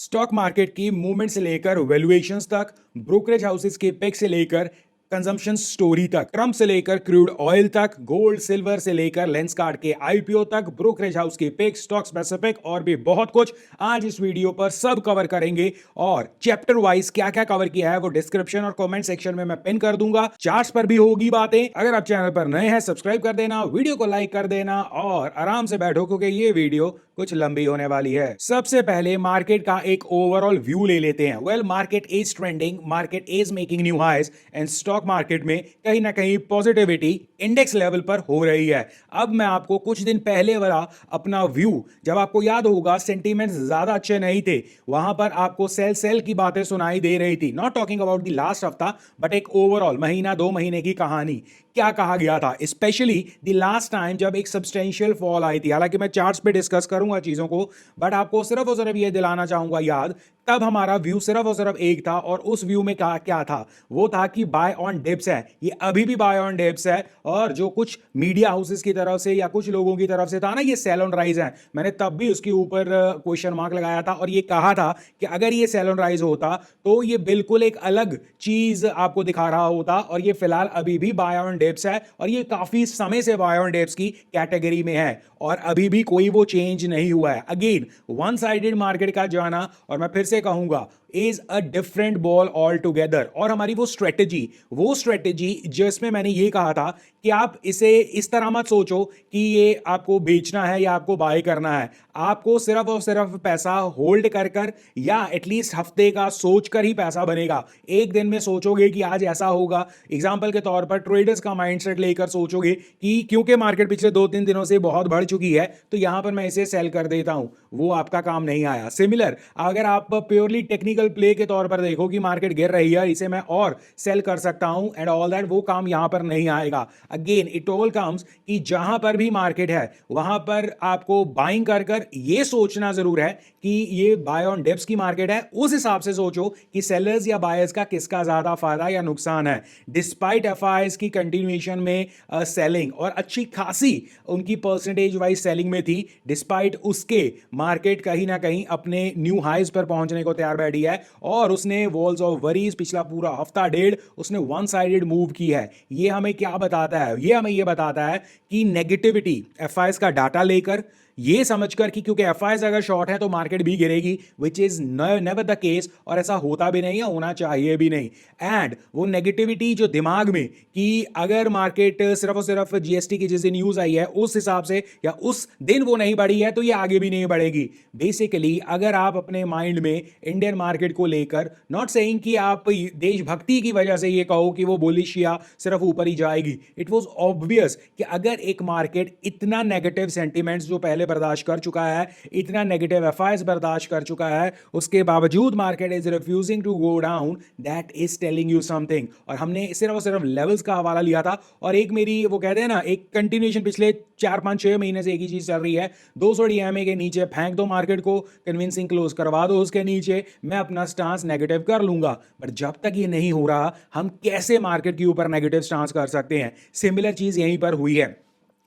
Stock market की movement से लेकर वैल्यूएशंस तक, ब्रोकरेज हाउसेस के पिक से लेकर कंजम्पशन स्टोरी तक, ट्रम्प से लेकर क्रूड ऑयल तक, गोल्ड सिल्वर से लेकर लेंसकार्ट के आईपीओ तक, ब्रोकरेज हाउस के पिक, स्टॉक स्पेसिफिक और भी बहुत कुछ आज इस वीडियो पर सब कवर करेंगे। और चैप्टर वाइज क्या क्या कवर किया है वो डिस्क्रिप्शन और कमेंट सेक्शन में मैं पिन कर दूंगा। चार्ट्स पर भी होगी बातें। अगर आप चैनल पर नए हैं सब्सक्राइब कर देना, वीडियो को लाइक कर देना और आराम से बैठो क्योंकि ये वीडियो कुछ लंबी होने वाली है। सबसे पहले मार्केट का एक ओवरऑल व्यू ले लेते हैं। Well, market is trending, market is making new highs and stock market में कहीं ना कहीं पॉजिटिविटी इंडेक्स लेवल पर हो रही है। अब मैं आपको कुछ दिन पहले वाला अपना व्यू, जब आपको याद होगा सेंटीमेंट्स ज्यादा अच्छे नहीं थे, वहां पर आपको सेल सेल की बातें सुनाई दे रही थी। Not talking about the last हफ्ता बट एक ओवरऑल महीना 2 महीने की कहानी। क्या कहा गया था स्पेशली द लास्ट टाइम जब एक सब्सटेंशियल फॉल आई थी। हालांकि मैं चार्ट्स पे डिस्कस करूंगा चीजों को, बट आपको सिर्फ और सिर्फ ये दिलाना चाहूंगा याद, तब हमारा व्यू सिर्फ और सिर्फ एक था और उस व्यू में क्या था, वो था कि बाय ऑन डिप्स है। ये अभी भी बाय ऑन डिप्स है और जो कुछ मीडिया हाउसेस की तरफ से या कुछ लोगों की तरफ से था ना ये सेल ऑन राइज है, मैंने तब भी उसके ऊपर क्वेश्चन मार्क लगाया था और ये कहा था कि अगर ये सेल ऑन राइज होता तो ये बिल्कुल एक अलग चीज आपको दिखा रहा होता। और ये फिलहाल अभी भी बाय ऑन डिप्स है और ये काफी समय से बाय ऑन डिप्स की कैटेगरी में है और अभी भी कोई वो चेंज नहीं हुआ है। अगेन वन साइडेड मार्केट का जाना, और मैं फिर से कहूंगा, is a different ball all together. और हमारी वो स्ट्रेटेजी जिसमें मैंने ये कहा था कि आप इसे इस तरह मत सोचो कि ये आपको बेचना है या आपको बाय करना है। आपको सिर्फ और सिर्फ पैसा होल्ड कर कर या एटलीस्ट हफ्ते का सोच कर ही पैसा बनेगा। एक दिन में सोचोगे कि आज ऐसा होगा, एग्जांपल के तौर पर ट्रेडर्स का माइंडसेट लेकर सोचोगे कि क्योंकि मार्केट पिछले 2-3 दिनों से बहुत बढ़ चुकी है तो यहां पर मैं इसे सेल कर देता हूं, वो आपका काम नहीं आया। सिमिलर अगर आप प्योरली टेक्निकल प्ले के तौर पर देखो कि मार्केट गिर रही है, इसे मैं और सेल कर सकता हूं एंड ऑल दैट, वो काम यहां पर नहीं आएगा। अगेन इट ऑल कम्स कि जहां पर भी मार्केट है वहां पर आपको बाइंग कर कर ये सोचना जरूर है कि ये बाय ऑन डिप्स की मार्केट है। उस हिसाब से सोचो कि सेलर्स या बायर्स का किसका ज्यादा फायदा या नुकसान है। डिस्पाइट एफआईआईस की कंटिन्यूएशन में सेलिंग और अच्छी खासी उनकी परसेंटेज वाइज सेलिंग में थी, डिस्पाइट उसके मार्केट कहीं ना कहीं अपने न्यू हाइज पर पहुंचने को तैयार बैठी है और उसने वॉल्स ऑफ वरीज पिछला पूरा हफ्ता डेढ़ उसने वन साइडेड मूव की है। ये हमें क्या बताता है? ये हमें ये बताता है कि नेगेटिविटी एफआईआईस का डाटा लेकर ये समझकर कि क्योंकि एफआईआईस अगर शॉर्ट है तो मार्केट भी गिरेगी, which is never the case, और ऐसा होता भी नहीं है, होना चाहिए भी नहीं। एंड वो नेगेटिविटी जो दिमाग में कि अगर मार्केट सिर्फ और सिर्फ जीएसटी की जिस दिन न्यूज आई है उस हिसाब से या उस दिन वो नहीं बढ़ी है तो ये आगे भी नहीं बढ़ेगी। बेसिकली अगर आप अपने माइंड में इंडियन मार्केट को लेकर, नॉट सेइंग कि आप देशभक्ति की वजह से ये कहो कि वो बुलिश या सिर्फ ऊपर ही जाएगी, इट वाज ऑब्वियस कि अगर एक मार्केट इतना नेगेटिव सेंटीमेंट्स जो पहले बर्दाश्त कर चुका है, इतना नेगेटिव एफआईआईस बर्दाश्त कर चुका है, उसके बावजूद market is refusing to go down, that is telling you something. और हमने सिर्फ और सिर्फ लेवल्स का हवाला लिया था और एक मेरी वो कहते हैं ना एक कंटिन्यूएशन पिछले 4-5-6 महीने से एक ही चीज चल रही है, 200 डीएमए के नीचे फेंक दो मार्केट को, कन्विंसिंग क्लोज करवा दो उसके नीचे, मैं अपना स्टांस नेगेटिव कर लूंगा। बट जब तक ये नहीं हो रहा हम कैसे मार्केट के ऊपर नेगेटिव स्टांस कर सकते हैं? सिमिलर चीज यहीं पर हुई है।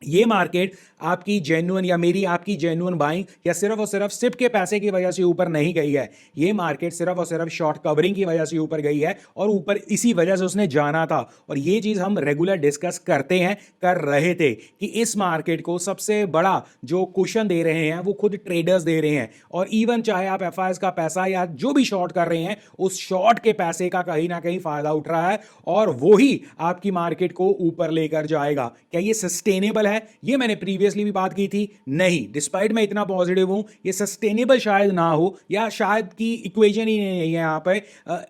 ये मार्केट आपकी जेन्युइन या मेरी आपकी जेन्युइन बाइंग या सिर्फ और सिर्फ सिप के पैसे की वजह से ऊपर नहीं गई है। ये मार्केट सिर्फ और सिर्फ शॉर्ट कवरिंग की वजह से ऊपर गई है और ऊपर इसी वजह से उसने जाना था। और ये चीज हम रेगुलर डिस्कस करते हैं, कर रहे थे कि इस मार्केट को सबसे बड़ा जो क्वेश्चन दे रहे हैं वो खुद ट्रेडर्स दे रहे हैं। और इवन चाहे आप एफआईआईएस का पैसा या जो भी शॉर्ट कर रहे हैं, उस शॉर्ट के पैसे का कहीं ना कहीं फायदा उठ रहा है और वो ही आपकी मार्केट को ऊपर लेकर जाएगा। क्या ये सस्टेनेबल है? ये मैंने प्रीवियसली भी बात की थी, नहीं। डिस्पाइट मैं इतना पॉजिटिव हूं, ये सस्टेनेबल शायद ना हो या शायद की इक्वेशन ही नहीं है यहां पे,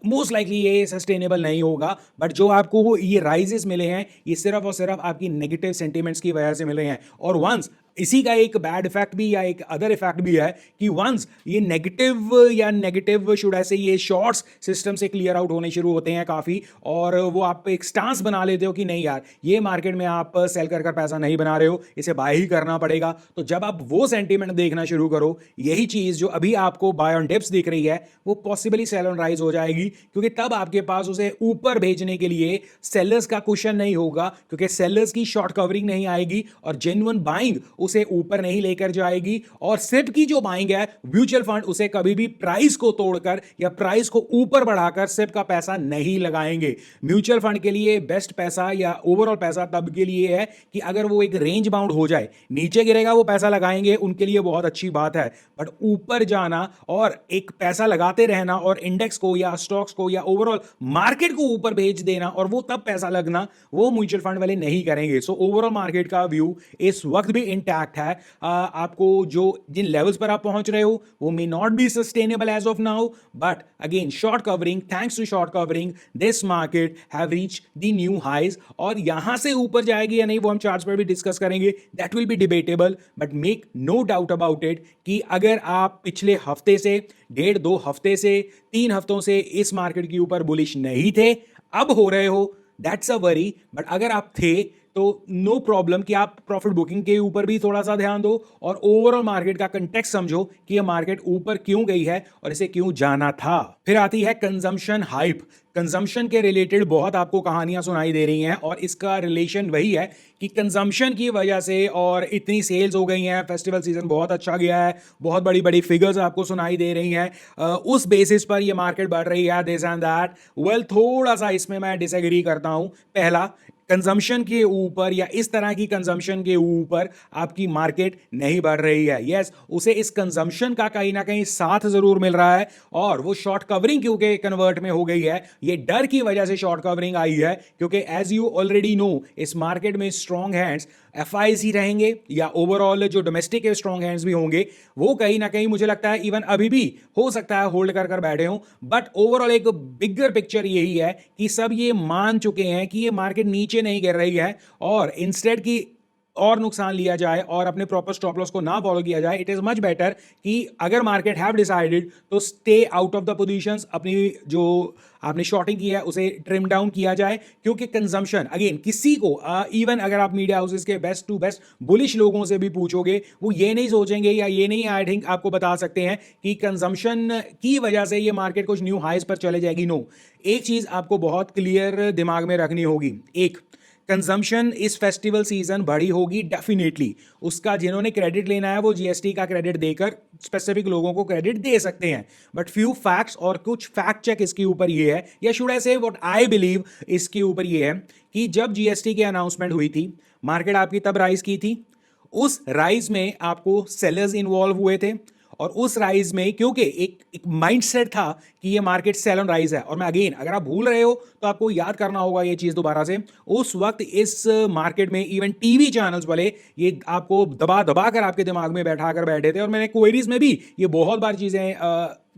मोस्ट लाइकली ये सस्टेनेबल नहीं होगा। बट जो आपको ये राइजेस मिले हैं ये सिर्फ और सिर्फ आपकी नेगेटिव सेंटीमेंट्स की वजह से मिले हैं। और वंस इसी का एक बैड इफेक्ट भी या एक अदर इफेक्ट भी है कि वंस ये नेगेटिव शुड ऐसे ये शॉर्ट्स सिस्टम से क्लियर आउट होने शुरू होते हैं काफी, और वो आप एक स्टांस बना लेते हो कि नहीं यार ये मार्केट में आप सेल कर पैसा नहीं बना रहे हो, इसे बाय ही करना पड़ेगा। तो जब आप वो सेंटीमेंट देखना शुरू करो, यही चीज जो अभी आपको बाय ऑन डिप्स दिख रही है वो पॉसिबली सेल ऑन राइज हो जाएगी, क्योंकि तब आपके पास उसे ऊपर भेजने के लिए सेलर्स का क्वेश्चन नहीं होगा, क्योंकि सेलर्स की शॉर्ट कवरिंग नहीं आएगी और जेन्युइन बाइंग उसे ऊपर नहीं लेकर जाएगी। और सिप की जो बाइंग है, म्यूचुअल फंड उसे कभी भी प्राइस को तोड़कर या प्राइस को ऊपर बढ़ाकर सिप का पैसा नहीं लगाएंगे। म्यूचुअल फंड के लिए बेस्ट पैसा या ओवरऑल पैसा तब के लिए है कि अगर वो एक रेंज बाउंड हो जाए, नीचे गिरेगा वो पैसा लगाएंगे, उनके लिए बहुत अच्छी बात है। बट ऊपर जाना और एक पैसा लगाते रहना और इंडेक्स को या स्टॉक्स को या ओवरऑल मार्केट को ऊपर भेज देना और वो तब पैसा लगना, वो म्यूचुअल फंड वाले नहीं करेंगे। सो ओवरऑल मार्केट का व्यू इस वक्त भी इंटैक्ट है। आपको जो जिन लेवल्स पर आप पहुंच रहे हो वो may not be sustainable as of now, but again short covering, thanks to short covering this market have reached the new highs. और यहां से ऊपर जाएगी या नहीं वो हम चार्ट्स पर भी डिस्कस करेंगे, that will be debatable, but make no doubt about it कि अगर आप पिछले हफ्ते से, डेढ़ दो हफ्ते से, 3 हफ्तों से इस मार्केट के ऊपर बुलिश नहीं थे, अब हो रहे हो, दैट्स अ वरी। बट अगर आप थे तो नो प्रॉब्लम कि आप प्रॉफिट बुकिंग के ऊपर भी थोड़ा सा ध्यान दो और ओवरऑल मार्केट का कंटेक्स्ट समझो कि यह मार्केट ऊपर क्यों गई है और इसे क्यों जाना था। फिर आती है कंजम्पशन हाइप। कंजम्पशन के रिलेटेड बहुत आपको कहानियां सुनाई दे रही हैं और इसका रिलेशन वही है कि कंजम्पशन की वजह से और इतनी सेल्स हो गई हैं, फेस्टिवल सीजन बहुत अच्छा गया है, बहुत बड़ी बड़ी फिगर्स आपको सुनाई दे रही हैं, उस बेसिस पर ये मार्केट बढ़ रही है, दिस एंड दैट। वेल, थोड़ा सा इसमें मैं डिसएग्री करता हूं। पहला, कंजम्पशन के ऊपर या इस तरह की कंजम्पशन के ऊपर आपकी मार्केट नहीं बढ़ रही है। यस, उसे इस कंजम्पशन का कहीं ना कहीं साथ जरूर मिल रहा है और वो शॉर्ट कवरिंग क्योंकि कन्वर्ट में हो गई है, ये डर की वजह से शॉर्ट कवरिंग आई है, क्योंकि एज यू ऑलरेडी नो इस मार्केट में स्ट्रॉन्ग हैंड्स एफआईज ही रहेंगे या ओवरऑल जो डोमेस्टिक के स्ट्रॉन्ग हैंड्स भी होंगे, वो कहीं ना कहीं मुझे लगता है इवन अभी भी हो सकता है होल्ड कर बैठे हों। बट ओवरऑल एक बिगर पिक्चर यही है कि सब ये मान चुके हैं कि ये मार्केट नीचे नहीं गिर रही है और इंस्टेड की और नुकसान लिया जाए और अपने प्रॉपर स्टॉप लॉस को ना फॉलो किया जाए, इट इज मच बेटर कि अगर मार्केट हैव डिसाइडेड तो stay out of the positions, अपनी जो आपने शॉर्टिंग की है उसे ट्रिम डाउन किया जाए। क्योंकि कंजम्पशन अगेन किसी को इवन अगर आप मीडिया हाउसेस के बेस्ट टू बेस्ट बुलिश लोगों से भी पूछोगे, वो ये नहीं सोचेंगे या ये नहीं आई थिंक आपको बता सकते हैं कि कंजम्पशन की वजह से ये मार्केट कुछ न्यू हाइज पर चले जाएगी। नो, एक चीज आपको बहुत क्लियर दिमाग में रखनी होगी, एक, कंजम्पशन इस फेस्टिवल सीजन बढ़ी होगी डेफिनेटली, उसका जिन्होंने क्रेडिट लेना है वो जीएसटी का क्रेडिट देकर स्पेसिफिक लोगों को क्रेडिट दे सकते हैं। बट फ्यू फैक्ट्स और कुछ फैक्ट चेक इसके ऊपर ये है, या शुड आई से व्हाट आई बिलीव इसके ऊपर ये है कि जब जीएसटी की अनाउंसमेंट हुई थी, मार्केट आपकी तब राइज की थी, उस राइज में आपको सेलर्स इन्वॉल्व हुए थे और उस राइज में क्योंकि एक माइंडसेट था कि ये मार्केट सेल ऑन राइज है। और मैं अगेन, अगर आप भूल रहे हो तो आपको याद करना होगा ये चीज दोबारा से, उस वक्त इस मार्केट में इवन टीवी चैनल्स वाले ये आपको दबा दबा कर आपके दिमाग में बैठा कर बैठे थे और मैंने क्वेरीज में भी ये बहुत बार चीजें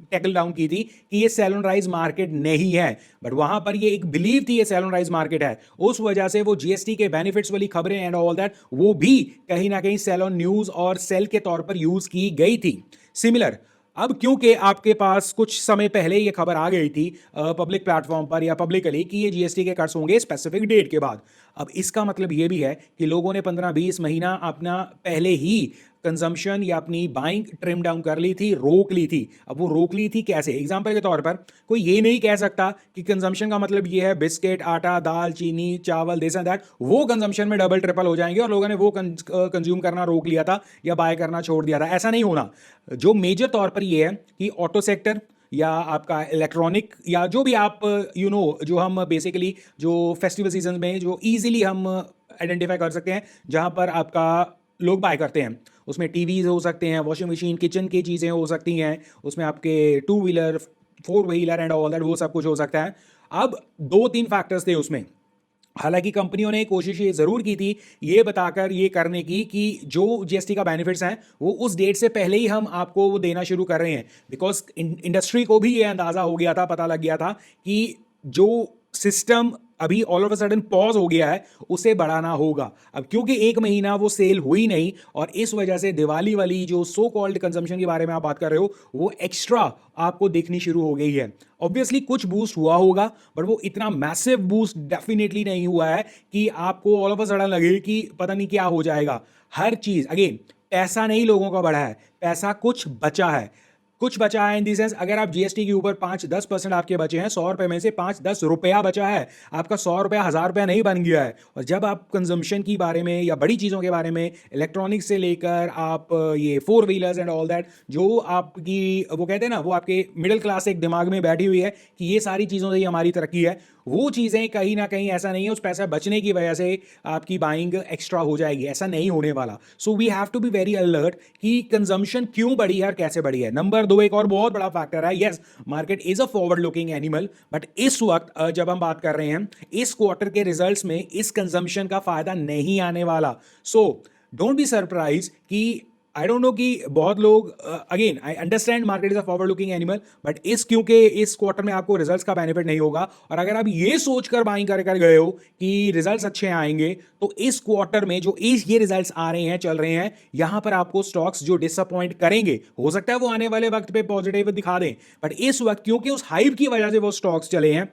टैकल डाउन की थी कि ये सेल ऑन राइज मार्केट नहीं है। बट वहां पर ये एक बिलीव थी ये सेल ऑन राइज मार्केट है, उस वजह से वो जीएसटी के बेनिफिट्स वाली खबरें एंड ऑल दैट वो भी कहीं ना कहीं सेल ऑन न्यूज और सेल के तौर पर यूज की गई थी। सिमिलर, अब क्योंकि आपके पास कुछ समय पहले ये खबर आ गई थी पब्लिक प्लेटफॉर्म पर या पब्लिकली कि ये जीएसटी के कट्स होंगे स्पेसिफिक डेट के बाद, अब इसका मतलब ये भी है कि लोगों ने 15-20 महीना अपना पहले ही कंजम्पशन या अपनी बाइंग ट्रिम डाउन कर ली थी, रोक ली थी। अब वो रोक ली थी कैसे? एग्जांपल के तौर पर कोई ये नहीं कह सकता कि कंजम्पशन का मतलब ये है बिस्किट, आटा, दाल, चीनी, चावल, दिस एंड दैट, वो कंजम्पशन में डबल ट्रिपल हो जाएंगे और लोगों ने वो कंज्यूम करना रोक लिया था या बाय करना छोड़ दिया था। ऐसा नहीं होना। जो मेजर तौर पर ये है कि ऑटो सेक्टर या आपका इलेक्ट्रॉनिक या जो भी आप जो हम बेसिकली जो फेस्टिवल सीजन में जो इजीली हम आइडेंटिफाई कर सकते हैं जहां पर आपका लोग बाय करते हैं, उसमें टीवीज हो सकते हैं, वॉशिंग मशीन, किचन की चीज़ें हो सकती हैं, उसमें आपके 2 wheeler, 4 wheeler and all that, वो सब कुछ हो सकता है। अब 2-3 फैक्टर्स थे उसमें। हालांकि कंपनियों ने कोशिश ये जरूर की थी ये बताकर ये करने की कि जो जीएसटी का बेनिफिट्स हैं वो उस डेट से पहले ही हम आपको वो देना शुरू कर रहे हैं, बिकॉज इंडस्ट्री को भी ये अंदाजा हो गया था, पता लग गया था कि जो सिस्टम अभी all of a sudden pause हो गया है उसे बढ़ाना होगा। अब क्योंकि 1 महीना वो सेल हुई नहीं और इस वजह से दिवाली वाली जो सो कॉल्ड कंजम्पशन के बारे में आप बात कर रहे हो वो एक्स्ट्रा आपको देखनी शुरू हो गई है। ऑब्वियसली कुछ बूस्ट हुआ होगा बट वो इतना मैसिव बूस्ट डेफिनेटली नहीं हुआ है कि आपको ऑल ऑफ अ सडन लगे कि पता नहीं क्या हो जाएगा। हर चीज अगेन, पैसा नहीं लोगों का बढ़ा है, पैसा कुछ बचा है। कुछ बचा है इन दी सेंस, अगर आप जीएसटी के ऊपर 5-10% आपके बचे हैं, 100 रुपए में से 5-10 रुपया बचा है, आपका 100 रुपया 1000 रुपया नहीं बन गया है। और जब आप कंजम्पशन की बारे में या बड़ी चीज़ों के बारे में, इलेक्ट्रॉनिक्स से लेकर आप ये four wheelers and all that, जो आपकी वो कहते हैं ना, वो आपके मिडिल क्लास एक दिमाग में बैठी हुई है कि ये सारी चीज़ों से ही हमारी तरक्की है, वो चीज़ें कहीं ना कहीं ऐसा नहीं है उस पैसा बचने की वजह से आपकी बाइंग एक्स्ट्रा हो जाएगी, ऐसा नहीं होने वाला। So we have to be very alert कि कंजम्पशन क्यों बढ़ी है और कैसे बढ़ी है। नंबर 2 एक और बहुत बड़ा फैक्टर है, yes market is a forward looking animal, but इस वक्त जब हम बात कर रहे हैं इस क्वार्टर के रिजल्ट्स में इस कंजम्पशन का फायदा नहीं आने वाला। सो डोंट बी सरप्राइज कि आई डोंट नो कि बहुत लोग, again I understand market is a forward looking animal, but क्योंकि इस क्वार्टर में आपको रिजल्ट्स का बेनिफिट नहीं होगा, और अगर आप ये सोचकर बाइंग कर गए हो कि रिजल्ट्स अच्छे आएंगे, तो इस क्वार्टर में जो ये रिजल्ट्स आ रहे हैं, चल रहे हैं, यहां पर आपको स्टॉक्स जो डिसअपॉइंट करेंगे, हो सकता है वो आने वाले वक्त पे पॉजिटिव दिखा दें, बट इस वक्त क्योंकि उस हाइप की वजह से वो स्टॉक्स चले हैं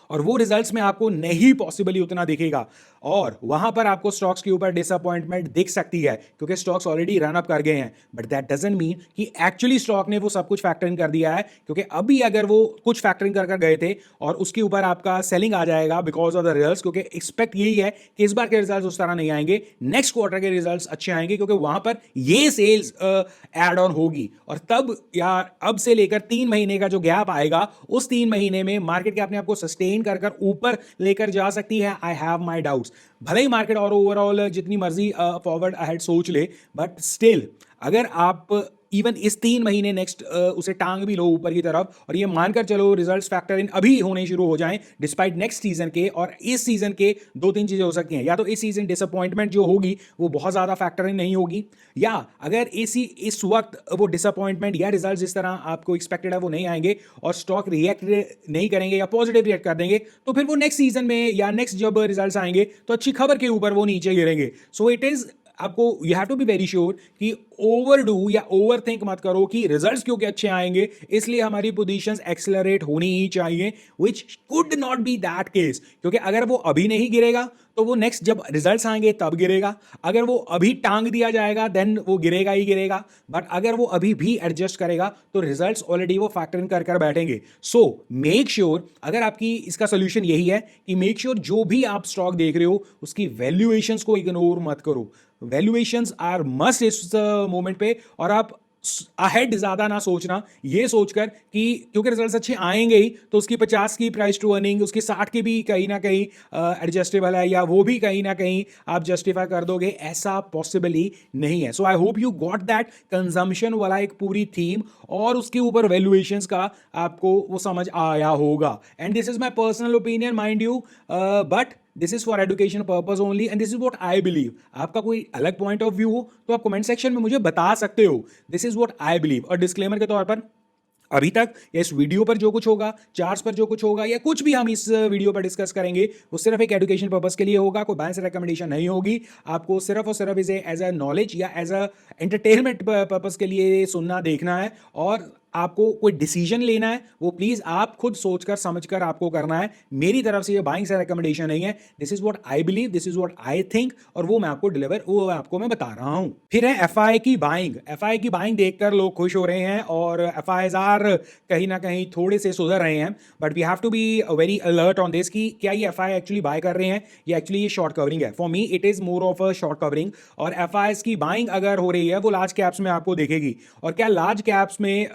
और वो रिजल्ट्स में आपको नहीं पॉसिबली उतना दिखेगा, और वहां पर आपको स्टॉक्स के ऊपर डिसअपॉइंटमेंट दिख सकती है क्योंकि स्टॉक्स ऑलरेडी रन अप कर गए हैं। बट दैट डजंट मीन कि एक्चुअली स्टॉक ने वो सब कुछ फैक्टर इन कर दिया है, क्योंकि अभी अगर वो कुछ फैक्टरिंग कर गए थे और उसके ऊपर आपका सेलिंग आ जाएगा बिकॉज ऑफ द रिजल्ट्स, क्योंकि एक्सपेक्ट यही है कि इस बार के रिजल्ट्स उस तरह नहीं आएंगे, नेक्स्ट क्वार्टर के रिजल्ट्स अच्छे आएंगे क्योंकि वहां पर ये सेल्स एड ऑन होगी, और तब यार अब से लेकर 3 महीने का जो गैप आएगा, उस 3 महीने में मार्केट के अपने आपको सस्टेन कर ऊपर लेकर जा सकती है। आई हैव माई डाउट्स, भले ही मार्केट और ओवरऑल जितनी मर्जी फॉरवर्ड अहेड सोच ले, बट स्टिल अगर आप इवन इस 3 महीने नेक्स्ट उसे टांग भी लो ऊपर की तरफ, और ये मानकर चलो रिजल्ट्स फैक्टर इन अभी होने शुरू हो जाएं डिस्पाइट नेक्स्ट सीजन के, और इस सीजन के 2-3 चीजें हो सकती हैं, या तो इस सीजन डिसअपॉइंटमेंट जो होगी वो बहुत ज्यादा फैक्टर इन नहीं होगी, या अगर इस वक्त वो डिसअपॉइंटमेंट या रिजल्ट जिस तरह आपको एक्सपेक्टेड है वो नहीं आएंगे और स्टॉक रिएक्ट नहीं करेंगे या पॉजिटिव रिएक्ट कर देंगे, तो फिर वो नेक्स्ट सीजन में या नेक्स्ट जब रिजल्ट्स आएंगे तो अच्छी खबर के ऊपर वो नीचे गिरेंगे। सो इट इज, आपको you have to be very sure कि ओवर डू या ओवर थिंक मत करो कि रिजल्ट्स क्योंकि अच्छे आएंगे इसलिए हमारी पोजीशंस एक्सेलरेट होनी ही चाहिए, which could not be that case, क्योंकि अगर वो अभी नहीं गिरेगा तो वो नेक्स्ट जब रिजल्ट्स आएंगे तब गिरेगा, अगर वो अभी टांग दिया जाएगा देन वो गिरेगा ही गिरेगा, बट अगर वो अभी भी एडजस्ट करेगा तो रिजल्ट्स ऑलरेडी वो फैक्टर इन कर बैठेंगे। सो मेक श्योर, अगर आपकी इसका सोल्यूशन यही है कि मेक श्योर जो भी आप स्टॉक देख रहे हो उसकी वैल्यूएशंस को इग्नोर मत करो, वैल्यूएशंस आर मस्ट इस मोमेंट पे, और आप अहेड ज्यादा ना सोचना, ये सोचकर कि क्योंकि रिजल्ट्स अच्छे आएंगे ही तो उसकी 50 की प्राइस टू अर्निंग, उसकी 60 की भी कहीं ना कहीं एडजस्टेबल है, या वो भी कहीं ना कहीं आप जस्टिफाई कर दोगे, ऐसा पॉसिबली नहीं है। So I hope you got that consumption वाला एक पूरी थीम और उसके ऊपर वैल्यूएशंस का आपको वो समझ आया होगा। And this is my personal opinion mind you, but this is for education purpose only and this is what I believe. आपका कोई अलग पॉइंट ऑफ व्यू हो तो आप कमेंट सेक्शन में मुझे बता सकते हो। This is what I believe. और डिस्क्लेमर के तौर पर अभी तक या इस वीडियो पर जो कुछ होगा, चार्ट्स पर जो कुछ होगा, या कुछ भी हम इस वीडियो पर डिस्कस करेंगे वो सिर्फ एक एजुकेशन पर्पस के लिए होगा, कोई बाय से रिकमेंडेशन नहीं होगी। आपको सिर्फ और सिर्फ इसे एज अ नॉलेज या एज अ एंटरटेनमेंट पर्पस के लिए सुनना देखना है, और आपको कोई डिसीजन लेना है वो प्लीज आप खुद सोचकर समझकर आपको करना है। मेरी तरफ से ये बाइंग से रिकमेंडेशन नहीं है। This is what I believe, this is what I think, और वो मैं आपको मैं बता रहा हूं। फिर है एफआई की बाइंग। एफआई की बाइंग देखकर लोग खुश हो रहे हैं और एफआईज आर कहीं ना कहीं थोड़े से सुधर रहे हैं, but we have to be very alert on this कि क्या ये एफआई एक्चुअली बाय कर रहे हैं या एक्चुअली ये शॉर्ट कवरिंग है। For me it is more of a short covering, और एफआईज की बाइंग अगर हो रही है वो लार्ज कैप्स में आपको देखेगी, और क्या लार्ज कैप्स में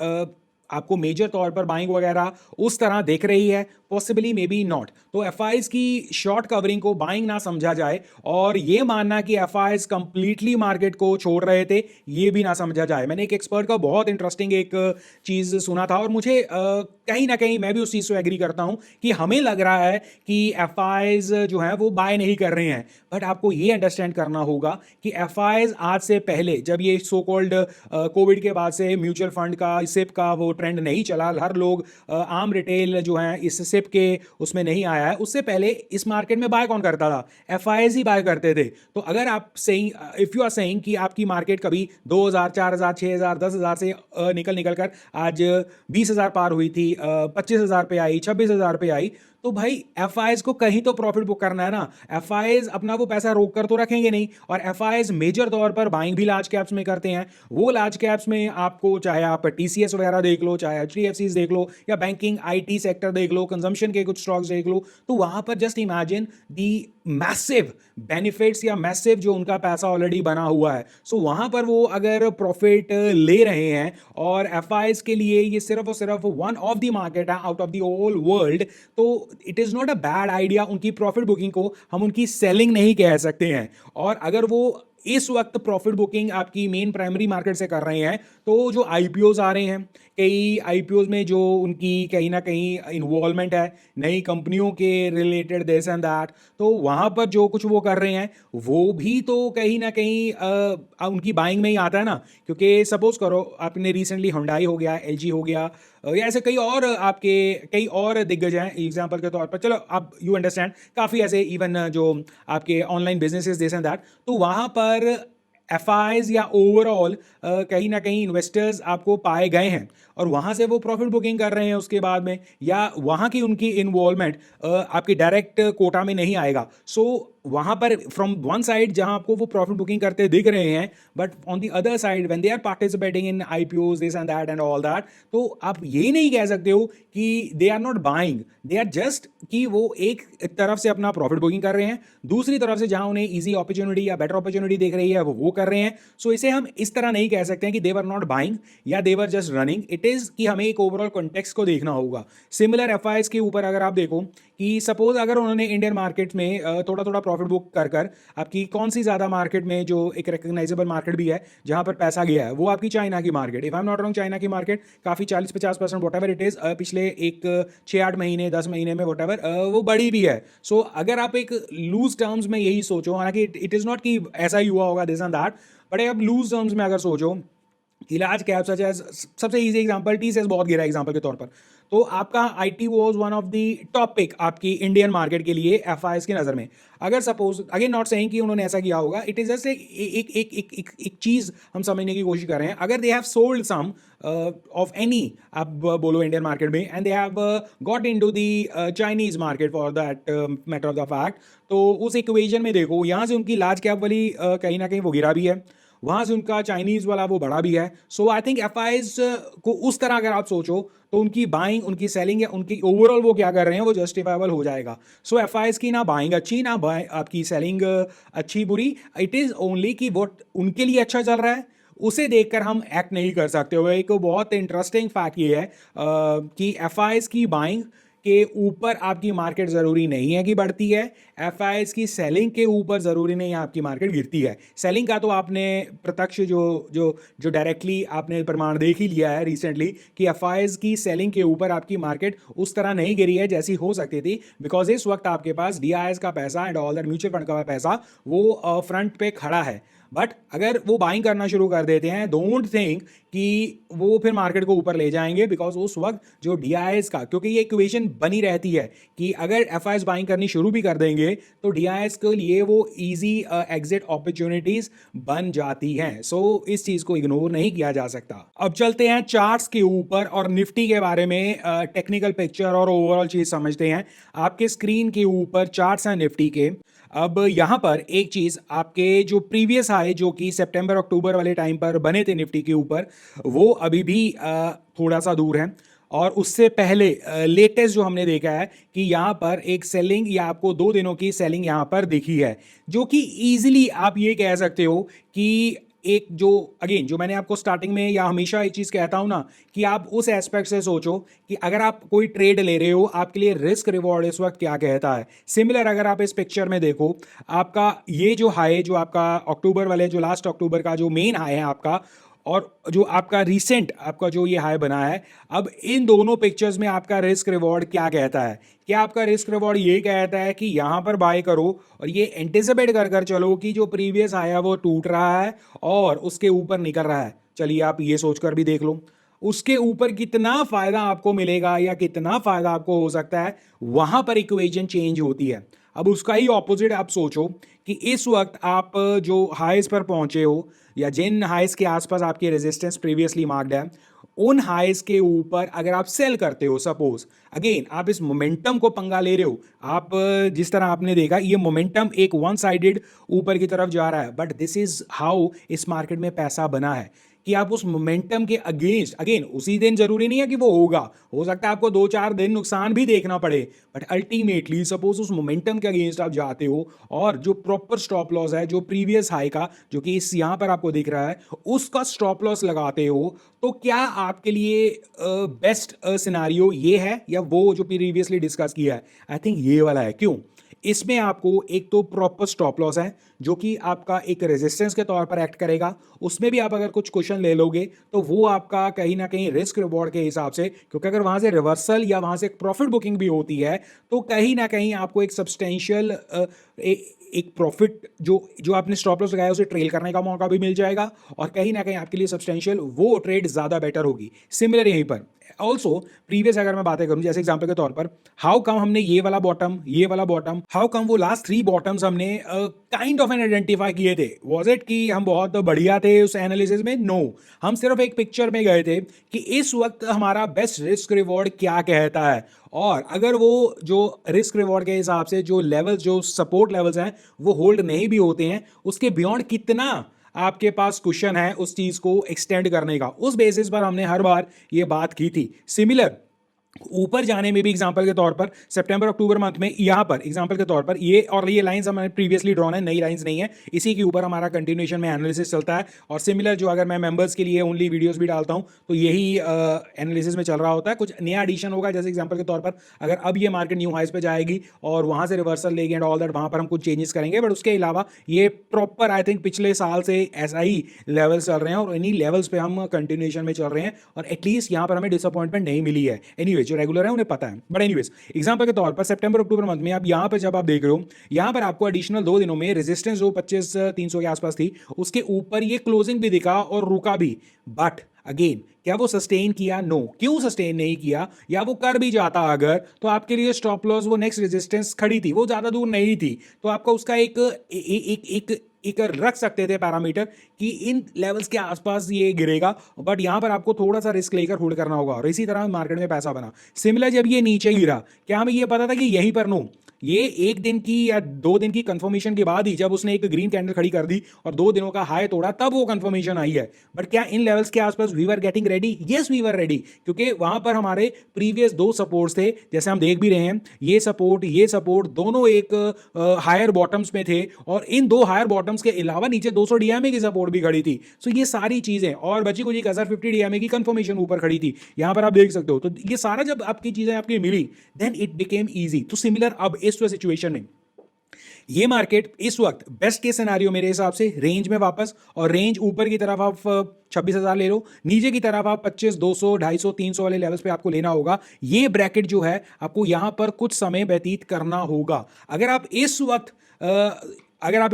आपको मेजर तौर पर बाइंग वगैरह उस तरह दिख रही है, पॉसिबली मे बी नॉट। तो एफआईज की शॉर्ट कवरिंग को बाइंग ना समझा जाए, और ये मानना कि एफआईज कंप्लीटली मार्केट को छोड़ रहे थे ये भी ना समझा जाए। मैंने एक एक्सपर्ट का बहुत इंटरेस्टिंग एक चीज सुना था, और मुझे कहीं ना कहीं मैं भी उस चीज से एग्री करता हूं कि हमें लग रहा है कि एफआईज जो है वो बाय नहीं कर रहे हैं, बट आपको ये अंडरस्टैंड करना होगा कि एफआईज आज से पहले जब ये सो कॉल्ड कोविड के बाद से म्यूचुअल फंड का, सिप का वो ट्रेंड नहीं चला, हर लोग आम रिटेल जो है इस सिप के उसमें नहीं आया है, उससे पहले इस मार्केट में बाय कौन करता था? एफआईज ही बाय करते थे। तो अगर आप saying, if you are saying कि आपकी मार्केट कभी 2000, 4000, 6000, 10,000 से निकल कर आज 20,000 पार हुई थी, 25,000 पे आई, 26,000 पे आई, तो भाई एफ को कहीं तो प्रॉफिट बुक करना है ना। एफ अपना वो पैसा रोक कर तो रखेंगे नहीं, और एफ मेजर तौर पर बाइंग भी लार्ज कैप्स में करते हैं। वो लार्ज कैप्स में आपको चाहे आप टीसीएस वगैरह देख लो, चाहे एचडीएफसी देख लो, या बैंकिंग आईटी सेक्टर देख लो, कंजम्पशन के कुछ स्टॉक्स देख लो, तो वहां पर just imagine the massive benefits या मैसिव जो उनका पैसा ऑलरेडी बना हुआ है। सो वहां पर वो अगर प्रॉफिट ले रहे हैं, और एफ के लिए ये सिर्फ और सिर्फ वन ऑफ द मार्केट है out of the whole world, so it is not a bad idea. उनकी प्रॉफिट बुकिंग को हम उनकी सेलिंग नहीं कह सकते हैं। और अगर वो इस वक्त प्रॉफिट बुकिंग आपकी मेन प्राइमरी मार्केट से कर रहे हैं, तो जो आईपीओज आ रहे हैं, कई आईपीओज में जो उनकी कहीं ना कहीं इन्वॉल्वमेंट है नई कंपनियों के रिलेटेड दिस एंड दैट, तो वहां पर जो कुछ वो कर रहे हैं वो भी तो कहीं ना कहीं उनकी बाइंग में ही आता है ना। क्योंकि सपोज करो आपने रिसेंटली हुंडई हो गया, एलजी हो गया, या ऐसे कई और आपके कई और दिग्गज हैं एग्जांपल के तौर पर, चलो आप यू अंडरस्टैंड, काफ़ी ऐसे इवन जो आपके online businesses this and that, तो वहाँ पर एफ या ओवरऑल कहीं ना कहीं इन्वेस्टर्स आपको पाए गए हैं, और वहाँ से वो प्रॉफिट बुकिंग कर रहे हैं उसके बाद में, या वहाँ की उनकी इन्वॉल्वमेंट आपकी डायरेक्ट कोटा में नहीं आएगा। सो वहाँ पर फ्रॉम वन साइड जहाँ आपको वो प्रॉफिट बुकिंग करते दिख रहे हैं, but on the other side when they are participating in IPOs this and that and all that, तो आप ये नहीं कह सकते हो कि they are not buying, they are just कि वो एक तरफ से अपना प्रॉफिट बुकिंग कर रहे हैं, दूसरी तरफ से जहाँ उन्हें ईजी अपॉर्चुनिटी या बेटर अपॉर्चुनिटी देख रही है वो कर रहे हैं। सो इसे हम इस तरह नहीं कह सकते हैं कि दे वर नॉट बाइंग या they were just running. It is कि हमें एक ओवरऑल कॉन्टेक्स्ट को देखना होगा। सिमिलर एफ के ऊपर अगर आप देखो कि सपोज अगर उन्होंने इंडियन मार्केट में थोड़ा थोड़ा प्रॉफिट बुक कर कर आपकी कौन सी ज़्यादा मार्केट में जो एक रिकग्नाइजेबल मार्केट भी है जहाँ पर पैसा गया है, वो आपकी चाइना की market, if I am not wrong, China की मार्केट काफ़ी 40-50% वट एवर इट इज़ पिछले एक 6-8 महीने 10 महीने में वट एवर वो बढ़ी भी है। सो अगर आप एक लूज टर्म्स में यही सोचो, हालांकि इट इज़ नॉट कि ऐसा ही हुआ होगा दिस एंड दैट, बट आप लूज टर्म्स में अगर सोचो कि लार्ज कैप सच एज, सबसे इजी एग्जांपल टीसीएस बहुत गिरा एग्जांपल के तौर पर, तो आपका IT was one of the top pick आपकी इंडियन मार्केट के लिए एफआईएस की नज़र में। अगर सपोज अगेन नॉट सेइंग कि उन्होंने ऐसा किया होगा, इट इज जस्ट एक चीज़ हम समझने की कोशिश कर रहे हैं। अगर they have sold some of any, आप बोलो इंडियन मार्केट में, and they have got into the Chinese market for that matter of the fact, तो उस इक्वेशन में देखो यहाँ से उनकी लार्ज कैप वाली कहीं ना कहीं वो गिरा भी है, वहाँ से उनका चाइनीज़ वाला वो बढ़ा भी है। सो आई थिंक एफ को उस तरह अगर आप सोचो तो उनकी बाइंग, उनकी सेलिंग या उनकी ओवरऑल वो क्या कर रहे हैं वो जस्टिफाइबल हो जाएगा। सो एफ की ना बाइंग अच्छी ना आपकी सेलिंग अच्छी बुरी, इट इज़ ओनली कि वो उनके लिए अच्छा चल रहा है, उसे देखकर हम एक्ट नहीं कर सकते हो। एक बहुत इंटरेस्टिंग फैक्ट ये है कि एफ की बाइंग के ऊपर आपकी मार्केट ज़रूरी नहीं है कि बढ़ती है, एफ की सेलिंग के ऊपर ज़रूरी नहीं है आपकी मार्केट गिरती है। सेलिंग का तो आपने प्रत्यक्ष जो जो जो डायरेक्टली आपने प्रमाण देख ही लिया है रिसेंटली कि एफ की सेलिंग के ऊपर आपकी मार्केट उस तरह नहीं गिरी है जैसी हो सकती थी, बिकॉज इस वक्त आपके पास DIS का पैसा and all that mutual fund का पैसा वो फ्रंट पे खड़ा है। बट अगर वो बाइंग करना शुरू कर देते हैं, डोंट थिंक कि वो फिर मार्केट को ऊपर ले जाएंगे, बिकॉज उस वक्त जो DIS का, क्योंकि ये इक्वेशन बनी रहती है कि अगर एफ बाइंग करनी शुरू भी कर देंगे तो DIS के लिए वो इजी एग्जिट अपॉर्चुनिटीज बन जाती हैं। सो इस चीज को इग्नोर नहीं किया जा सकता। अब चलते हैं चार्ट्स के ऊपर और निफ्टी के बारे में टेक्निकल पिक्चर और ओवरऑल चीज समझते हैं। आपके स्क्रीन के ऊपर चार्ट्स हैं निफ्टी के। अब यहाँ पर एक चीज़, आपके जो प्रीवियस हाई जो कि सितंबर अक्टूबर वाले टाइम पर बने थे निफ्टी के ऊपर, वो अभी भी थोड़ा सा दूर है। और उससे पहले लेटेस्ट जो हमने देखा है कि यहाँ पर एक सेलिंग या आपको 2 दिनों की सेलिंग यहाँ पर दिखी है, जो कि ईजिली आप ये कह सकते हो कि एक जो अगेन जो मैंने आपको स्टार्टिंग में या हमेशा एक चीज़ कहता हूं ना कि आप उस एस्पेक्ट से सोचो कि अगर आप कोई ट्रेड ले रहे हो आपके लिए रिस्क रिवॉर्ड इस वक्त क्या कहता है। सिमिलर अगर आप इस पिक्चर में देखो, आपका ये जो हाई जो आपका अक्टूबर वाले जो लास्ट अक्टूबर का जो मेन हाई है आपका, और जो आपका रिसेंट आपका जो ये हाई बना है, अब इन दोनों पिक्चर्स में आपका रिस्क रिवॉर्ड क्या कहता है? क्या आपका रिस्क रिवॉर्ड ये कहता है कि यहाँ पर बाय करो और ये एंटिसिपेट कर कर चलो कि जो प्रीवियस हाई है वो टूट रहा है और उसके ऊपर निकल रहा है? चलिए आप ये सोचकर भी देख लो उसके ऊपर कितना फायदा आपको मिलेगा या कितना फायदा आपको हो सकता है, वहां पर इक्वेशन चेंज होती है। अब उसका ही ऑपोजिट आप सोचो कि इस वक्त आप जो हाइस पर पहुंचे हो या जिन हाइस के आसपास आपकी रेजिस्टेंस प्रीवियसली मार्क्ड है, उन हाइज के ऊपर अगर आप सेल करते हो, सपोज अगेन आप इस मोमेंटम को पंगा ले रहे हो, आप जिस तरह आपने देखा ये मोमेंटम एक वन साइडेड ऊपर की तरफ जा रहा है, बट दिस इज हाउ इस मार्केट में पैसा बना है कि आप उस मोमेंटम के अगेंस्ट, अगेन उसी दिन जरूरी नहीं है कि वो होगा, हो सकता है आपको 2-4 दिन नुकसान भी देखना पड़े, बट अल्टीमेटली सपोज उस मोमेंटम के अगेंस्ट आप जाते हो और जो प्रॉपर स्टॉप लॉस है, जो प्रीवियस हाई का, जो कि इस यहां पर आपको दिख रहा है, उसका स्टॉप लॉस लगाते हो, तो क्या आपके लिए बेस्ट सिनारियो ये है या वो जो प्रीवियसली डिस्कस किया है? आई थिंक ये वाला है। क्यों? इसमें आपको एक तो प्रॉपर स्टॉप लॉस है जो कि आपका एक रेजिस्टेंस के तौर पर एक्ट करेगा, उसमें भी आप अगर कुछ क्वेश्चन ले लोगे तो वो आपका कहीं ना कहीं रिस्क रिवॉर्ड के हिसाब से, क्योंकि अगर वहां से रिवर्सल या वहां से प्रॉफिट बुकिंग भी होती है तो कहीं ना कहीं आपको एक सब्सटेंशियल एक प्रॉफिट जो जो आपने स्टॉप लॉस लगाया उसे ट्रेल करने का मौका भी मिल जाएगा, और कहीं ना कहीं आपके लिए सब्सटेंशियल वो ट्रेड ज़्यादा बेटर होगी। सिमिलर यहीं पर ऑल्सो प्रीवियस अगर मैं बातें करूं, जैसे एग्जांपल के तौर पर हाउ कम हमने ये वाला बॉटम, हाउ कम वो लास्ट 3 बॉटम्स हमने काइंड ऑफ एन आइडेंटिफाई किए थे? वॉज इट कि हम बहुत बढ़िया थे उस एनालिसिस में? नो, हम सिर्फ एक पिक्चर में गए थे कि इस वक्त हमारा बेस्ट रिस्क रिवॉर्ड क्या कहता है, और अगर वो जो रिस्क रिवॉर्ड के हिसाब से जो लेवल्स, जो सपोर्ट लेवल्स हैं वो होल्ड नहीं भी होते हैं, उसके बियॉन्ड कितना आपके पास क्वेश्चन है उस चीज को एक्सटेंड करने का, उस बेसिस पर हमने हर बार ये बात की थी। सिमिलर ऊपर जाने में भी एग्जांपल के तौर पर सितंबर अक्टूबर मंथ में यहां पर एग्जांपल के तौर पर ये, और ये लाइंस हमारे प्रीवियसली ड्रॉन है, नई लाइंस नहीं है, इसी के ऊपर हमारा कंटिन्यूएशन में एनालिसिस चलता है। और सिमिलर जो अगर मैं मेंबर्स के लिए ओनली वीडियोस भी डालता हूं तो यही एनालिसिस में चल रहा होता है, कुछ नया एडिशन होगा। जैसे एग्जांपल के तौर पर अगर अब ये मार्केट न्यू हाइस पे जाएगी और वहां से रिवर्सल लेगी एंड ऑल दैट, वहां पर हम कुछ चेंजेस करेंगे, बट उसके अलावा ये प्रॉपर आई थिंक पिछले साल से ऐसा ही लेवल्स चल रहे हैं और इन्हीं लेवल्स पे हम कंटिन्यूएशन में चल रहे हैं, और एटलीस्ट यहां पर हमें डिसअपॉइंटमेंट नहीं मिली है। एनीवे जो रेगुलर है उन्हें पता है, बट एनीवेज एग्जांपल के तौर पर सितंबर अक्टूबर मंथ में आप यहां पर जब आप देख रहे हो, यहां पर आपको एडिशनल 2 दिनों में रेजिस्टेंस जो 25-300 के आसपास थी उसके ऊपर ये क्लोजिंग भी दिखा और रुका भी, बट अगेन क्या वो सस्टेन किया? नो। क्यों सस्टेन नहीं किया? या वो कर भी जाता अगर, तो आपके लिए स्टॉप लॉस वो नेक्स्ट रेजिस्टेंस खड़ी थी, वो ज्यादा दूर नहीं थी, तो आपका उसका एक रख सकते थे पैरामीटर कि इन लेवल्स के आसपास ये गिरेगा, बट यहां पर आपको थोड़ा सा रिस्क लेकर होल्ड करना होगा, और इसी तरह मार्केट में पैसा बना। सिमिलर जब ये नीचे गिरा, क्या हमें ये पता था कि यहीं पर नो, ये 1 दिन की या 2 दिन की कंफर्मेशन के बाद ही जब उसने एक ग्रीन कैंडल खड़ी कर दी और 2 दिनों का हाई तोड़ा तब वो कंफर्मेशन आई है, बट क्या इन लेवल्स के आसपास we were getting ready? Yes we were ready, क्योंकि वहां पर हमारे प्रीवियस 2 सपोर्ट्स थे, जैसे हम देख भी रहे हैं, ये सपोर्ट दोनों एक हायर बॉटम्स में थे, और इन 2 हायर बॉटम्स के अलावा नीचे 200 डीएमए की सपोर्ट भी खड़ी थी। सो ये सारी चीजें और बची कुछ 1050 डीएमए की कंफर्मेशन ऊपर खड़ी थी, यहां पर आप देख सकते हो। तो ये सारा जब आपकी चीजें आपकी मिली देन इट बिकेम इजी। तो सिमिलर अब इस सिचुएशन में ये मार्केट इस वक्त बेस्ट केस सिनेरियो मेरे हिसाब से रेंज में वापस, और रेंज ऊपर की तरफ आप 26,000 ले लो, नीचे की तरफ आप 25, 200, 250, 300 वाले लेवल्स पे आपको लेना होगा। ये ब्रैकेट जो है आपको यहां पर कुछ समय व्यतीत करना होगा। अगर आप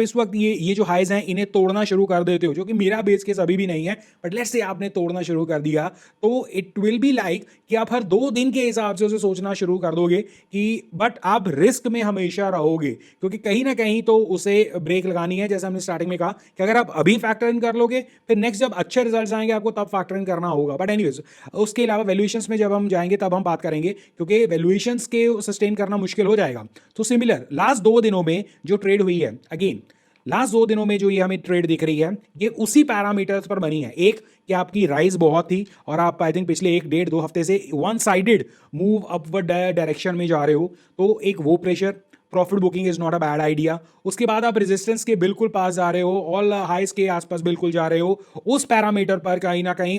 इस वक्त ये जो हाइज हैं इन्हें तोड़ना शुरू कर देते हो, जो कि मेरा बेस केस अभी भी नहीं है, बट लेट्स से आपने तोड़ना शुरू कर दिया, तो इट विल बी लाइक कि आप हर 2 दिन के हिसाब से उसे सोचना शुरू कर दोगे कि, बट आप रिस्क में हमेशा रहोगे, क्योंकि कहीं ना कहीं तो उसे ब्रेक लगानी है। जैसे हमने स्टार्टिंग में कहा कि अगर आप अभी फैक्टर इन कर लोगे, फिर नेक्स्ट जब अच्छे रिजल्ट आएंगे आपको तब फैक्टर इन करना होगा। बट एनीवेज उसके अलावा वैल्यूएशंस में जब हम जाएंगे तब हम बात करेंगे, क्योंकि वैल्यूएशंस के सस्टेन करना मुश्किल हो जाएगा। तो सिमिलर लास्ट 2 दिनों में जो ट्रेड हुई है, अगेन लास्ट 2 दिनों में जो ये हमें ट्रेड दिख रही है, ये उसी पैरामीटर्स पर बनी है। एक कि आपकी राइज बहुत थी और आप आई थिंक पिछले 1-1.5-2 हफ्ते से one sided move upward direction में जा रहे हो, तो एक वो pressure, profit booking is not a bad idea. उसके बाद आप रेजिस्टेंस के बिल्कुल पास जा रहे हो, ऑल हाइज के आसपास बिल्कुल जा रहे हो, उस पैरामीटर पर कहीं ना कहीं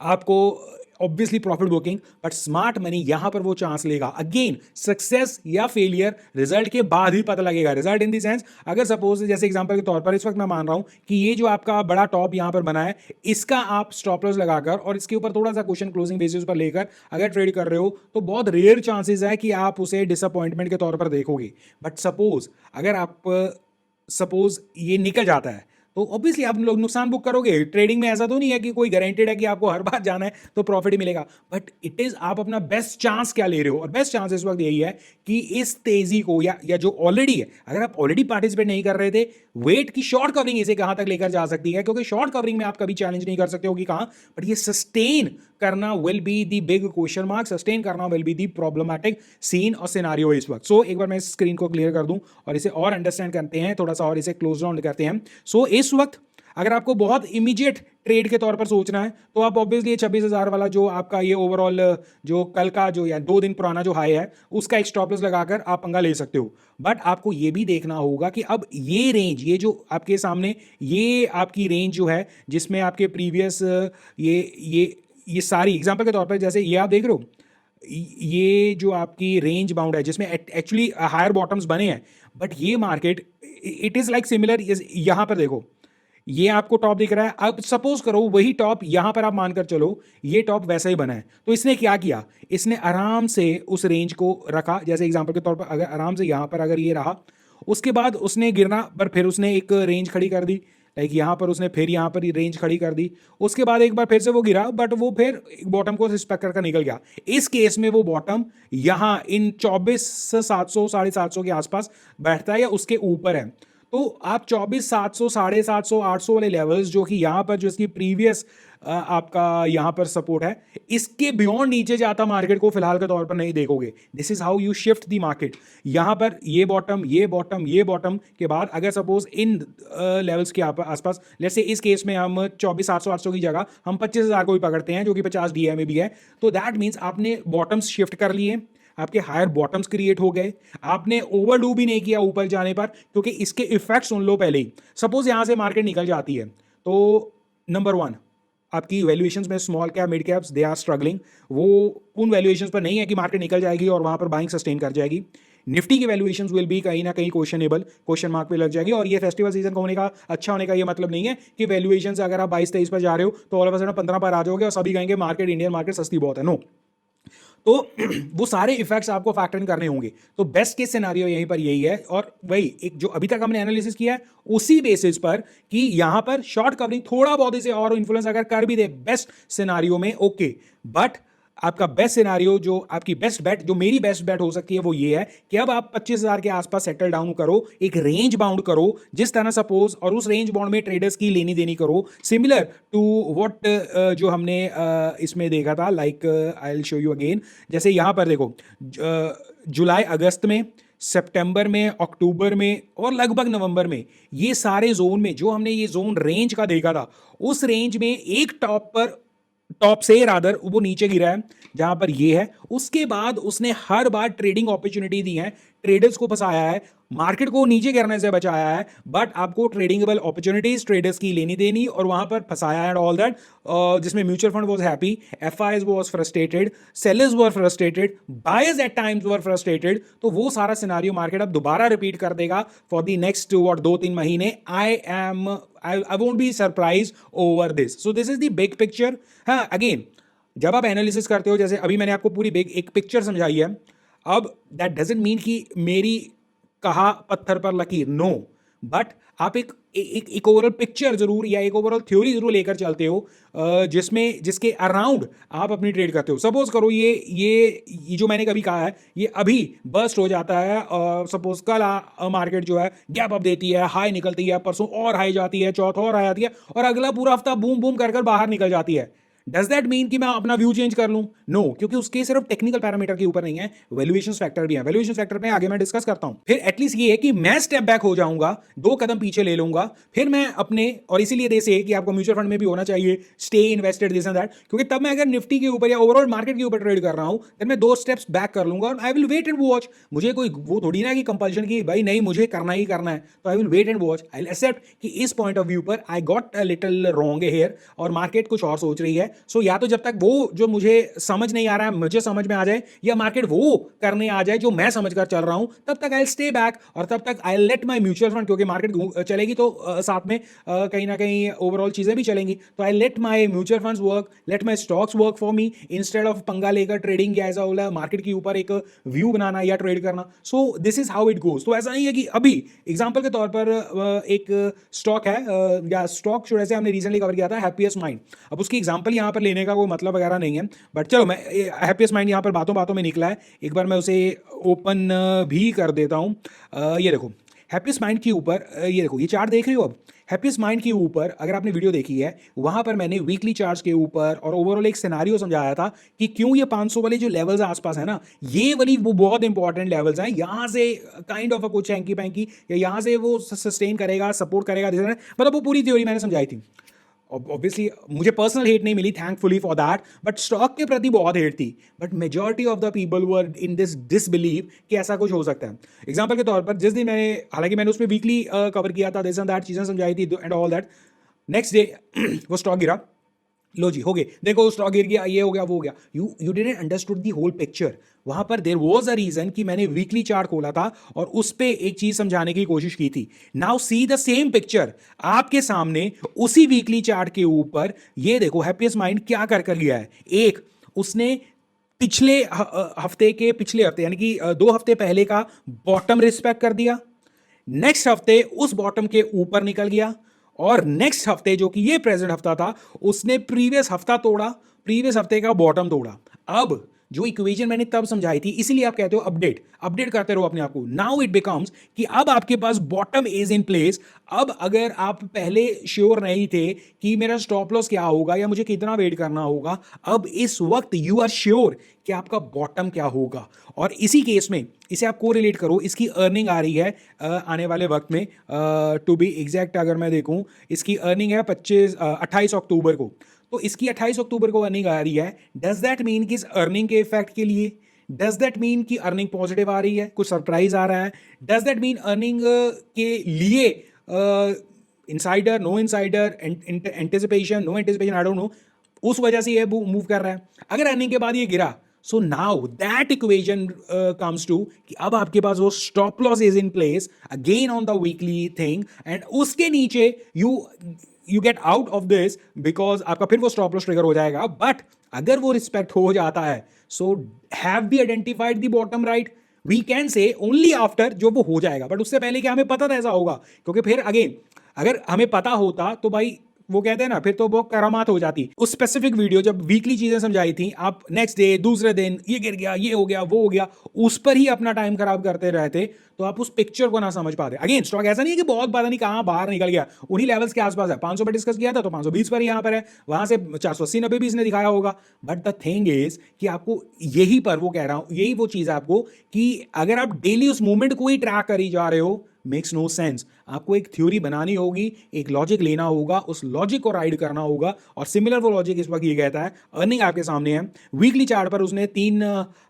आपको obviously profit booking, but smart money यहां पर वो चांस लेगा। अगेन सक्सेस या फेलियर रिजल्ट के बाद ही पता लगेगा। रिजल्ट इन द सेंस, अगर सपोज जैसे एग्जांपल के तौर पर इस वक्त मैं मान रहा हूं कि ये जो आपका बड़ा टॉप यहां पर बना है, इसका आप स्टॉप लॉस लगाकर और इसके ऊपर थोड़ा सा क्वेश्चन क्लोजिंग बेसिस पर लेकर अगर ट्रेड कर रहे हो, तो बहुत रेयर चांसेस है कि आप उसे डिसअपॉइंटमेंट के तौर पर देखोगे। बट सपोज अगर आप सपोज ये निकल जाता है, तो ऑब्वियसली आप लोग नुकसान बुक करोगे। ट्रेडिंग में ऐसा तो नहीं है कि कोई गारंटेड है कि आपको हर बार जाना है तो प्रॉफिट ही मिलेगा, बट इट इज आप अपना बेस्ट चांस क्या ले रहे हो, और बेस्ट चांस इस वक्त यही है कि इस तेजी को या जो ऑलरेडी है, अगर आप ऑलरेडी पार्टिसिपेट नहीं कर रहे थे, वेट की शॉर्ट कवरिंग इसे कहां तक लेकर जा सकती है, क्योंकि शॉर्ट कवरिंग में आप कभी चैलेंज नहीं कर सकते हो कि कहां, बट ये सस्टेन करना will be the big question mark, sustain करना will be the problematic scene और सिनारियो इस वक्त। सो एक बार मैं इस स्क्रीन को क्लियर कर दूं और इसे और अंडरस्टैंड करते हैं, थोड़ा सा और इसे क्लोज डाउन करते हैं। सो इस वक्त अगर आपको बहुत इमीडिएट ट्रेड के तौर पर सोचना है तो आप ऑब्वियसली ये 26,000 वाला जो आपका ये ओवरऑल जो कल का जो या 2 दिन पुराना जो हाई है उसका एक स्टॉप लॉस लगाकर आप पंगा ले सकते हो। बट आपको ये भी देखना होगा कि अब ये रेंज, ये जो आपके सामने ये आपकी रेंज जो है जिसमें आपके प्रीवियस ये सारी एग्जांपल के तौर पर, जैसे ये आप देख रहे हो, ये जो आपकी रेंज बाउंड है जिसमें एक्चुअली हायर बॉटम्स बने हैं, बट ये market it is like similar. यहां पर देखो, ये आपको टॉप दिख रहा है, अब सपोज करो वही टॉप यहां पर आप मानकर चलो ये टॉप वैसा ही बना है, तो इसने क्या किया, इसने आराम से उस रेंज को रखा, जैसे एग्जांपल के तौर पर अगर आराम से यहां पर अगर ये रहा, उसके बाद उसने गिरना पर फिर उसने एक रेंज खड़ी कर दी, लाइक यहां पर उसने फिर यहां पर रेंज खड़ी कर दी, उसके बाद एक बार फिर से वो गिरा, बट वो फिर बॉटम को रिस्पेक्ट करके निकल गया। इस केस में वो बॉटम यहां इन 24,700 750 के आसपास बैठता है या उसके ऊपर है। तो आप 24,700 750 800 वाले लेवल्स जो कि यहां पर जो इसकी प्रीवियस आपका यहां पर सपोर्ट है, इसके बियॉन्ड नीचे जाता मार्केट को फिलहाल के तौर पर नहीं देखोगे। This is how you shift the market. यहां पर ये बॉटम ये बॉटम ये बॉटम के बाद अगर सपोज इन लेवल्स के आसपास, लेट्स से इस केस में हम 24,700 800 की जगह हम 25,000 को भी पकड़ते हैं जो कि 50 डीए में भी है, तो दैट मीन्स आपने बॉटम्स शिफ्ट कर लिए, आपके हायर बॉटम्स क्रिएट हो गए, आपने ओवरडू भी नहीं किया ऊपर जाने पर, क्योंकि इसके इफेक्ट सुन लो पहले ही। सपोज यहां से मार्केट निकल जाती है तो नंबर 1 आपकी वैल्यूएशंस में small cap mid caps they are struggling, वो उन वैल्यूएशंस पर नहीं है कि मार्केट निकल जाएगी और वहां पर बाइंग सस्टेन कर जाएगी। निफ्टी की वैल्यूएशंस विल बी कहीं ना कहीं क्वेश्चनेबल, क्वेश्चन मार्क पे लग जाएगी। और ये फेस्टिवल सीजन होने का अच्छा होने का ये मतलब नहीं है कि वैल्यूएशंस अगर आप 22-23 पर जा रहे हो तो ऑल ऑफ अ सडन 15 पर आ जाओगे और सभी कहेंगे मार्केट इंडियन मार्केट सस्ती बहुत है। नो, तो वो सारे इफेक्ट्स आपको फैक्टर इन करने होंगे। तो बेस्ट केस सिनेरियो यहीं पर यही है, और वही एक जो अभी तक हमने एनालिसिस किया है उसी बेसिस पर कि यहां पर शॉर्ट कवरिंग थोड़ा बहुत इसे और इन्फ्लुएंस अगर कर भी दे बेस्ट सिनेरियो में, ओके, बट आपका बेस्ट सिनारियो जो आपकी बेस्ट बेट, जो मेरी बेस्ट बेट हो सकती है वो ये है कि अब आप 25,000 के आसपास सेटल डाउन करो, एक रेंज बाउंड करो जिस तरह सपोज, और उस रेंज बाउंड में ट्रेडर्स की लेनी देनी करो सिमिलर टू व्हाट जो हमने इसमें देखा था, like I will show you again. जैसे यहां पर देखो जुलाई अगस्त में, सितंबर में, अक्टूबर में और लगभग नवंबर में, ये सारे जोन में जो हमने ये जोन रेंज का देखा था, उस रेंज में एक टॉप से रादर वो नीचे गिरा है जहां पर ये है, उसके बाद उसने हर बार ट्रेडिंग अपॉर्चुनिटी दी है, ट्रेडर्स को फंसाया है, मार्केट को नीचे गिरने से बचाया है, बट आपको ट्रेडिंगेबल अपॉर्चुनिटीज ट्रेडर्स की लेनी देनी और वहां पर फंसाया है ऑल दैट, जिसमें mutual fund was happy, FIIs was frustrated, sellers were frustrated, buyers at times were frustrated. तो वो सारा सिनेरियो मार्केट अब दोबारा रिपीट कर देगा फॉर द नेक्स्ट 2-3 महीने। I won't be surprised over this. So this is the big picture. हाँ, again जब आप एनालिसिस करते हो, जैसे अभी मैंने आपको पूरी बिग एक पिक्चर समझाई है, अब दैट डजंट मीन कि मेरी कहा पत्थर पर लकीर, नो, बट आप एक ओवरऑल पिक्चर जरूर या एक ओवरऑल थ्योरी जरूर लेकर चलते हो जिसके अराउंड आप अपनी ट्रेड करते हो। सपोज करो ये जो मैंने कभी कहा है ये अभी बर्स्ट हो जाता है, सपोज कल मार्केट जो है गैप अप देती है, हाई निकलती है, परसों और हाई जाती है, चौथा और हाई आती है, और अगला पूरा हफ्ता बूम बूम कर बाहर निकल जाती है। डज दैट मीन कि मैं अपना व्यू चेंज कर लूं? नो, क्योंकि उसके सिर्फ टेक्निकल पैरामीटर के ऊपर नहीं है, वैल्यूएशन फैक्टर भी है। वैल्यूएशन फैक्टर पे आगे मैं डिस्कस करता हूं। फिर एटलीस्ट ये है कि मैं स्टेप बैक हो जाऊंगा, 2 कदम पीछे ले लूंगा, फिर मैं अपने, और इसीलिए जैसे कि आपको म्यूचुअल फंड में भी होना चाहिए stay invested this and that, क्योंकि तब मैं अगर निफ्टी के ऊपर या ओवरऑल मार्केट के ऊपर ट्रेड कर रहा हूं तो मैं 2 स्टेप्स बैक कर लूंगा और I will wait and watch. मुझे कोई वो थोड़ी ना कि कंपल्शन की भाई नहीं मुझे करना ही करना है, तो I will wait and watch. I will accept कि इस पॉइंट ऑफ व्यू पर I got a little wrong here और मार्केट कुछ और सोच रही है, सो या तो जब तक वो जो मुझे समझ नहीं आ रहा है मुझे समझ में आ जाए, या मार्केट वो करने आ जाए जो मैं समझ कर चल रहा हूं, तब तक आई स्टे बैक, और तब तक I let my mutual fund, क्योंकि मार्केट चलेगी तो साथ में कहीं ना कहीं ओवरऑल चीजें भी चलेंगी, तो I let my mutual funds work, let my stocks work for me, instead of पंगा लेकर ट्रेडिंग या ऐसा बोला मार्केट के ऊपर एक व्यू बनाना या ट्रेड करना. So this is how it goes. तो ऐसा नहीं है कि अभी एग्जाम्पल के तौर पर एक स्टॉक है या स्टॉक शुरू से हमने रिसेंटली कवर किया था, हैप्पीएस्ट माइंड. अब उसकी एग्जाम्पल यहाँ पर लेने का कोई मतलब वगैरह नहीं है, बट चलो मैं हैप्पीएस्ट माइंड यहाँ पर बातों बातों में निकला है, एक बार मैं उसे ओपन भी कर देता हूँ. ये देखो हैप्पीएस्ट माइंड के ऊपर ये देखो, ये चार्ट देख रहे हो. अब हैप्पीएस्ट माइंड के ऊपर अगर आपने वीडियो देखी है, वहां पर मैंने वीकली चार्ट्स के ऊपर और ओवरऑल एक सिनेरियो समझाया था कि क्यों ये 500 वाले जो लेवल्स आसपास है ना, ये वाली वो बहुत इंपॉर्टेंट लेवल्स हैं. यहां से काइंड ऑफ कुछ हैंकी पैंकी, या यहां से वो सस्टेन करेगा, सपोर्ट करेगा, मतलब वो पूरी थ्योरी मैंने समझाई थी. ऑब्वियसली मुझे पर्सनल हेट नहीं मिली, thankfully for that, but stock के प्रति बहुत हेट थी. But majority of the people were in this disbelieve कि ऐसा कुछ हो सकता है. एग्जांपल के तौर पर जिस दिन मैंने, हालांकि मैंने उसमें वीकली कवर किया था, दिस एंड दैट चीज़ें समझाई थी and all that, next day वो स्टॉक गिरा. लो जी हो गए, देखो स्टॉक गिर गया, ये हो गया, वो हो गया. You didn't understood the whole picture. वहां पर देयर वाज अ रीजन कि मैंने वीकली चार्ट खोला था और उस पे एक चीज समझाने की कोशिश की थी. Now see the same picture आपके सामने उसी वीकली चार्ट के ऊपर. ये देखो हैप्पीएस्ट माइंड क्या कर गया है. एक, उसने पिछले हफ्ते के पिछले हफ्ते यानी कि 2 हफ्ते पहले का बॉटम रिस्पेक्ट कर दिया. नेक्स्ट हफ्ते उस बॉटम के ऊपर निकल गया, और नेक्स्ट हफ्ते जो कि ये प्रेजेंट हफ्ता था, उसने प्रीवियस हफ्ता तोड़ा, प्रीवियस हफ्ते का बॉटम तोड़ा. अब जो इक्वेशन मैंने तब समझाई थी, इसीलिए आप कहते हो अपडेट अपडेट करते रहो अपने आप को. नाउ इट बिकम्स कि अब आपके पास बॉटम इज इन प्लेस. अब अगर आप पहले श्योर नहीं थे कि मेरा स्टॉप लॉस क्या होगा या मुझे कितना वेट करना होगा, अब इस वक्त यू आर श्योर कि आपका बॉटम क्या होगा. और इसी केस में इसे आप को रिलेट करो, इसकी अर्निंग आ रही है आने वाले वक्त में. टू बी एग्जैक्ट अगर मैं देखूं, इसकी अर्निंग है 28 अक्टूबर को. तो इसकी 28 अक्टूबर को अर्निंग आ रही है. डज दैट मीन कि इस अर्निंग के इफेक्ट के लिए, डज दैट मीन कि अर्निंग पॉजिटिव आ रही है, कुछ सरप्राइज आ रहा है, डज दैट मीन अर्निंग के लिए insider, no insider, anticipation, no anticipation, I don't know, उस वजह से ये मूव कर रहा है. अगर अर्निंग के बाद ये गिरा, so now that equation comes to कि अब आपके पास वो stop loss is in place again on the weekly thing, and उसके नीचे you get out of this because आपका फिर वो स्टॉप लॉस ट्रिगर हो जाएगा. बट अगर वो रिस्पेक्ट हो जाता है, so have we identified the bottom right, we can say only after जो वो हो जाएगा. बट उससे पहले क्या हमें पता था ऐसा होगा? क्योंकि फिर अगेन अगर हमें पता होता तो भाई वो कहते हैं ना, फिर तो वो करामात हो जाती. उस स्पेसिफिक वीडियो जब वीकली चीजें समझाई थी, आप नेक्स्ट डे दूसरे दिन ये गिर गया, ये हो गया, वो हो गया, उस पर ही अपना टाइम खराब करते रहते, तो आप उस पिक्चर को ना समझ पाते. अगेन स्टॉक ऐसा नहीं है कि बहुत पता नहीं कहां बाहर निकल गया, उन्हीं लेवल्स के आसपास है. 500 पर डिस्कस किया था तो 520 पर यहां पर है, वहां से 480-90 भी इसने दिखाया होगा. बट द थिंग इज कि आपको यही पर वो कह रहा हूं, यही वो चीज है आपको कि अगर आप डेली उस मूवमेंट को ही ट्रैक करी जा रहे हो, मेक्स नो सेंस. आपको एक थ्योरी बनानी होगी, एक लॉजिक लेना होगा, उस लॉजिक को राइड करना होगा. और सिमिलर वो लॉजिक इस वक्त ये कहता है, अर्निंग आपके सामने है, वीकली चार्ट पर उसने 3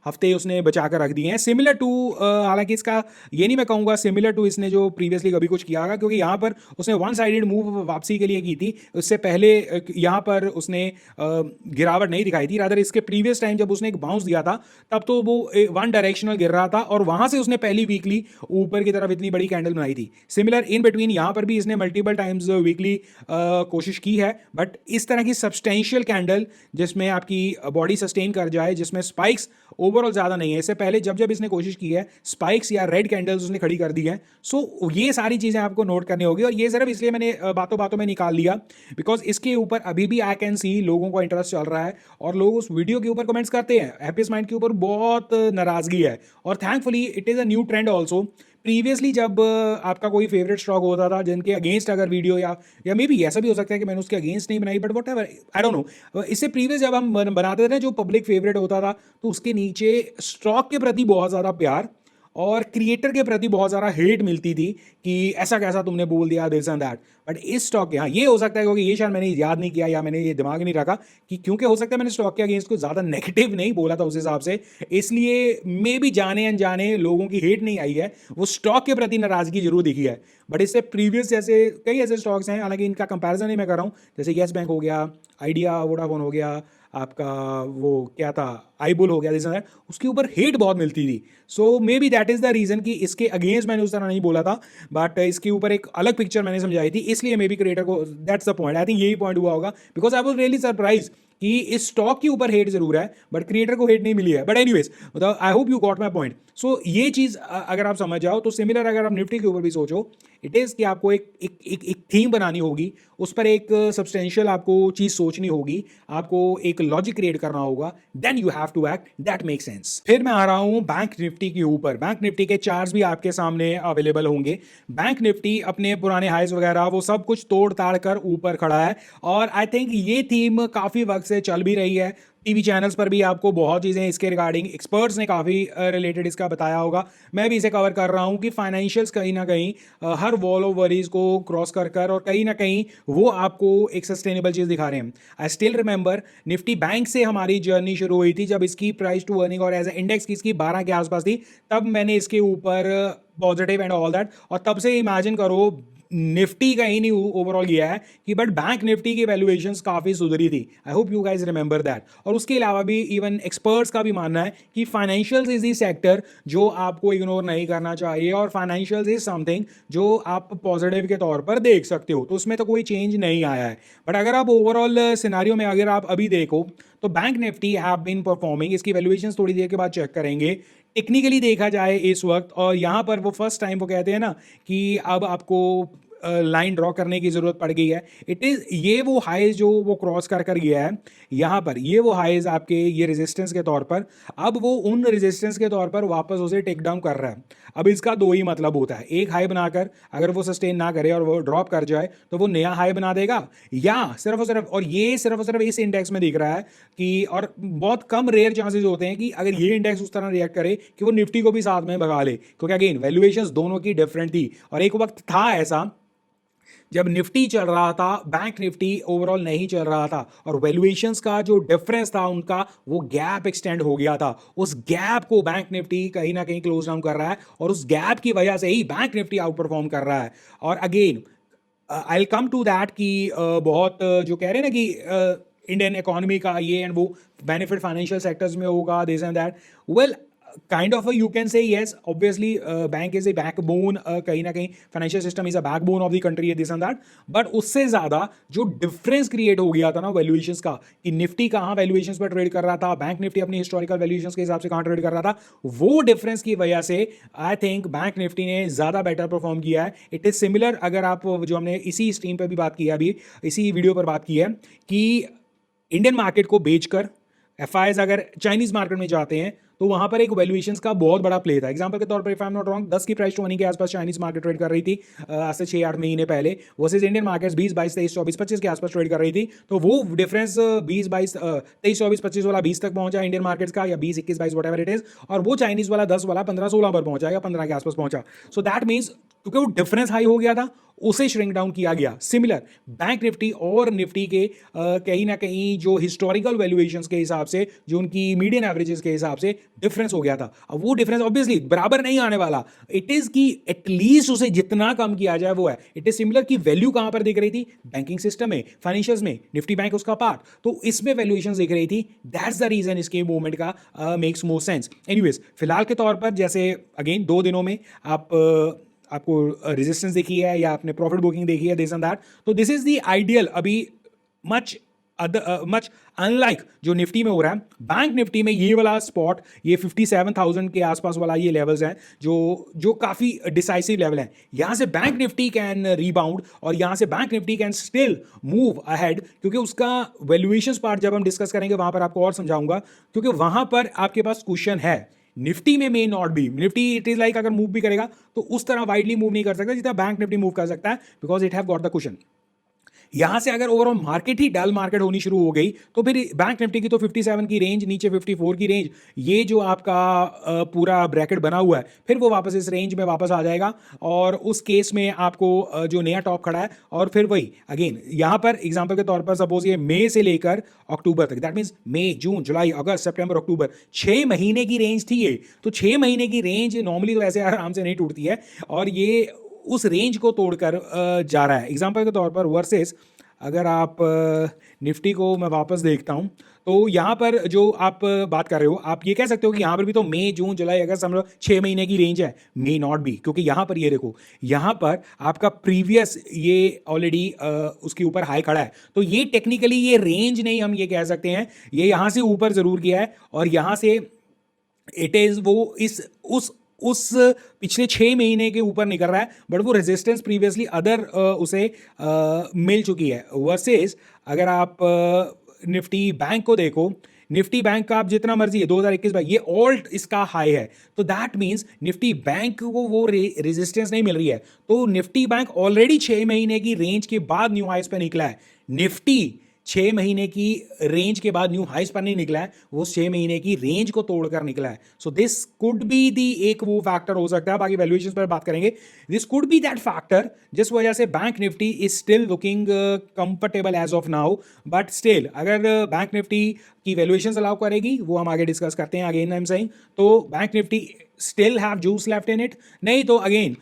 हफ्ते उसने बचा कर रख दिए हैं. सिमिलर टू, हालांकि इसका ये नहीं मैं कहूंगा सिमिलर टू इसने जो प्रीवियसली कभी कुछ किया होगा, क्योंकि यहां पर उसने वन साइडेड मूव वापसी के लिए की थी. उससे पहले यहां पर उसने गिरावट नहीं दिखाई थी. रादर इसके प्रीवियस टाइम जब उसने एक बाउंस दिया था, तब तो वो वन डायरेक्शनल गिर रहा था, और वहां से उसने पहली वीकली ऊपर की तरफ इतनी बड़ी कैंडल बनाई थी. सिमिलर इन बिटवीन यहां पर भी इसने मल्टीपल टाइम्स वीकली कोशिश की है. बट इस तरह की सब्सटेंशियल कैंडल जिसमें आपकी बॉडी सस्टेन कर जाए, जिसमें स्पाइक्स ओवरऑल ज्यादा नहीं है, इससे पहले जब जब इसने कोशिश की है स्पाइक्स या रेड कैंडल्स उसने खड़ी कर दी है. सो ये सारी चीजें आपको नोट करनी होगी. और ये सिर्फ इसलिए मैंने बातों बातों में निकाल लिया बिकॉज इसके ऊपर अभी भी आई कैन सी लोगों का इंटरेस्ट चल रहा है, और लोग उस वीडियो के ऊपर कमेंट्स करते हैं. हैप्पीएस्ट माइंड के ऊपर बहुत नाराजगी है, और thankfully it is a new trend also. Previously जब आपका कोई फेवरेट स्टॉक होता था जिनके अगेंस्ट अगर वीडियो या मे बी ऐसा भी हो सकता है कि मैंने उसके अगेंस्ट नहीं बनाई, but what ever, I don't no, इससे प्रीवियस जब हम बनाते थे जो पब्लिक फेवरेट होता था, तो उसके नीचे स्टॉक के प्रति बहुत ज़्यादा प्यार और क्रिएटर के प्रति बहुत सारा हेट मिलती थी कि ऐसा कैसा तुमने बोल दिया, दिस एंड दैट। बट इस स्टॉक के, हाँ ये हो सकता है क्योंकि ये शायद मैंने याद नहीं किया या मैंने ये दिमाग नहीं रखा कि क्योंकि हो सकता है मैंने स्टॉक के अगेंस्ट को ज़्यादा नेगेटिव नहीं बोला था उस हिसाब से, इसलिए मे भी जाने अनजाने लोगों की हेट नहीं आई है, वो स्टॉक के प्रति नाराजगी जरूर दिखी है। बट इससे प्रीवियस जैसे कई ऐसे स्टॉक्स हैं, हालांकि इनका कंपैरिजन नहीं मैं कर रहा हूँ, जैसे येस बैंक हो गया, आइडिया वोडाफोन हो गया, आपका वो क्या था आईबुल हो गया, जैसा उसके ऊपर हेट बहुत मिलती थी। So maybe that is the reason कि इसके अगेंस्ट मैंने उस तरह नहीं बोला था, बट इसके ऊपर एक अलग पिक्चर मैंने समझाई थी, इसलिए मे बी क्रिएटर को that's the point, I think यही पॉइंट हुआ होगा, because I was really surprise कि इस स्टॉक के ऊपर हेट जरूर है बट क्रिएटर को हेट नहीं मिली है। बट एनीवेज, मतलब I hope you got my point. So ये चीज़ अगर आप समझ जाओ तो सिमिलर अगर आप निफ्टी के ऊपर भी सोचो, इट इज़ कि आपको एक थीम बनानी होगी, उस पर एक सब्सटेंशियल आपको चीज़ सोचनी होगी, आपको एक लॉजिक क्रिएट करना होगा, then you have to act, that make sense. फिर मैं आ रहा हूँ बैंक निफ्टी के ऊपर। बैंक निफ्टी के चार्ट्स भी आपके सामने अवेलेबल होंगे। बैंक निफ्टी अपने पुराने हाइज वगैरह वो सब कुछ तोड़ ताड़ कर ऊपर खड़ा है, और आई थिंक ये थीम काफ़ी वक्त से चल भी रही है। टीवी चैनल्स पर भी आपको बहुत चीज़ें इसके रिगार्डिंग एक्सपर्ट्स ने काफ़ी रिलेटेड इसका बताया होगा। मैं भी इसे कवर कर रहा हूँ कि फाइनेंशियल्स कहीं ना कहीं हर वॉल ऑफ वरीज को क्रॉस कर कर और कहीं ना कहीं वो आपको एक सस्टेनेबल चीज़ दिखा रहे हैं। I still remember Nifty bank से हमारी जर्नी शुरू हुई थी जब इसकी प्राइस टू अर्निंग और एज ए इंडेक्स की इसकी 12 के आसपास थी, तब मैंने इसके ऊपर पॉजिटिव एंड ऑल दैट, और तब से इमेजिन करो निफ्टी का ही नहीं ओवरऑल गया है कि बट बैंक निफ्टी की वैल्यूएशंस काफ़ी सुधरी थी। आई hope you guys remember that. और उसके अलावा भी इवन एक्सपर्ट्स का भी मानना है कि फाइनेंशियल्स इज दी सेक्टर जो आपको इग्नोर नहीं करना चाहिए, और फाइनेंशियल्स इज समथिंग जो आप पॉजिटिव के तौर पर देख सकते हो, तो उसमें तो कोई चेंज नहीं आया है। बट अगर आप ओवरऑल सिनारियो में अगर आप अभी देखो तो bank Nifty have been performing, इसकी वैल्यूएशंस थोड़ी देर के बाद चेक करेंगे, टेक्निकली देखा जाए इस वक्त, और यहाँ पर वो फर्स्ट टाइम वो कहते हैं ना कि अब आपको लाइन ड्रॉ करने की ज़रूरत पड़ गई है। इट इज़ ये वो हाइज जो वो क्रॉस कर कर गया है यहाँ पर, ये वो हाइज आपके ये रेजिस्टेंस के तौर पर, अब वो उन रेजिस्टेंस के तौर पर वापस उसे टेक डाउन कर रहा है। अब इसका दो ही मतलब होता है, एक हाई बनाकर अगर वो सस्टेन ना करे और वो ड्रॉप कर जाए तो वो नया हाई बना देगा, या सिर्फ और सिर्फ, और ये सिर्फ और सिर्फ इस इंडेक्स में दिख रहा है कि, और बहुत कम रेयर चांसेस होते हैं कि अगर ये इंडेक्स उस तरह रिएक्ट करे कि वो निफ्टी को भी साथ में भगा ले, क्योंकि अगेन वैल्यूएशंस दोनों की डिफरेंट थी। और एक वक्त था ऐसा जब निफ्टी चल रहा था, बैंक निफ्टी ओवरऑल नहीं चल रहा था, और वैल्यूएशंस का जो डिफरेंस था उनका, वो गैप एक्सटेंड हो गया था। उस गैप को बैंक निफ्टी कहीं ना कहीं क्लोज डाउन कर रहा है, और उस गैप की वजह से ही बैंक निफ्टी आउट परफॉर्म कर रहा है। और again I will come to that कि बहुत जो कह रहे हैं ना कि इंडियन इकोनॉमी का ये एंड वो बेनिफिट फाइनेंशियल सेक्टर्स में होगा, this and that, well kind of a you can say yes, obviously bank is a backbone, कहीं ना कहीं financial system is a backbone of the country, this and that, but उससे ज़्यादा जो difference create हो गया था ना वैल्यूएशंस का, कि निफ्टी कहाँ वैल्यूएशंस पर ट्रेड कर रहा था, बैंक निफ्टी अपनी हिस्टोरिकल वैल्यूएशंस के हिसाब से कहाँ ट्रेड कर रहा था, वो डिफरेंस की वजह से आई थिंक बैंक निफ्टी ने ज़्यादा बेटर परफॉर्म किया है। इट इज़ सिमिलर, अगर आप जो हमने इसी स्ट्रीम पर भी बात की है, अभी इसी वीडियो पर बात की है कि इंडियन मार्केट को बेचकर एफआईज अगर चाइनीज मार्केट में जाते हैं तो वहां पर एक वैल्यूएशंस का बहुत बड़ा प्ले था। एग्जांपल के तौर पर if I am not wrong 10 की प्राइस टू अर्निंग के आसपास चाइनीज मार्केट ट्रेड कर रही थी आज से 6-8 महीने पहले, वर्सेज इंडियन मार्केट्स 20, 22, 23, 24, 25 के आसपास ट्रेड कर रही थी। तो वो डिफरेंस 20, 22, 23, 24, 25 वाला 20 तक पहुंचा इंडियन मार्केट्स का, या 20, 21, 22 वट एवर इट इज, और वो चाइनीज वाला 10 वाला 15, 16 पर पहुंचा या 15 के आसपास पहुंचा। सो दैट मीन्स क्योंकि वो डिफरेंस हाई हो गया था, उसे श्रिंक डाउन किया गया। सिमिलर बैंक निफ्टी और निफ्टी के कहीं ना कहीं जो हिस्टोरिकल वैल्यूएशंस के हिसाब से, जो उनकी मीडियन एवरेजेस के हिसाब से डिफरेंस हो गया था। अब वो डिफरेंस ऑब्वियसली बराबर नहीं आने वाला, इट इज कि एटलीस्ट उसे जितना कम किया जाए वो है। इट इज सिमिलर कि वैल्यू कहां पर दिख रही थी, बैंकिंग सिस्टम में, फाइनेंशियल्स में, निफ्टी बैंक उसका पार्ट, तो इसमें वैल्यूएशंस दिख रही थी। दैट्स द रीजन इसके मूवमेंट का मेक्स मोर सेंस। एनीवेज, फिलहाल के तौर पर जैसे अगेन 2 दिनों में आपको रेजिस्टेंस देखी है या आपने प्रॉफिट बुकिंग देखी है, दिस एंड दैट, तो दिस इज द आइडियल। अभी मच अनलाइक जो निफ्टी में हो रहा है, बैंक निफ्टी में ये वाला स्पॉट, ये 57,000 के आसपास वाला ये लेवल्स हैं जो काफ़ी डिसाइसिव लेवल हैं। यहाँ से बैंक निफ्टी कैन रीबाउंड, और यहाँ से bank Nifty can still move ahead, क्योंकि उसका वैल्यूएशंस पार्ट जब हम डिस्कस करेंगे वहाँ पर आपको और समझाऊंगा, क्योंकि वहाँ पर आपके पास क्वेश्चन है। निफ्टी में मे not B, Nifty it is like अगर मूव भी करेगा तो उस तरह वाइडली मूव नहीं कर सकता जितना बैंक निफ्टी मूव कर सकता है, because it have got the question. यहां से अगर ओवरऑल मार्केट ही डल मार्केट होनी शुरू हो गई तो फिर बैंक निफ्टी की तो 57 की रेंज, नीचे 54 की रेंज, ये जो आपका पूरा ब्रैकेट बना हुआ है फिर वो वापस इस रेंज में वापस आ जाएगा और उस केस में आपको जो नया टॉप खड़ा है और फिर वही अगेन यहां पर एग्जांपल के तौर पर सपोज ये मई से लेकर अक्टूबर तक, दैट मींस मई, जून, जुलाई, अगस्त, सितंबर, अक्टूबर, 6 महीने की रेंज थी ये। तो 6 महीने की रेंज नॉर्मली तो ऐसे आराम से नहीं टूटती है और ये उस रेंज को तोड़कर जा रहा है। एग्जांपल के तौर पर वर्सेस अगर आप निफ्टी को मैं वापस देखता हूं तो यहाँ पर जो आप बात कर रहे हो आप ये कह सकते हो कि यहाँ पर भी तो मई, जून, जुलाई, अगस्त समझो 6 महीने की रेंज है। मे नॉट बी, क्योंकि यहाँ पर ये देखो यहाँ पर आपका प्रीवियस ये ऑलरेडी उसके ऊपर हाई खड़ा है, तो ये टेक्निकली ये रेंज नहीं हम ये कह सकते हैं, ये यहाँ से ऊपर जरूर गया है और यहाँ से इट इज वो इस उस पिछले 6 महीने के ऊपर निकल रहा है, बट वो रेजिस्टेंस प्रीवियसली अदर उसे मिल चुकी है। वर्सेस अगर आप निफ्टी बैंक को देखो, निफ्टी बैंक का आप जितना मर्जी है 2021 में ये ऑल्ट इसका हाई है, तो दैट मींस निफ्टी बैंक को वो रेजिस्टेंस नहीं मिल रही है। तो निफ्टी बैंक ऑलरेडी 6 महीने की रेंज के बाद न्यू हाइस पे निकला है। निफ्टी 6 महीने की रेंज के बाद न्यू हाइस पर नहीं निकला है, वो 6 महीने की रेंज को तोड़कर निकला है। So this could be the एक वो फैक्टर हो सकता है, बाकी वैल्यूएशन पर बात करेंगे। This could be that factor जिस वजह से bank Nifty is still looking comfortable as of now, but still अगर बैंक निफ्टी की वैल्यूएशन अलाउ करेगी वो हम आगे डिस्कस करते हैं। अगेन आई एम सेइंग तो bank Nifty still have juice left in it, नहीं तो अगेन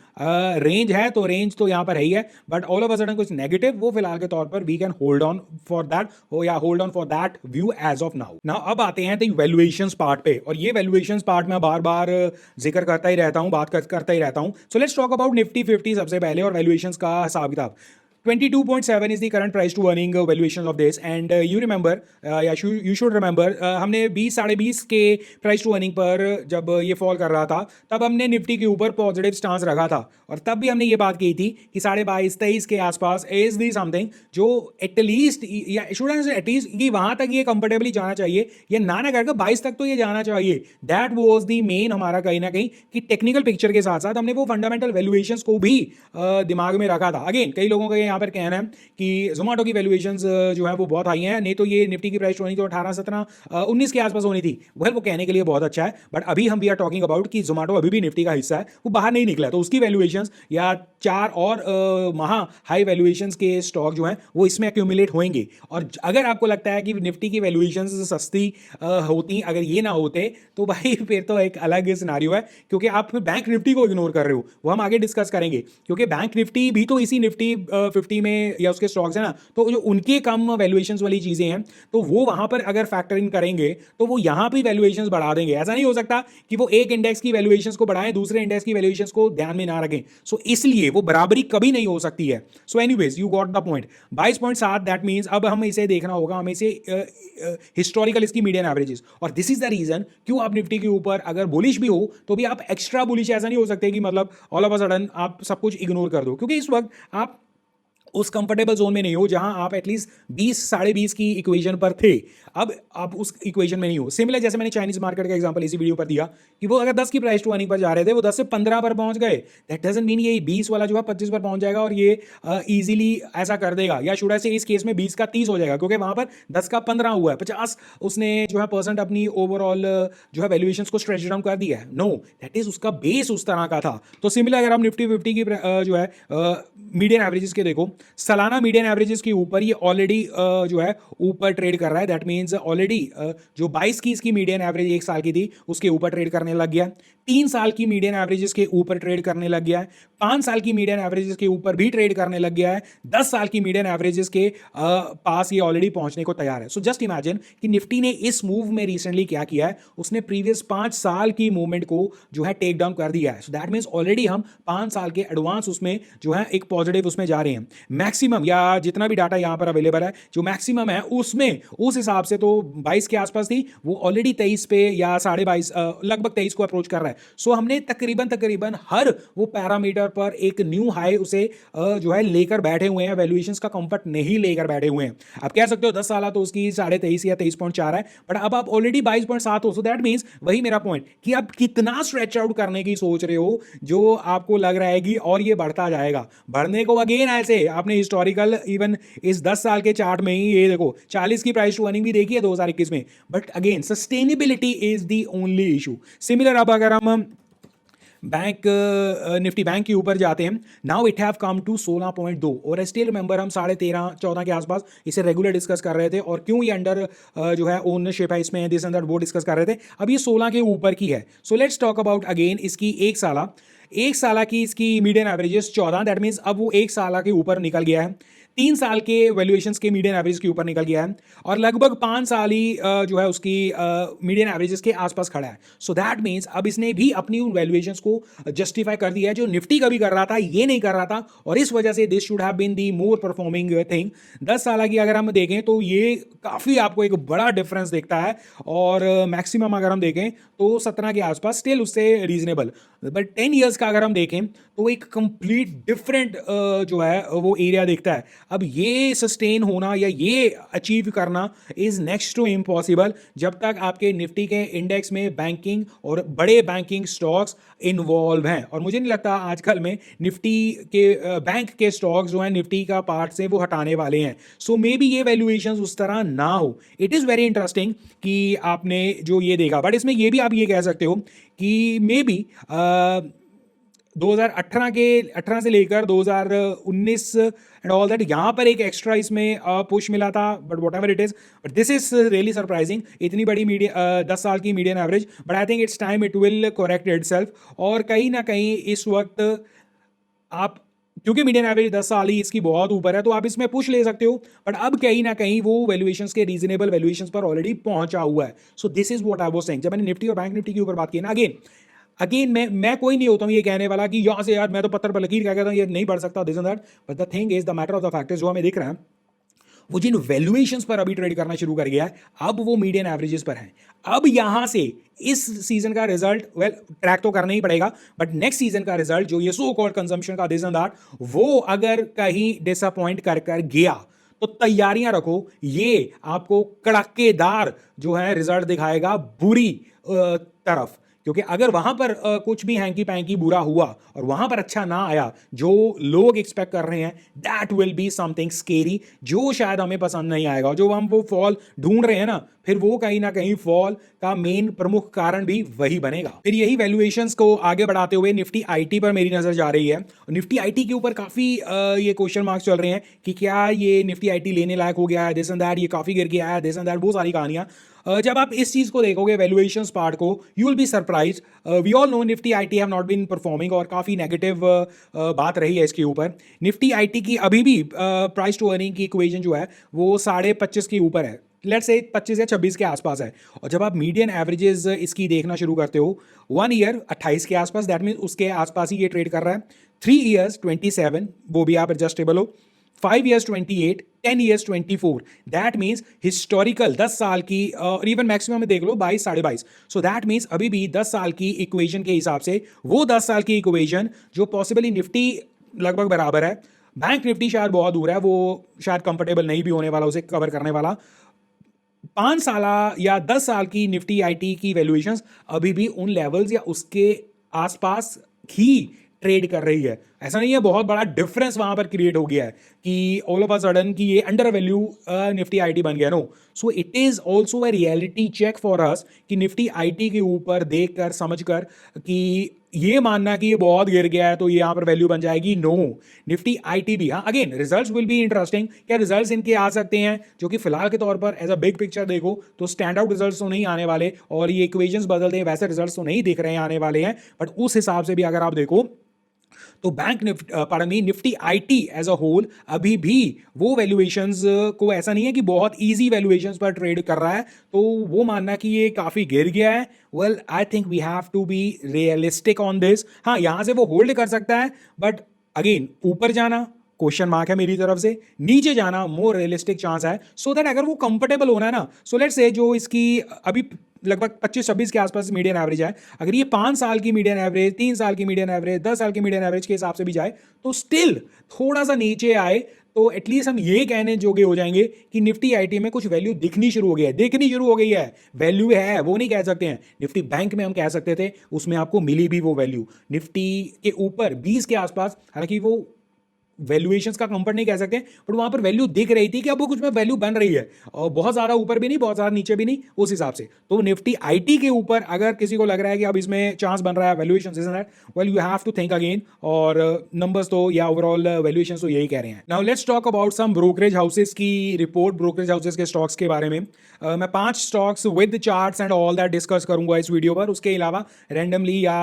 रेंज है तो रेंज तो यहां पर है ही है, but all of a sudden कुछ नेगेटिव वो फिलहाल के तौर पर we can hold on for that हो या hold on for that view as of now. Now अब आते हैं तो वैल्यूएशंस पार्ट पे, और ये वैल्यूएशंस पार्ट मैं बार बार जिक्र करता ही रहता हूं, बात करता ही रहता हूं। सो लेट्स टॉक अबाउट निफ्टी 50 सबसे पहले और वैल्यूएशंस का हिसाब किताब। 22.7 is the current price to earning valuation of this, and you remember you should remember हमने 20-20.5 के प्राइस टू अर्निंग पर जब ये फॉल कर रहा था तब हमने निफ्टी के ऊपर पॉजिटिव स्टांस रखा था और तब भी हमने ये बात की थी कि 22.5-23 के आसपास इज दी समथिंग जो एटलीस्ट या शुड एटलीस्ट कि वहां तक ये कंफर्टेबली जाना चाहिए, ये ना करके 22 तक तो ये जाना चाहिए। दैट वाज दी मेन हमारा कहीं ना कहीं कि टेक्निकल पिक्चर के साथ साथ हमने वो फंडामेंटल वैल्यूएशंस को भी दिमाग में रखा था। अगेन कई लोगों का यहाँ पर कहना है कि जोमेटो की वैल्यूएशंस जो है वो बहुत हाई हैं, नहीं तो ये निफ्टी की प्राइस होनी तो 18, 17, 19 के आसपास होनी थी। वो कहने के लिए बहुत अच्छा है, बट अभी हम वी आर टॉकिंग अबाउट कि जोमेटो अभी भी निफ्टी का हिस्सा है, वो बाहर नहीं निकला, तो उसकी वैल्यूएशंस या 4 और महा हाई वैल्यूएशंस के स्टॉक जो हैं वो इसमें एक्यूमुलेट होंगे। और अगर आपको लगता है कि निफ्टी की वैल्यूएशंस सस्ती होती अगर ये ना होते तो भाई फिर तो एक अलग सिनारियो है, क्योंकि आप बैंक निफ्टी को इग्नोर कर रहे हो, वो हम आगे डिस्कस करेंगे। क्योंकि बैंक निफ्टी भी तो इसी निफ्टी 50 में या उसके स्टॉक्स है ना, तो जो उनके कम वैल्यूएशंस वाली चीजें हैं तो वो वहां पर अगर फैक्टर इन करेंगे तो वो यहां भी वैल्यूएशंस बढ़ा देंगे। ऐसा नहीं हो सकता कि वो एक इंडेक्स की वैल्यूएशंस को बढ़ाएं दूसरे इंडेक्स की वैल्यूएशंस को ध्यान में ना रखें। सो इसलिए वो बराबरी कभी नहीं हो सकती है। So anyways you got the point. 22.7 that means अब हम इसे देखना होगा, हमें इसे हिस्टोरिकल इसकी मीडियन एवरेजेस, और दिस इज द रीजन क्यों आप निफ्टी के ऊपर अगर बुलिश भी हो तो भी आप एक्स्ट्रा बुलिश ऐसा नहीं हो सकते कि मतलब ऑल ऑफ अ सडन आप सब कुछ इग्नोर कर दो, क्योंकि इस वक्त आप उस कंफर्टेबल जोन में नहीं हो जहां आप एटलीस्ट 20-20.5 की इक्वेशन पर थे। अब आप उस इक्वेशन में नहीं हो। सिमिलर जैसे मैंने चाइनीज मार्केट का एग्जांपल इसी वीडियो पर दिया कि वो अगर 10 की प्राइस टू अर्निंग पर जा रहे थे वो 10 से 15 पर पहुंच गए, दैट डजंट मीन ये 20 वाला जो है 25 पर पहुंच जाएगा और ये इजीली ऐसा कर देगा, या शुड आई से इस केस में 20 का 30 हो जाएगा, क्योंकि वहां पर 10 का 15 हुआ है, 50 उसने जो है परसेंट अपनी ओवरऑल जो है वैल्यूएशंस को स्ट्रेच डाउन कर दिया है। नो, दैट इज उसका बेस उस तरह का था। तो सिमिलर अगर आप निफ्टी 50 की जो है मीडियन एवरेजेस के देखो, सालाना मीडियन एवरेजेस के ऊपर ये ऑलरेडी जो है ऊपर ट्रेड कर रहा है। दैट मींस ऑलरेडी जो 22 की इसकी मीडियन एवरेज 1 साल की थी उसके ऊपर ट्रेड करने लग गया, 3 साल की मीडियन एवरेजेस के ऊपर ट्रेड करने लग गया है, 5 साल की मीडियन एवरेजेस के ऊपर भी ट्रेड करने लग गया है, 10 साल की मीडियन एवरेजेस के पास ये ऑलरेडी पहुंचने को तैयार है। सो जस्ट इमेजिन कि निफ्टी ने इस मूव में रिसेंटली क्या किया है, उसने प्रीवियस 5 साल की मूवमेंट को जो है टेक डाउन कर दिया है। सो दैट मींस ऑलरेडी हम 5 साल के एडवांस उसमें जो है एक पॉजिटिव उसमें जा रहे हैं। मैक्सिमम या जितना भी डाटा यहां पर अवेलेबल है जो मैक्सिमम है उसमें उस हिसाब से तो 22 के आसपास थी, वो ऑलरेडी 23 पे या 22.5 लगभग 23 को अप्रोच कर रहा है। सो हमने तकरीबन हर वो पैरामीटर पर एक न्यू हाई उसे जो है लेकर बैठे हुए हैं, वैल्यूएशंस का कंफर्ट नहीं लेकर बैठे हुए हैं। आप कह सकते हो 10 साल तो उसकी 23.5 या 23.4 है, बट अब आप ऑलरेडी 22.7 हो। सो दैट मींस वही मेरा पॉइंट कि आप कितना स्ट्रेच आउट करने की सोच रहे हो, जो आपको लग रहा है कि और ये बढ़ता जाएगा। बढ़ने को अगेन ऐसे आपने हिस्टोरिकल इवन इस 10 साल के चार्ट में ही ये देखो 40 की प्राइस टू अर्निंग भी देखी है 2021 में, but again sustainability is the only issue. Similar अब अगर हम बैंक निफ्टी बैंक के ऊपर जाते हैं, now it have come to 16.2 और स्टिल रिमेंबर हम 13.5-14 के आसपास इसे रेगुलर डिस्कस कर रहे थे और क्यों ये अंडर जो है ओनरशिप है इसमें दिस अंदर वो डिस्कस कर रहे थे। अब ये 16 के ऊपर की है। So let's talk about again इसकी एक साला की इसकी मीडियन एवरेजेस 14, दैट मीन्स अब वो एक साल के ऊपर निकल गया है। 3 साल के वैल्यूएशंस के मीडियन एवरेज के ऊपर निकल गया है और लगभग 5 साल ही जो है उसकी मीडियन एवरेजेस के आसपास खड़ा है। सो दैट मीन्स अब इसने भी अपनी उन वैल्यूएशंस को जस्टिफाई कर दिया है जो निफ्टी कभी कर रहा था, ये नहीं कर रहा था, और इस वजह से this should have been the more performing thing. 10 साल की अगर हम देखें तो ये काफ़ी आपको एक बड़ा डिफरेंस दिखता है और मैक्सिमम अगर हम देखें तो 17 के आसपास स्टिल उससे रीजनेबल, बट 10 ईयर्स का अगर हम देखें तो एक कंप्लीट डिफरेंट जो है वो एरिया दिखता है। अब ये सस्टेन होना या ये अचीव करना इज नेक्स्ट टू इम्पॉसिबल जब तक आपके निफ्टी के इंडेक्स में बैंकिंग और बड़े बैंकिंग स्टॉक्स इन्वॉल्व हैं, और मुझे नहीं लगता आजकल में निफ्टी के बैंक के स्टॉक्स जो हैं निफ्टी का पार्ट से वो हटाने वाले हैं। सो मे बी ये वैल्यूएशंस उस तरह ना हो। इट इज़ वेरी इंटरेस्टिंग कि आपने जो ये देखा, बट इसमें ये भी आप ये कह सकते हो कि मे बी 2018 से लेकर 2019 एंड ऑल दैट यहाँ पर एक एक्स्ट्रा इसमें पुश मिला था, but what ever it is, but this is really surprising. इतनी बड़ी मीडियन 10 साल की median average, but I think it's time it will correct itself. और कहीं ना कहीं इस वक्त आप, क्योंकि मीडियन एवरेज 10 साल ही इसकी बहुत ऊपर है, तो आप इसमें पुश ले सकते हो, बट अब कहीं ना कहीं वो वैल्यूएशंस के रीजनेबल वैल्यूएशंस पर ऑलरेडी पहुंचा हुआ है। So this is what I was saying. जब मैंने निफ्टी और बैंक निफ्टी के ऊपर बात की ना, अगेन मैं कोई नहीं होता हूँ ये कहने वाला कि यहाँ से यार मैं तो पत्थर पर लकीर क्या कहता हूँ ये नहीं बढ़ सकता this and that, but the thing is the matter of the fact जो हमें दिख रहा है वो जिन वैल्यूएशंस पर अभी ट्रेड करना शुरू कर गया है अब वो मीडियन एवरेजेस पर है। अब यहां से इस सीजन का रिजल्ट वेल ट्रैक तो करना ही पड़ेगा, बट नेक्स्ट सीजन का रिजल्ट जो ये सो कॉल्ड कंजम्पशन का दिस एंड दैट वो अगर कहीं डिसअपॉइंट कर गया तो तैयारियां रखो, ये आपको कड़ाकेदार जो है रिजल्ट दिखाएगा बुरी तरफ। क्योंकि अगर वहां पर कुछ भी हैंकी पैंकी बुरा हुआ और वहां पर अच्छा ना आया जो लोग एक्सपेक्ट कर रहे हैं, that will be something scary जो शायद हमें पसंद नहीं आएगा। जो हम वो फॉल ढूंढ रहे हैं ना, फिर वो कहीं ना कहीं फॉल का मेन प्रमुख कारण भी वही बनेगा। फिर यही वैल्यूएशंस को आगे बढ़ाते हुए निफ्टी आईटी पर मेरी नजर जा रही है। निफ्टी आईटी के ऊपर काफी ये क्वेश्चन मार्क्स चल रहे हैं कि क्या ये निफ्टी आईटी लेने लायक हो गया है, दिस एंड दैट, ये काफी गिर गया है, दिस एंड दैट, वो सारी कहानियां। जब आप इस चीज को देखोगे वैल्यूएशंस पार्ट को, you will be surprise. We all know Nifty IT have not been performing और काफी नेगेटिव बात रही है इसके ऊपर। निफ्टी आईटी की अभी भी प्राइस टू अर्निंग की इक्वेशन जो है वो 25.5 के ऊपर है, लेट्स से 25 या 26 के आसपास है। और जब आप मीडियन एवरेजेस इसकी देखना शुरू करते हो, 1 ईयर 28 के आसपास, दैट मीन उसके आसपास ही ये ट्रेड कर रहा है। 3 ईयर्स 27, वो भी आप एडजस्टेबल हो। 5 years 28, 10 years 24, that means historical 10 साल की और इवन मैक्सिमम में देख लो 22, 22.5। सो दैट मीन्स अभी भी 10 साल की इक्वेशन के हिसाब से वो 10 साल की इक्वेशन जो पॉसिबली निफ्टी लगभग बराबर है, बैंक निफ्टी शायद बहुत दूर है, वो शायद कंफर्टेबल नहीं भी होने वाला उसे कवर करने वाला। 5 साल या 10 साल की निफ्टी आईटी की वैल्यूएशंस अभी भी उन लेवल्स या उसके आसपास ही ट्रेड कर रही है। ऐसा नहीं है बहुत बड़ा डिफरेंस वहां पर क्रिएट हो गया है कि ऑल ऑफ अ सडन कि ये अंडर वैल्यू निफ्टी आईटी बन गया। No, so it is also a reality check for us कि निफ्टी आईटी के ऊपर देख कर समझ कर कि ये मानना कि ये बहुत गिर गया है तो ये यहाँ पर वैल्यू बन जाएगी, नो। निफ्टी आईटी भी, हाँ again results will be interesting. क्या रिजल्ट्स इनके आ सकते हैं जो कि फिलहाल के तौर पर एज अ बिग पिक्चर देखो तो स्टैंड आउट रिजल्ट्स तो नहीं आने वाले, और ये इक्वेशंस बदलते हैं वैसे रिजल्ट्स तो नहीं दिख रहे हैं आने वाले हैं, बट उस हिसाब से भी अगर आप देखो तो bank Nifty IT as a whole अभी भी वो वैल्यूएशंस को ऐसा नहीं है कि बहुत इजी वैल्यूएशंस पर ट्रेड कर रहा है, तो वो मानना कि ये काफी गिर गया है, well I think we have to be realistic on this. हाँ, यहां से वो होल्ड कर सकता है, बट अगेन ऊपर जाना क्वेश्चन मार्क है मेरी तरफ से, नीचे जाना मोर रियलिस्टिक चांस है। सो दैट अगर वो कंफर्टेबल होना है ना, सो लेट्स से जो इसकी अभी लगभग 25-26 के आसपास मीडियन एवरेज है, अगर ये 5 साल की मीडियन एवरेज, 3 साल की मीडियन एवरेज, 10 साल की मीडियन एवरेज के हिसाब से भी जाए तो स्टिल थोड़ा सा नीचे आए तो एटलीस्ट हम ये कहने जोगे हो जाएंगे कि निफ्टी आईटी में कुछ वैल्यू दिखनी शुरू हो गई है, वैल्यू है, वो नहीं कह सकते हैं। निफ्टी बैंक में हम कह सकते थे, उसमें आपको मिली भी वो वैल्यू। निफ्टी के ऊपर 20 के आसपास, हालांकि वो वैल्यूएशंस का कंफर्ट नहीं कह सकते, बट वहां पर वैल्यू दिख रही थी कि अब वो कुछ में वैल्यू बन रही है, और बहुत ज्यादा ऊपर भी नहीं, बहुत ज्यादा नीचे भी नहीं, उस हिसाब से। तो निफ्टी आईटी के ऊपर अगर किसी को लग रहा है कि अब इसमें चांस बन रहा है valuation is that, well you have to think again. और नंबर्स तो या ओवरऑल वैल्यूएशन तो यही कह रहे हैं। Now let's talk about some brokerage houses की रिपोर्ट, ब्रोकरेज हाउसेस के स्टॉक्स के बारे में। मैं 5 stocks with charts and all that discuss करूंगा इस वीडियो पर। उसके अलावा रैंडमली या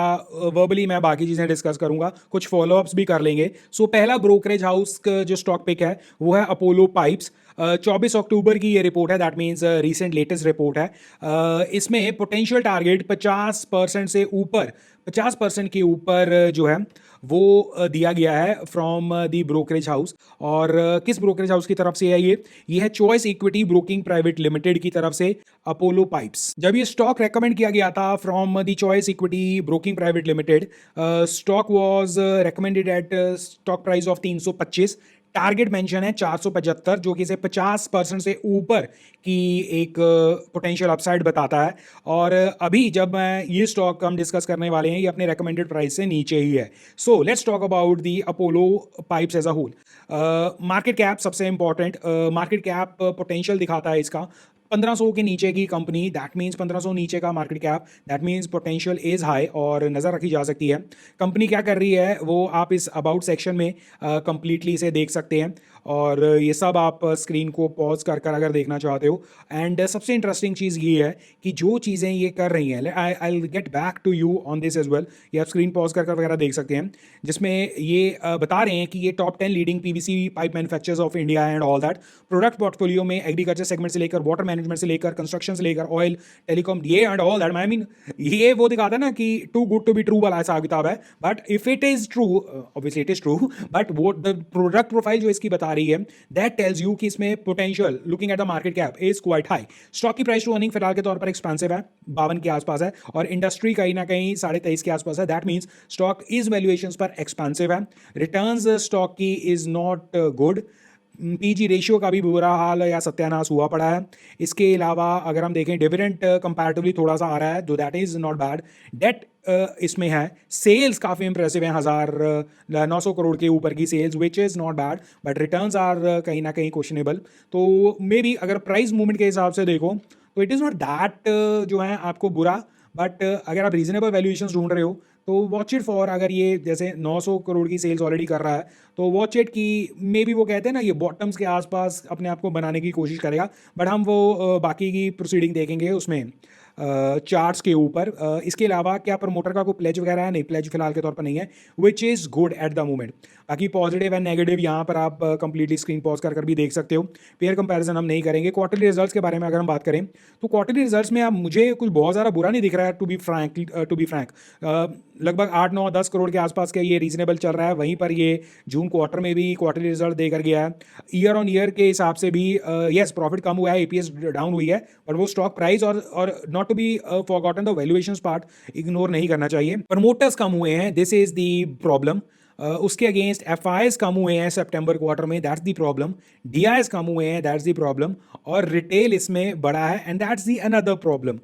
वर्बली मैं बाकी चीजें डिस्कस करूंगा, कुछ फॉलोअप्स भी कर लेंगे। सो पहला ब्रोकरेज हाउस का जो स्टॉक पिक है वो है अपोलो पाइप्स। 24 अक्टूबर की ये रिपोर्ट है, that means recent latest report है। इसमें पोटेंशियल टारगेट 50% से ऊपर, 50% के ऊपर जो है वो दिया गया है फ्रॉम दी ब्रोकरेज हाउस। और किस ब्रोकरेज हाउस की तरफ से है ये है choice Equity Broking Private limited की तरफ से अपोलो पाइप्स। जब ये स्टॉक रेकमेंड किया गया था from the Choice Equity Broking Private Limited, stock was recommended at stock price of 325, target mention है 475, जो कि इसे 50% से ऊपर की एक पोटेंशियल अपसाइड बताता है। और अभी जब मैं ये स्टॉक हम डिस्कस करने वाले हैं, ये अपने रेकमेंडेड प्राइस से नीचे ही है। So let's talk about the Apollo Pipes as a whole. Market cap सबसे इंपॉर्टेंट, मार्केट कैप पोटेंशियल दिखाता है इसका 1500 के नीचे की कंपनी, दैट मीन्स 1500 नीचे का market cap, that means potential is high और नज़र रखी जा सकती है। कंपनी क्या कर रही है वो आप इस अबाउट सेक्शन में कंप्लीटली इसे देख सकते हैं, और ये सब आप स्क्रीन को पॉज कर कर अगर देखना चाहते हो। एंड सबसे इंटरेस्टिंग चीज़ ये है कि जो चीज़ें ये कर रही हैं, I get back to you on this as well, ये आप स्क्रीन पॉज कर कर वगैरह देख सकते हैं, जिसमें ये बता रहे हैं कि ये top 10 leading PVC pipe manufacturers of India and all that. Product portfolio में एग्रीकल्चर सेगमेंट से लेकर वाटर मैनेजमेंट से लेकर कंस्ट्रक्शन से लेकर ऑयल, टेलीकॉम, ये and all that. I mean ये वो दिखाता है ना कि too good to be true वाला हिसाब किताब है, but if it is true, obviously it is true, but वो द प्रोडक्ट प्रोफाइल जो इसकी बता रही है दैट टेल्स यू कि इसमें potential looking at the market cap is quite high. Stock की प्राइस टू अर्निंग फिलहाल के तौर पर एक्सपेंसिव है, 52 के आसपास है, और इंडस्ट्री कहीं ना कहीं 23.5 के आसपास है, that means stock is valuations पर एक्सपेंसिव है। रिटर्न्स स्टॉक की is not good, PG ratio का भी बुरा हाल या सत्यानाश हुआ पड़ा है। इसके अलावा अगर हम देखें डिविडेंड कंपैरेटिवली थोड़ा सा आ रहा है, though that is not bad. Debt इसमें है, सेल्स काफ़ी इंप्रेसिव हैं, 900 करोड़ के ऊपर की sales, which is not bad, but returns are कहीं ना कहीं क्वेश्चनेबल। तो मे बी अगर प्राइस मूवमेंट के हिसाब से देखो तो इट इज़ नॉट दैट जो है आपको बुरा, बट अगर आप रीजनेबल वैल्यूएशन ढूंढ रहे हो तो वॉच इट फॉर, अगर ये जैसे 900 करोड़ की सेल्स ऑलरेडी कर रहा है तो वॉच इट की मे बी वो कहते हैं ना ये बॉटम्स के आसपास अपने आप को बनाने की कोशिश करेगा, बट हम वो बाकी की प्रोसीडिंग देखेंगे उसमें चार्ट्स के ऊपर। इसके अलावा क्या प्रमोटर का कोई प्लेज वगैरह है? नहीं, प्लेज फिलहाल के तौर पर नहीं है, which is good at the moment. बाकी पॉजिटिव एंड नेगेटिव यहाँ पर आप कंप्लीटली स्क्रीन पॉज कर भी देख सकते हो। पेयर कंपैरिजन हम नहीं करेंगे। क्वार्टरली रिजल्ट्स के बारे में अगर हम बात करें तो क्वार्टरली रिजल्ट्स में अब मुझे कुछ बहुत ज़्यादा बुरा नहीं दिख रहा है, टू बी फ्रैंक। लगभग 8-9-10 करोड़ के आसपास का ये रीजनेबल चल रहा है। वहीं पर ये जून क्वार्टर में भी क्वार्टरली रिजल्ट देकर गया है। ईयर ऑन ईयर के हिसाब से भी यस प्रॉफिट कम हुआ है, एपीएस डाउन हुई है, बट वो स्टॉक प्राइस और not to be forgotten the valuations part ignore नहीं करना चाहिए। प्रमोटर्स कम हुए हैं, दिस इज द प्रॉब्लम। उसके अगेंस्ट एफआईएस कम हुए हैं सितंबर क्वार्टर में, दैट्स द प्रॉब्लम। डीआईएस कम हुए हैं, दैट्स द प्रॉब्लम। और रिटेल इसमें बड़ा है and that's the another problem.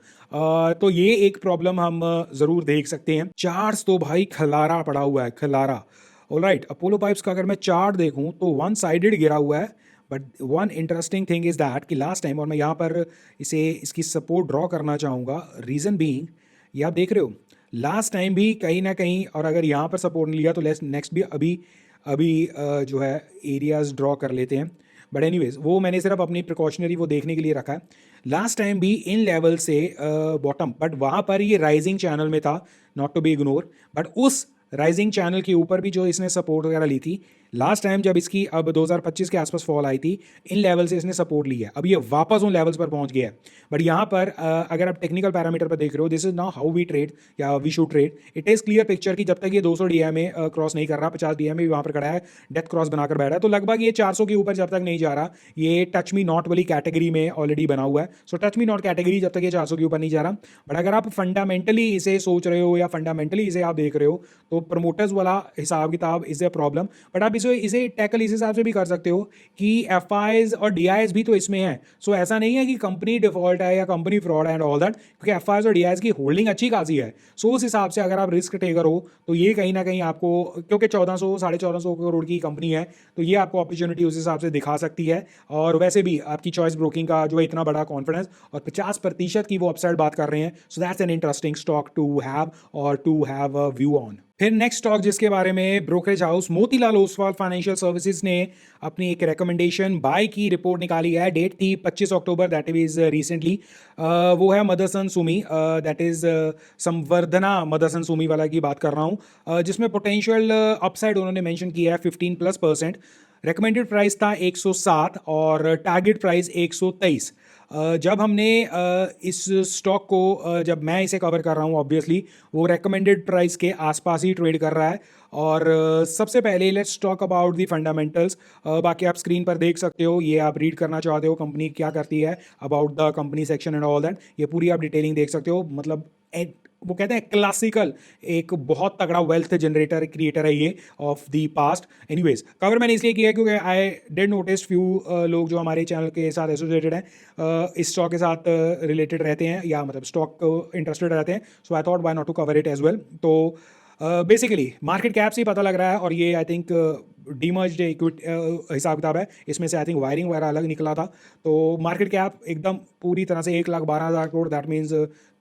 तो ये एक प्रॉब्लम हम ज़रूर देख सकते हैं। चार्ट्स तो भाई खलारा पड़ा हुआ है, खलारा। ऑलराइट, अपोलो पाइप्स का अगर मैं चार्ट देखूं तो वन साइडेड गिरा हुआ है, but one interesting thing is that कि लास्ट टाइम, और मैं यहाँ पर इसकी सपोर्ट ड्रॉ करना चाहूँगा, रीज़न बीइंग ये आप देख रहे हो लास्ट टाइम भी कहीं ना कहीं, और अगर यहाँ पर सपोर्ट नहीं लिया तो नेक्स्ट भी अभी जो है एरियाज ड्रॉ कर लेते हैं। बट एनीवेज वो मैंने सिर्फ अपनी प्रिकॉशनरी वो देखने के लिए रखा है। लास्ट टाइम भी इन लेवल से बॉटम, बट वहाँ पर ये राइजिंग चैनल में था, not to be ignore, but उस राइजिंग चैनल के ऊपर भी जो इसने सपोर्ट वगैरह ली थी लास्ट टाइम, जब इसकी अब 2025 के आसपास फॉल आई थी, इन लेवल से इसने सपोर्ट लिया है। अब ये वापस उन लेवल्स पर पहुंच गया है। बट यहाँ पर अगर आप टेक्निकल पैरामीटर पर देख रहे हो, this is now how we trade या we should trade. It is clear picture कि जब तक ये 200 डीएमए क्रॉस नहीं कर रहा, 50 डीएमए भी वहाँ पर खड़ा है, डेथ क्रॉस बनाकर बैठा है, तो लगभग ये 400 के ऊपर जब तक नहीं जा रहा, ये टच मी नॉट वाली कैटेगरी में ऑलरेडी बना हुआ है। सो टच मी नॉट कैटेगरी जब तक ये 400 के ऊपर नहीं जा रहा। बट अगर आप फंडामेंटली इसे सोच रहे हो या फंडामेंटली इसे आप देख रहे हो तो प्रमोटर्स वाला हिसाब किताब इज ए प्रॉब्लम। बट आप इसे टैकल इस हिसाब से भी कर सकते हो कि एफ और डी भी तो इसमें है। सो ऐसा नहीं है कि कंपनी डिफॉल्ट है या कंपनी फ्रॉड है एंड ऑल दैट, क्योंकि एफ और डी की होल्डिंग अच्छी खासी है। सो उस हिसाब से अगर आप रिस्क टेकर हो तो ये कहीं ना कहीं आपको, क्योंकि 1400 1450 करोड़ की कंपनी है, तो ये आपको अपॉर्चुनिटी उस हिसाब से दिखा सकती है। और वैसे भी आपकी चॉइस ब्रोकिंग का जो इतना बड़ा कॉन्फिडेंस और 50% की वो अपसाइड बात कर रहे हैं, so that's an interesting stock to have और to have a view on. फिर नेक्स्ट स्टॉक जिसके बारे में brokerage house Motilal Oswal financial services ने अपनी एक रिकमेंडेशन बाय की रिपोर्ट निकाली है, डेट थी 25 अक्टूबर, दैट इज रिसेंटली। वो है मदरसन सुमी, दैट इज संवर्धना मदरसन सुमी वाला की बात कर रहा हूँ, जिसमें पोटेंशियल अपसाइड उन्होंने मेंशन किया है 15+%। रेकमेंडेड प्राइस था 107 और टारगेट प्राइस 123। जब हमने इस स्टॉक को जब मैं इसे कवर कर रहा हूँ, ऑब्वियसली वो रेकमेंडेड प्राइस के आसपास ही ट्रेड कर रहा है। और सबसे पहले let's talk about the fundamentals. बाकी आप स्क्रीन पर देख सकते हो, ये आप रीड करना चाहते हो कंपनी क्या करती है, about the company section and all that, ये पूरी आप डिटेलिंग देख सकते हो। मतलब वो कहते हैं क्लासिकल एक बहुत तगड़ा वेल्थ जनरेटर क्रिएटर है ये of the past. Anyways cover मैंने इसलिए किया है क्योंकि आई डिड नोटिस फ्यू लोग जो हमारे चैनल के साथ एसोसिएटेड हैं, इस स्टॉक के साथ रिलेटेड रहते हैं या मतलब स्टॉक को इंटरेस्टेड रहते हैं, so I thought why not to cover it as well. तो बेसिकली मार्केट कैप से ही पता लग रहा है, और ये आई थिंक डीमर्ज्ड इक्विटी हिसाब किताब है, इसमें से आई थिंक वायरिंग वगैरह अलग निकला था। तो मार्केट कैप एकदम पूरी तरह से 1,12,000 करोड़, दैट मीन्स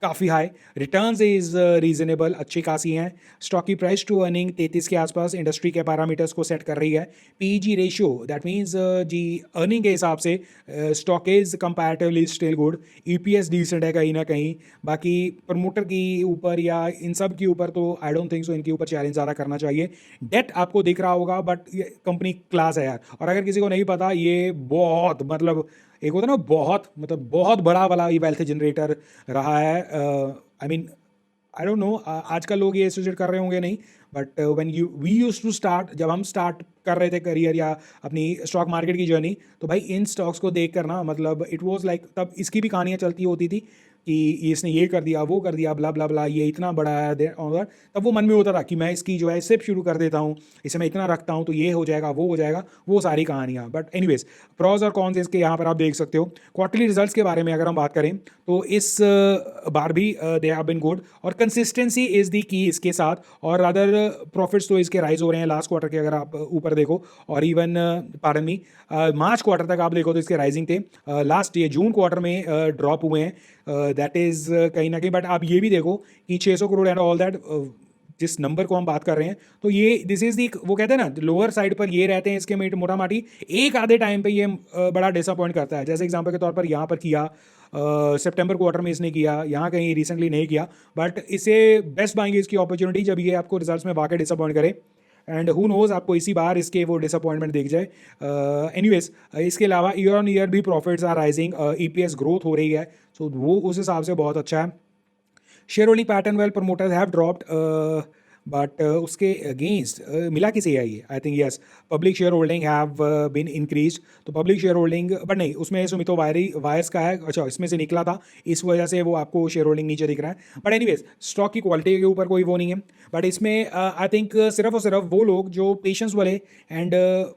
काफ़ी हाई। रिटर्न्स इज रीजनेबल, अच्छी खासी हैं। स्टॉक की प्राइस टू अर्निंग 33 के आसपास इंडस्ट्री के पैरामीटर्स को सेट कर रही है। पीजी रेशियो दैट मीन्स जी अर्निंग के हिसाब से stock is comparatively still good. EPS decent है कहीं ना कहीं। बाकी प्रमोटर की ऊपर या इन सब के ऊपर तो आई डोंट थिंक सो इनके ऊपर चैलेंज ज़्यादा करना चाहिए। डेट आपको दिख रहा होगा, बट ये कंपनी क्लास है यार। और अगर किसी को नहीं पता, ये बहुत मतलब एक होता है ना, बहुत मतलब बहुत बड़ा वाला ये वेल्थ जनरेटर रहा है। I mean I don't know आजकल लोग ये एसोसिएट कर रहे होंगे नहीं, but when we use to start, जब हम स्टार्ट कर रहे थे करियर या अपनी स्टॉक मार्केट की जर्नी, तो भाई इन स्टॉक्स को देख कर ना, मतलब इट वाज लाइक तब इसकी भी कहानियाँ चलती होती थी कि इसने ये कर दिया वो कर दिया, ब्ला ब्ला ब्ला, ये इतना बड़ा है और तब वो मन में होता था कि मैं इसकी जो है सिप शुरू कर देता हूँ, इसे मैं इतना रखता हूँ तो ये हो जाएगा वो हो जाएगा, वो सारी कहानियाँ। बट एनीवेज प्रॉज और कॉन्स इसके यहाँ पर आप देख सकते हो। क्वार्टरली रिजल्ट्स के बारे में अगर हम बात करें तो इस बार भी दे हैव बीन गुड, और कंसिस्टेंसी इज दी की इसके साथ। और अदर प्रॉफिट्स तो इसके राइज हो रहे हैं लास्ट क्वार्टर के, अगर आप ऊपर देखो, और इवन पार्डन मी मार्च क्वार्टर तक आप देखो तो इसके राइजिंग थे। लास्ट ये जून क्वार्टर में ड्रॉप हुए हैं, दैट इज़ कहीं ना कहीं। बट आप ये भी देखो कि 600 करोड़ एंड ऑल दैट, जिस नंबर को हम बात कर रहे हैं, तो ये दिस इज दी, वो कहते हैं ना लोअर साइड पर ये रहते हैं इसके मोटा माटी। एक आधे टाइम पे ये बड़ा डिसअपॉइंट करता है। जैसे एग्जांपल के तौर पर यहाँ पर किया सितंबर क्वार्टर में इसने किया, यहाँ कहीं रिसेंटली नहीं किया। बट इसे बेस्ट बाइंग इसकी अपॉर्चुनिटी जब ये आपको रिजल्ट्स में वाकई डिसअपॉइंट करे, एंड हु नोज आपको इसी बार इसके वो डिसअपॉइंटमेंट देख जाए। एनीवेज इसके अलावा ईयर ऑन ईयर भी profits are rising, EPS growth हो रही है, सो वो उस हिसाब से बहुत अच्छा है। Shareholding pattern well promoters have dropped, but उसके अगेंस्ट मिला किसे है ये, I think yes public share holding have been increase. तो पब्लिक शेयर होल्डिंग, बट नहीं उसमें सुमितो वायर्स का है, अच्छा इसमें से निकला था, इस वजह से वो आपको शेयर होल्डिंग नीचे दिख रहा है। बट एनीवेज स्टॉक की क्वालिटी के ऊपर कोई वो नहीं है। बट इसमें आई थिंक सिर्फ और सिर्फ वो लोग जो पेशेंस वाले एंड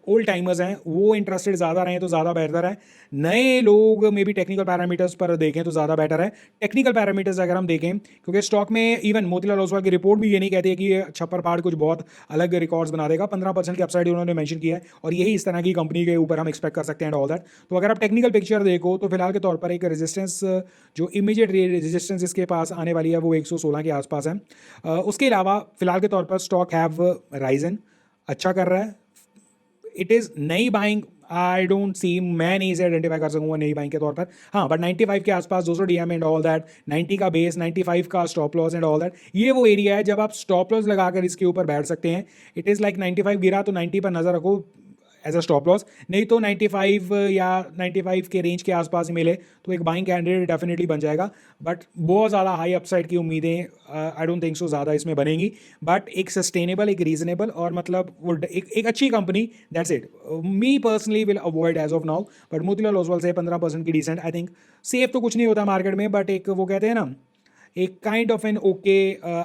ओल्ड टाइमर्स हैं वो इंटरेस्टेड ज़्यादा रहें तो ज़्यादा बेहतर है। नए लोग मे बी टेक्निकल पैरामीटर्स पर देखें तो ज़्यादा बेटर है। टेक्निकल पैरामीटर्स अगर हम देखें, क्योंकि स्टॉक में इवन मोतीलाल ओसवाल की रिपोर्ट भी ये नहीं कहती है कि ये छप्पर फाड़ कुछ बहुत अलग रिकॉर्ड्स बना देगा। 15% की अपसाइड उन्होंने मेंशन किया है, और यही इस तरह की कंपनी के ऊपर हम एक्सपेक्ट कर सकते हैं एंड ऑल दैट। तो अगर आप टेक्निकल पिक्चर देखो तो फिलहाल के तौर पर एक रेजिस्टेंस, जो इमीडिएट रेजिस्टेंस इसके पास आने वाली है वो 116 के आसपास है। उसके अलावा फिलहाल के तौर पर स्टॉक हैव राइजन अच्छा कर रहा है। इट इज़ नई बाइंग, आई डोंट सी, मैं नहीं इसे आइडेंटिफाई कर सकूंगा नई बाइंग के तौर पर। हाँ बट 95 के आसपास 200 डीएम एंड ऑल दैट, 90 का बेस, 95 का stop loss and all that, ये वो एरिया है जब आप स्टॉप लॉस लगाकर इसके ऊपर बैठ सकते हैं। इट इज़ लाइक 95 गिरा तो 90 पर नज़र रखो एज अ स्टॉप लॉस, नहीं तो 95 या 95 के रेंज के आसपास ही मिले तो एक बाइंग कैंडिडेट डेफिनेटली बन जाएगा। बट बहुत ज़्यादा हाई अपसाइड की उम्मीदें आई डोंट थिंक सो ज़्यादा इसमें बनेंगी। बट एक सस्टेनेबल, एक रीजनेबल, और मतलब वो एक अच्छी company, that's it. Me personally will avoid as of now. But Motilal Oswal से 15% की डिसेंट, आई थिंक सेफ तो कुछ नहीं होता मार्केट में, बट एक वो कहते हैं ना एक काइंड ऑफ एन ओके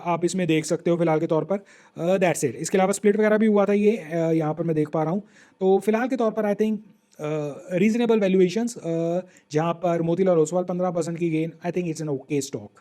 आप इसमें देख सकते हो फिलहाल के तौर पर। That's it. इसके अलावा स्प्लिट वगैरह भी हुआ था ये, यहाँ पर मैं देख पा रहा हूँ। तो फिलहाल के तौर पर आई थिंक रीजनेबल वैल्यूएशंस, जहाँ पर मोतीलाल ओसवाल 15% की gain, I think it's an okay stock.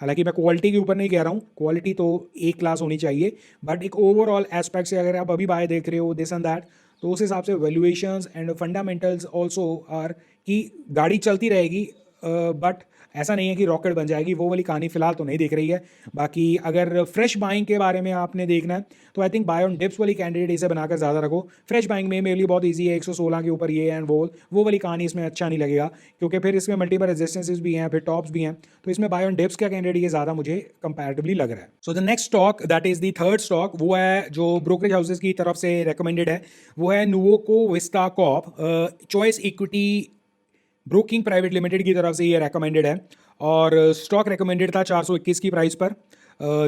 हालांकि मैं क्वालिटी के ऊपर नहीं कह रहा हूँ, क्वालिटी तो एक क्लास होनी चाहिए, बट एक ओवरऑल एस्पेक्ट से अगर आप अभी बाय देख रहे हो दिस एंड दैट, तो उस हिसाब से valuations and fundamentals also are कि गाड़ी चलती रहेगी, बट ऐसा नहीं है कि रॉकेट बन जाएगी, वो वाली कहानी फिलहाल तो नहीं दिख रही है। बाकी अगर फ्रेश बाइंग के बारे में आपने देखना है तो I think by on dips वाली कैंडिडेट इसे बनाकर ज़्यादा रखो। फ्रेश बाइंग में मेरे लिए बहुत ईजी है, 116 के ऊपर ये एंड वो वाली कहानी इसमें अच्छा नहीं लगेगा, क्योंकि फिर इसमें मल्टीपल रेजिस्टेंसेज भी हैं, फिर टॉप्स भी हैं, तो इसमें बाय ऑन डिप्स का कैंडिडेट ये ज़्यादा मुझे कंपैरेटिवली लग रहा है। So the next stock that is the third stock, वो है जो ब्रोकरेज हाउसेज की तरफ से रिकमेंडेड है, वो है Nuvoco Vista Corp, choice Equity Broking Private limited की तरफ से ये रेकमेंडेड है, और स्टॉक रेकमेंडेड था 421 की प्राइस पर।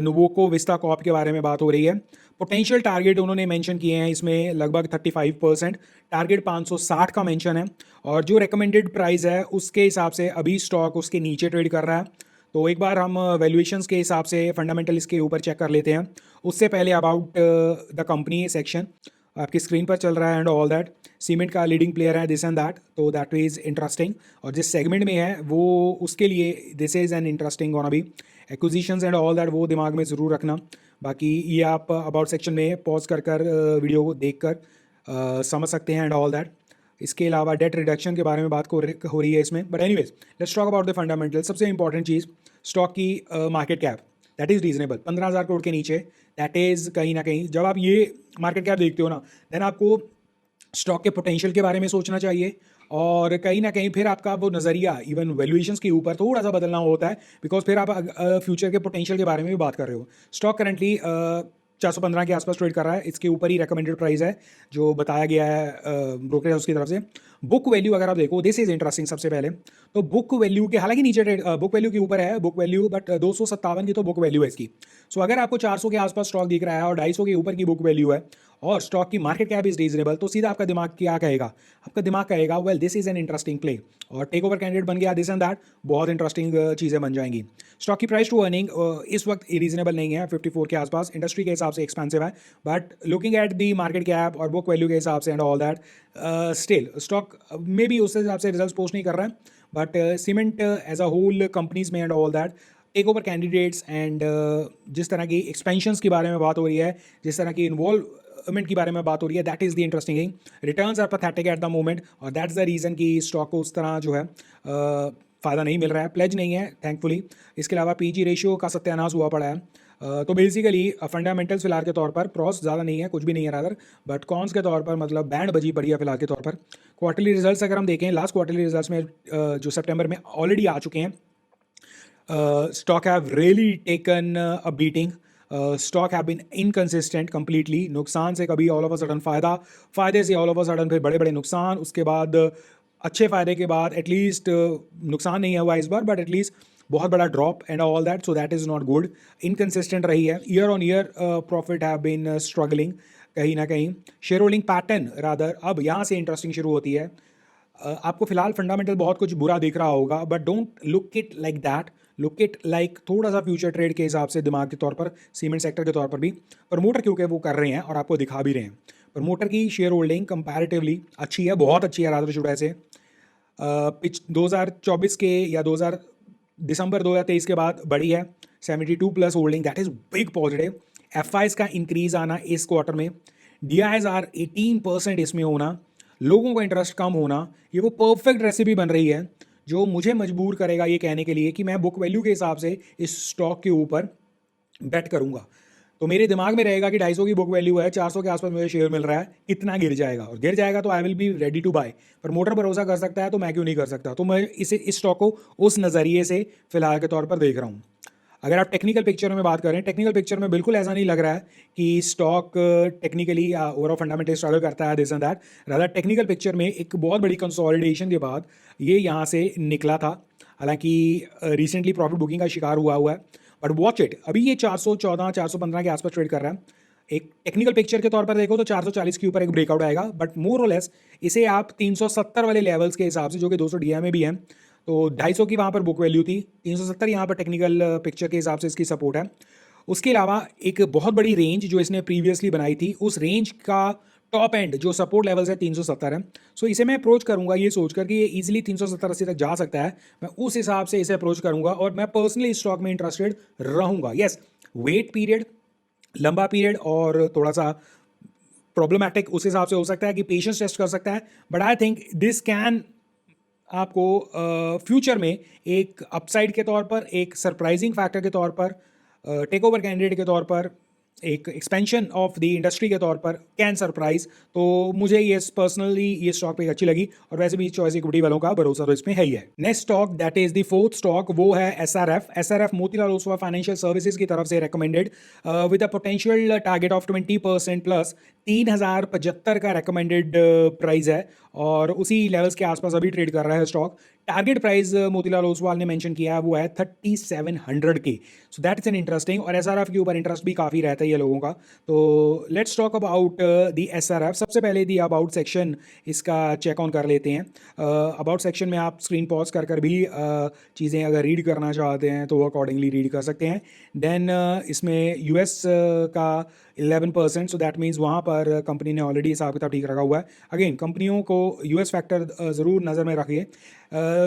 नुवोको विस्टा कॉर्प के बारे में बात हो रही है। पोटेंशियल टारगेट उन्होंने मेंशन किए हैं इसमें लगभग 35%, टारगेट 560 का मेंशन है, और जो रेकमेंडेड प्राइस है उसके हिसाब से अभी स्टॉक उसके नीचे ट्रेड कर रहा है। तो एक बार हम वैल्यूएशंस के हिसाब से फंडामेंटल इसके ऊपर चेक कर लेते हैं। उससे पहले अबाउट द कंपनी सेक्शन आपकी स्क्रीन पर चल रहा है एंड ऑल दैट। सीमेंट का लीडिंग प्लेयर है दिस एंड दैट, तो दैट इज़ इंटरेस्टिंग, और जिस सेगमेंट में है वो उसके लिए दिस इज़ एन इंटरेस्टिंग और अभी एक्विजिशंस एंड ऑल दैट वो दिमाग में ज़रूर रखना। बाकी ये आप अबाउट सेक्शन में पॉज कर वीडियो को देख कर समझ सकते हैं एंड ऑल दैट। इसके अलावा डेट रिडक्शन के बारे में बात हो रही है इसमें, but anyways let's talk about the fundamental. सबसे इंपॉर्टेंट चीज़ स्टॉक की market cap, that is reasonable, 15,000 crore के नीचे। दैट इज़ कहीं ना कहीं जब आप ये मार्केट कैप देखते हो ना, देन आपको स्टॉक के पोटेंशियल के बारे में सोचना चाहिए, और कहीं ना कहीं फिर आपका वो नज़रिया इवन वैल्यूएशंस के ऊपर थोड़ा सा बदलना होता है, बिकॉज फिर आप फ्यूचर के पोटेंशियल के बारे में भी बात कर रहे हो। स्टॉक करंटली 415 के आसपास ट्रेड कर रहा है, इसके ऊपर ही रेकमेंडेड प्राइस है जो बताया गया है ब्रोकरेज हाउस की तरफ से। बुक वैल्यू अगर आप देखो, दिस इज इंटरेस्टिंग। सबसे पहले तो बुक वैल्यू के, हालांकि नीचे ट्रेड बुक वैल्यू के ऊपर है बुक वैल्यू, बट 257 की तो बुक वैल्यू है इसकी। सो अगर आपको 400 के आसपास स्टॉक दिख रहा है और 250 के ऊपर की बुक वैल्यू है, और स्टॉक की मार्केट कैप इज रीजनेबल, तो सीधा आपका दिमाग क्या कहेगा? आपका दिमाग कहेगा well this is an interesting play, और टेक ओवर कैंडिडेट बन गया दिस एंड दैट, बहुत इंटरेस्टिंग चीज़ें बन जाएंगी। स्टॉक की प्राइस टू अर्निंग इस वक्त रीजनेबल नहीं है, 54 के आसपास, इंडस्ट्री के हिसाब से एक्सपेंसिव है, but looking at the market cap और बुक वैल्यू के हिसाब से and all that, still stock maybe उस हिसाब से रिजल्ट पोस्ट नहीं कर रहा है, but cement as a whole companies में and all that, take over candidates and जिस तरह की एक्सपेंशंस के बारे में बात हो रही है, जिस तरह की इन्वॉल्वमेंट के बारे में बात हो रही है, that is the interesting thing. Returns are pathetic at the moment, और दैट्स द रीज़न कि स्टॉक को उस तरह जो है फ़ायदा नहीं मिल रहा है, प्लेज नहीं है थैंकफुली। इसके अलावा पीजी रेशियो का सत्यानाश हुआ पड़ा है। तो बेसिकली फंडामेंटल्स फिलहाल के तौर पर प्रॉस ज़्यादा नहीं है, कुछ भी नहीं है रादर, बट कॉन्स के तौर पर मतलब बैंड बजी पड़ी है फिलहाल के तौर पर। क्वार्टरली रिजल्ट्स अगर हम देखें, लास्ट क्वार्टरली रिजल्ट्स में जो सितंबर में ऑलरेडी आ चुके हैं, stock have really taken a beating. Stock have been inconsistent completely. नुकसान से कभी ऑल ऑफ अ सडन फायदा, फायदे से ऑल ऑफ अ सडन फिर बड़े बड़े नुकसान, उसके बाद अच्छे फायदे के बाद एटलीस्ट नुकसान नहीं हुआ इस बार, बट एटलीस्ट बहुत बड़ा drop and all that, so that is not good. Inconsistent रही है, year on year profit have been struggling कहीं ना कहीं। शेयर होल्डिंग पैटर्न रादर, अब यहाँ से इंटरेस्टिंग शुरू होती है। आपको फिलहाल फंडामेंटल बहुत कुछ बुरा दिख रहा होगा, but don't look it like that, look it like थोड़ा सा फ्यूचर ट्रेड के हिसाब से, दिमाग के तौर पर, सीमेंट सेक्टर के तौर पर भी प्रमोटर क्योंकि वो कर रहे हैं और आपको दिखा भी रहे हैं। प्रमोटर की शेयर होल्डिंग कंपैरेटिवली अच्छी है, बहुत अच्छी है रादर शुड ऐसे। पिछ 2024 के या 2000 दिसंबर 2023 के बाद बढ़ी है 72 plus holding, that is big positive. F का इंक्रीज आना इस क्वार्टर में, डी आर 18% इसमें होना, लोगों का इंटरेस्ट कम होना, ये वो परफेक्ट रेसिपी बन रही है जो मुझे मजबूर करेगा ये कहने के लिए कि मैं बुक वैल्यू के हिसाब से इस स्टॉक के ऊपर बेट करूंगा। तो मेरे दिमाग में रहेगा कि 250 की बुक वैल्यू है, 400 के आसपास मुझे शेयर मिल रहा है, कितना गिर जाएगा, और गिर जाएगा तो I will be ready to buy. Promoter भरोसा कर सकता है तो मैं क्यों नहीं कर सकता? तो मैं इस स्टॉक को उस नज़रिए से फिलहाल के तौर पर देख रहा हूँ। अगर आप टेक्निकल पिक्चर में बात करें, टेक्निकल पिक्चर में बिल्कुल ऐसा नहीं लग रहा है कि stock technically overall fundamental struggle करता है this and that. Rather technical picture में एक बहुत बड़ी कंसोलिडेशन के बाद ये यहाँ से निकला था, हालांकि रिसेंटली प्रॉफिट बुकिंग का शिकार हुआ है, बट वॉच इट, अभी ये 414 415 के आसपास ट्रेड कर रहा है। एक टेक्निकल पिक्चर के तौर पर देखो तो 440 के ऊपर एक ब्रेकआउट आएगा, बट मोर और लेस इसे आप 370 वाले लेवल्स के हिसाब से, जो कि 200 DI में भी हैं, तो 250 की वहाँ पर बुक वैल्यू थी, 370 यहाँ पर टेक्निकल पिक्चर के हिसाब से इसकी सपोर्ट है। उसके अलावा एक बहुत बड़ी रेंज जो इसने प्रीवियसली बनाई थी, उस रेंज का टॉप एंड जो सपोर्ट लेवल्स है 370 है। सो इसे मैं अप्रोच करूंगा ये सोचकर कि ये इजीली 370-80 तक जा सकता है। मैं उस हिसाब से इसे अप्रोच करूंगा और मैं पर्सनली इस स्टॉक में इंटरेस्टेड रहूंगा। यस, वेट पीरियड, लंबा पीरियड और थोड़ा सा प्रॉब्लमैटिक उस हिसाब से हो सकता है कि पेशेंस टेस्ट कर सकता है, but I think this can आपको फ्यूचर में एक अपसाइड के तौर पर, एक सरप्राइजिंग फैक्टर के तौर पर, टेक ओवर कैंडिडेट के तौर पर, एक एक्सपेंशन ऑफ द इंडस्ट्री के तौर पर कैन सरप्राइज। तो मुझे ये पर्सनली ये स्टॉक पे अच्छी लगी और वैसे भी चॉइस इक्विटी वालों का भरोसा तो इसमें है ही है। Next stock that is the fourth stock, वो है SRF. SRF Motilal Oswal financial services की तरफ से recommended with a potential target of 20% plus, 3075 का रिकमेंडेड प्राइस है और उसी लेवल्स के आसपास अभी ट्रेड कर रहा है stock. Target price Motilal Oswal ने मेंशन किया है वो है 3700 के। So that is an interesting, और एसआरएफ के ऊपर इंटरेस्ट भी काफ़ी रहता है ये लोगों का। तो let's talk about the SRF. सबसे पहले दी अबाउट सेक्शन इसका चेक ऑन कर लेते हैं। अबाउट सेक्शन में आप स्क्रीन पॉज कर कर भी चीज़ें अगर रीड करना चाहते हैं तो वो अकॉर्डिंगली रीड कर सकते हैं। देन इसमें यूएस का 11%, सो दैट मीन्स वहाँ पर कंपनी ने ऑलरेडी हिसाब किताब ठीक रखा हुआ है। अगेन कंपनियों को यूएस फैक्टर ज़रूर नज़र में रखिए।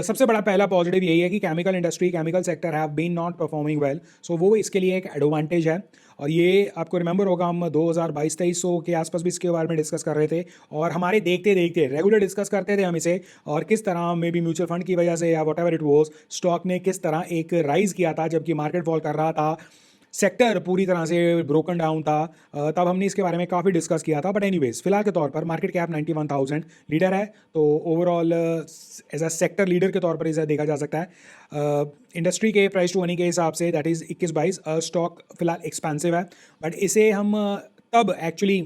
सबसे बड़ा पहला पॉजिटिव यही है कि chemical industry, chemical sector have been not performing well, so वो इसके लिए एक एडवांटेज है। और ये आपको रिमेंबर होगा, हम 2022-23 के आसपास भी इसके बारे में डिस्कस कर रहे थे और हमारे देखते देखते रेगुलर डिस्कस करते थे हम इसे, और किस तरह मे बी म्यूचुअल फंड की वजह से या what ever it was, stock ने किस तरह एक राइज किया था जबकि मार्केट फॉल कर रहा था, सेक्टर पूरी तरह से ब्रोकन डाउन था। तब हमने इसके बारे में काफ़ी डिस्कस किया था। बट एनीवेज फिलहाल के तौर पर मार्केट कैप 91,000 लीडर है, तो overall as a sector leader के तौर पर इसे देखा जा सकता है। इंडस्ट्री के प्राइस टू अर्निंग के हिसाब से दैट इज़ 21-22, स्टॉक फिलहाल एक्सपेंसिव है, बट इसे हम तब एक्चुअली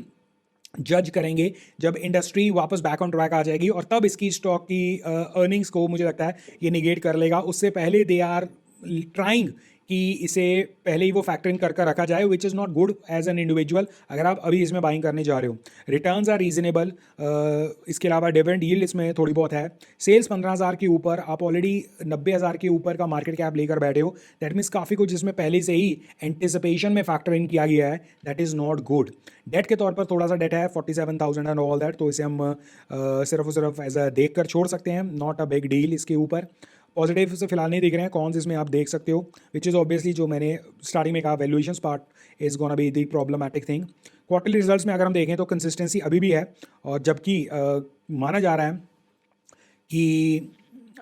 जज करेंगे जब इंडस्ट्री वापस बैक ऑन ट्रैक आ जाएगी, और तब इसकी स्टॉक की अर्निंग्स को मुझे लगता है ये निगेट कर लेगा। उससे पहले दे आर ट्राइंग कि इसे पहले ही वो फैक्टरिंग कर रखा जाए, which is not good as an individual अगर आप अभी इसमें बाइंग करने जा रहे हो। रिटर्न्स आर रीजनेबल, इसके अलावा डिविडेंड यील्ड इसमें थोड़ी बहुत है। सेल्स 15,000 के ऊपर, आप ऑलरेडी 90,000 के ऊपर का मार्केट कैप लेकर बैठे हो, दैट मीन्स काफ़ी कुछ इसमें पहले से ही एंटिसिपेशन में फैक्टर इन किया गया है, that is not good. Debt के तौर पर थोड़ा सा डेट है 47,000 एंड ऑल दैट, तो इसे हम सिर्फ और सिर्फ एज अ देख कर छोड़ सकते हैं, नॉट अ बिग डील इसके ऊपर। पॉजिटिव से फिलहाल नहीं दिख रहे हैं, कॉन्स इसमें आप देख सकते हो, विच इज़ ऑब्वियसली जो मैंने स्टार्टिंग में कहा, valuations part is gonna be the problematic thing. Quarterly results में अगर हम देखें तो कंसिस्टेंसी अभी भी है, और जबकि माना जा रहा है कि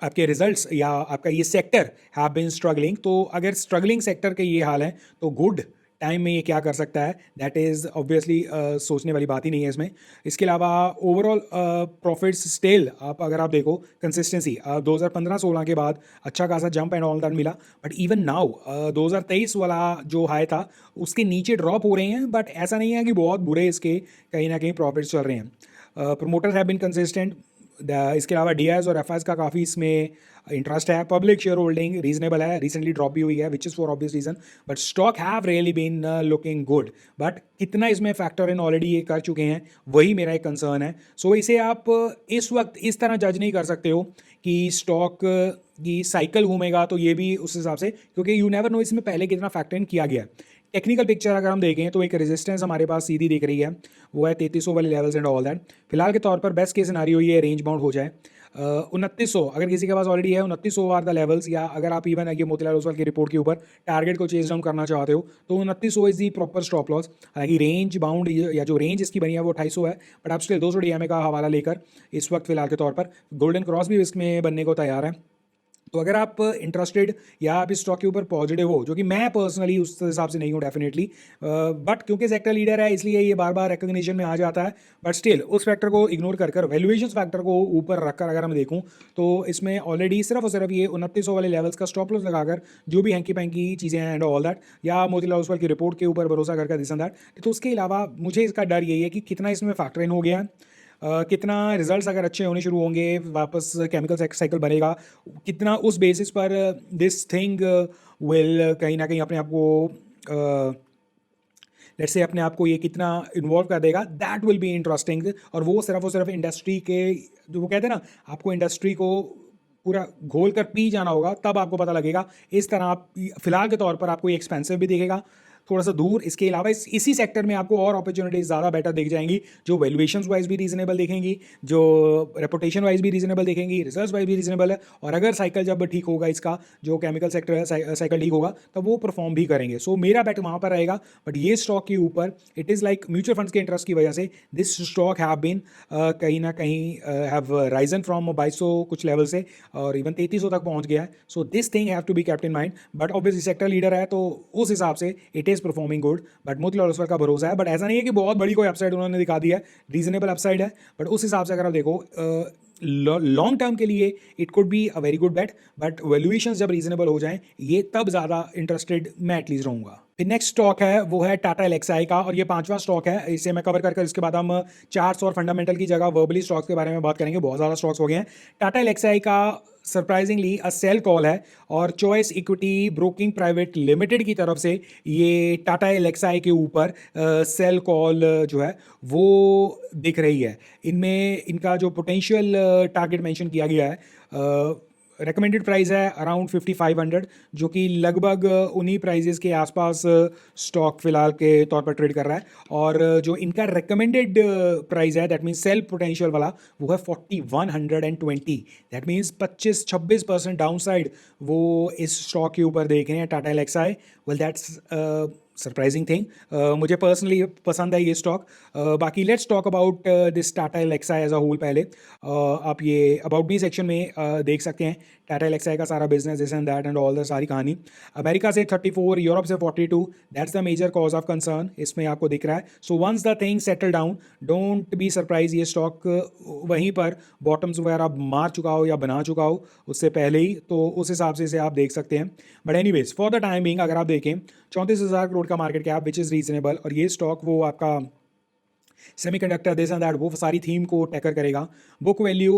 आपके रिजल्ट्स या आपका ये सेक्टर हैव बीन स्ट्रगलिंग, तो अगर स्ट्रगलिंग सेक्टर के ये हाल है तो गुड टाइम में ये क्या कर सकता है, दैट इज़ ऑब्वियसली सोचने वाली बात ही नहीं है इसमें। इसके अलावा ओवरऑल प्रॉफिट्स स्टिल अगर आप देखो कंसिस्टेंसी 2015-16 के बाद अच्छा खासा जंप एंड ऑल दैट मिला, बट इवन नाउ 2023 वाला जो हाई था उसके नीचे ड्रॉप हो रहे हैं, बट ऐसा नहीं है कि बहुत बुरे इसके कहीं ना कहीं प्रॉफिट्स चल रहे हैं। Promoters have been consistent. इसके अलावा डी और एफ का काफ़ी इसमें इंटरेस्ट है। पब्लिक शेयर होल्डिंग रीजनेबल है, रिसेंटली ड्रॉप भी हुई है which is for obvious reason, but stock have really been looking good. But कितना इसमें फैक्टर इन ऑलरेडी ये कर चुके हैं, वही मेरा एक कंसर्न है। सो इसे आप इस वक्त इस तरह जज नहीं कर सकते हो कि स्टॉक की साइकिल घूमेगा तो ये भी उस हिसाब से, क्योंकि यू नेवर नो इसमें पहले कितना फैक्टर इन किया गया है। टेक्निकल पिक्चर अगर हम देखें तो एक रेजिस्टेंस हमारे पास सीधी दिख रही है, वो है 3300 वाले लेवल्स एंड ऑल दैट। फिलहाल के तौर पर बेस्ट केस सिनारियो ये रेंज बाउंड हो जाए 2900, अगर किसी के पास ऑलरेडी है 2900 आर द लेवल्स, या अगर आप इवन ये मोतीलाल ओसवाल की रिपोर्ट के ऊपर टारगेट को चेज डाउन करना चाहते हो तो 2900 is the proper stop loss. हालांकि रेंज बाउंड या जो रेंज इसकी बनी है वो 250 है, बट आप स्टिल 200 DMA का हवाला लेकर इस वक्त फिलहाल के तौर पर गोल्डन क्रॉस भी इसमें बनने को तैयार है। तो अगर आप इंटरेस्टेड या आप इस स्टॉक के ऊपर पॉजिटिव हो, जो कि मैं पर्सनली उस हिसाब से नहीं हूँ डेफिनेटली, बट क्योंकि सेक्टर लीडर है इसलिए ये बार बार रिकग्निशन में आ जाता है, बट स्टिल उस फैक्टर को इग्नोर कर वैल्यूएशन फैक्टर को ऊपर रखकर अगर मैं देखूँ तो इसमें ऑलरेडी सिर्फ और सिर्फ ये 2900 वाले लेवल्स का स्टॉप लॉस लगाकर जो भी हैंकी पैंकी चीज़ें हैं एंड ऑल दैट, या मोतीलाल ओसवाल की रिपोर्ट के ऊपर भरोसा करके दिस एंड दैट, तो उसके अलावा मुझे इसका डर यही है कि कितना इसमें फैक्टर इन हो गया है, कितना रिजल्ट्स अगर अच्छे होने शुरू होंगे, वापस केमिकल साइकिल बनेगा, कितना उस बेसिस पर दिस थिंग विल कहीं ना कहीं अपने आप को लेट्स से अपने आप को ये कितना इन्वॉल्व कर देगा, दैट विल बी इंटरेस्टिंग। और वो सिर्फ इंडस्ट्री के जो वो कहते हैं ना, आपको इंडस्ट्री को पूरा घोल कर पी जाना होगा, तब आपको पता लगेगा। इस तरह आप फिलहाल के तौर पर आपको ये एक्सपेंसिव भी दिखेगा थोड़ा सा दूर। इसके अलावा इसी सेक्टर में आपको और अपॉर्चुनिटीज ज़्यादा बेटर दिख जाएंगी, जो वैल्यूएशंस वाइज भी रीजनेबल दिखेंगी, जो रेपुटेशन वाइज भी रीजनेबल दिखेंगी, रिजल्ट्स वाइज भी रीजनेबल है। और अगर साइकिल जब ठीक होगा, इसका जो केमिकल सेक्टर है साइकिल ठीक होगा, तब वो परफॉर्म भी करेंगे। सो मेरा बेट वहाँ पर रहेगा। बट ये स्टॉक के ऊपर it is like mutual funds के इंटरेस्ट की वजह से दिस स्टॉक हैव बीन कहीं ना कहीं हैव राइजन फ्रॉम 2200 कुछ लेवल से और इवन 3300 तक पहुंच गया है। So this thing have to be kept in mind. But obviously sector leader है तो उस हिसाब से it is performing good. But Motilal Oswal का भरोसा है। बट ऐसा नहीं है कि बहुत बड़ी कोई अपसाइड उन्होंने दिखा दी है, रीजनेबल अपसाइड है। बट उस हिसाब से अगर आप देखो लॉन्ग टर्म के लिए it could be a very good bet. But valuation जब रीजनेबल हो जाएं, ये तब ज़्यादा इंटरेस्टेड मैं एटलीस्ट रहूँगा। फिर नेक्स्ट स्टॉक है वो है टाटा एलेक्साई का, और ये 5वां स्टॉक है। इसे मैं कवर कर इसके बाद हम चार्ट्स और फंडामेंटल की जगह वर्बली स्टॉक्स के बारे में बात करेंगे। बहुत ज़्यादा स्टॉक्स हो गए हैं। टाटा एलेक्साई का सरप्राइजिंगली अ सेल कॉल है, और choice Equity Broking Private limited की तरफ से ये टाटा एलेक्साई के ऊपर सेल कॉल जो है वो दिख रही है। इनमें इनका जो पोटेंशियल टारगेट मेंशन किया गया है, रिकमेंडेड प्राइस है अराउंड 5500, जो कि लगभग उन्हीं प्राइजेस के आसपास स्टॉक फिलहाल के तौर पर ट्रेड कर रहा है। और जो इनका रिकमेंडेड प्राइस है, दैट मीन्स सेल पोटेंशियल वाला, वो है 4120। दैट मीन्स 25-26% डाउन साइड वो इस स्टॉक के ऊपर देख रहे हैं Tata Elxsi. Well that's surprising thing. मुझे पर्सनली पसंद है ये स्टॉक। बाकी let's talk about this Tata Elxsi as a whole. पहले आप ये अबाउट मी सेक्शन में देख सकते हैं टाटा एलेक्साई का सारा business, this and that and all the सारी कहानी। अमेरिका से 34, यूरोप से 42, that's the major cause of concern, इसमें आपको दिख रहा है। So once the thing settle down, don't be surprise ये स्टॉक वहीं पर बॉटम्स वगैरह मार चुका हो या बना चुका हो उससे पहले ही, तो उस हिसाब से इसे आप देख सकते हैं। But anyways for the time being अगर आप देखें 34,000 करोड़ का market cap which is reasonable, और ये स्टॉक वो आपका सेमीकंडक्टर दिस एंड दैट वो सारी थीम को टैकर करेगा। बुक वैल्यू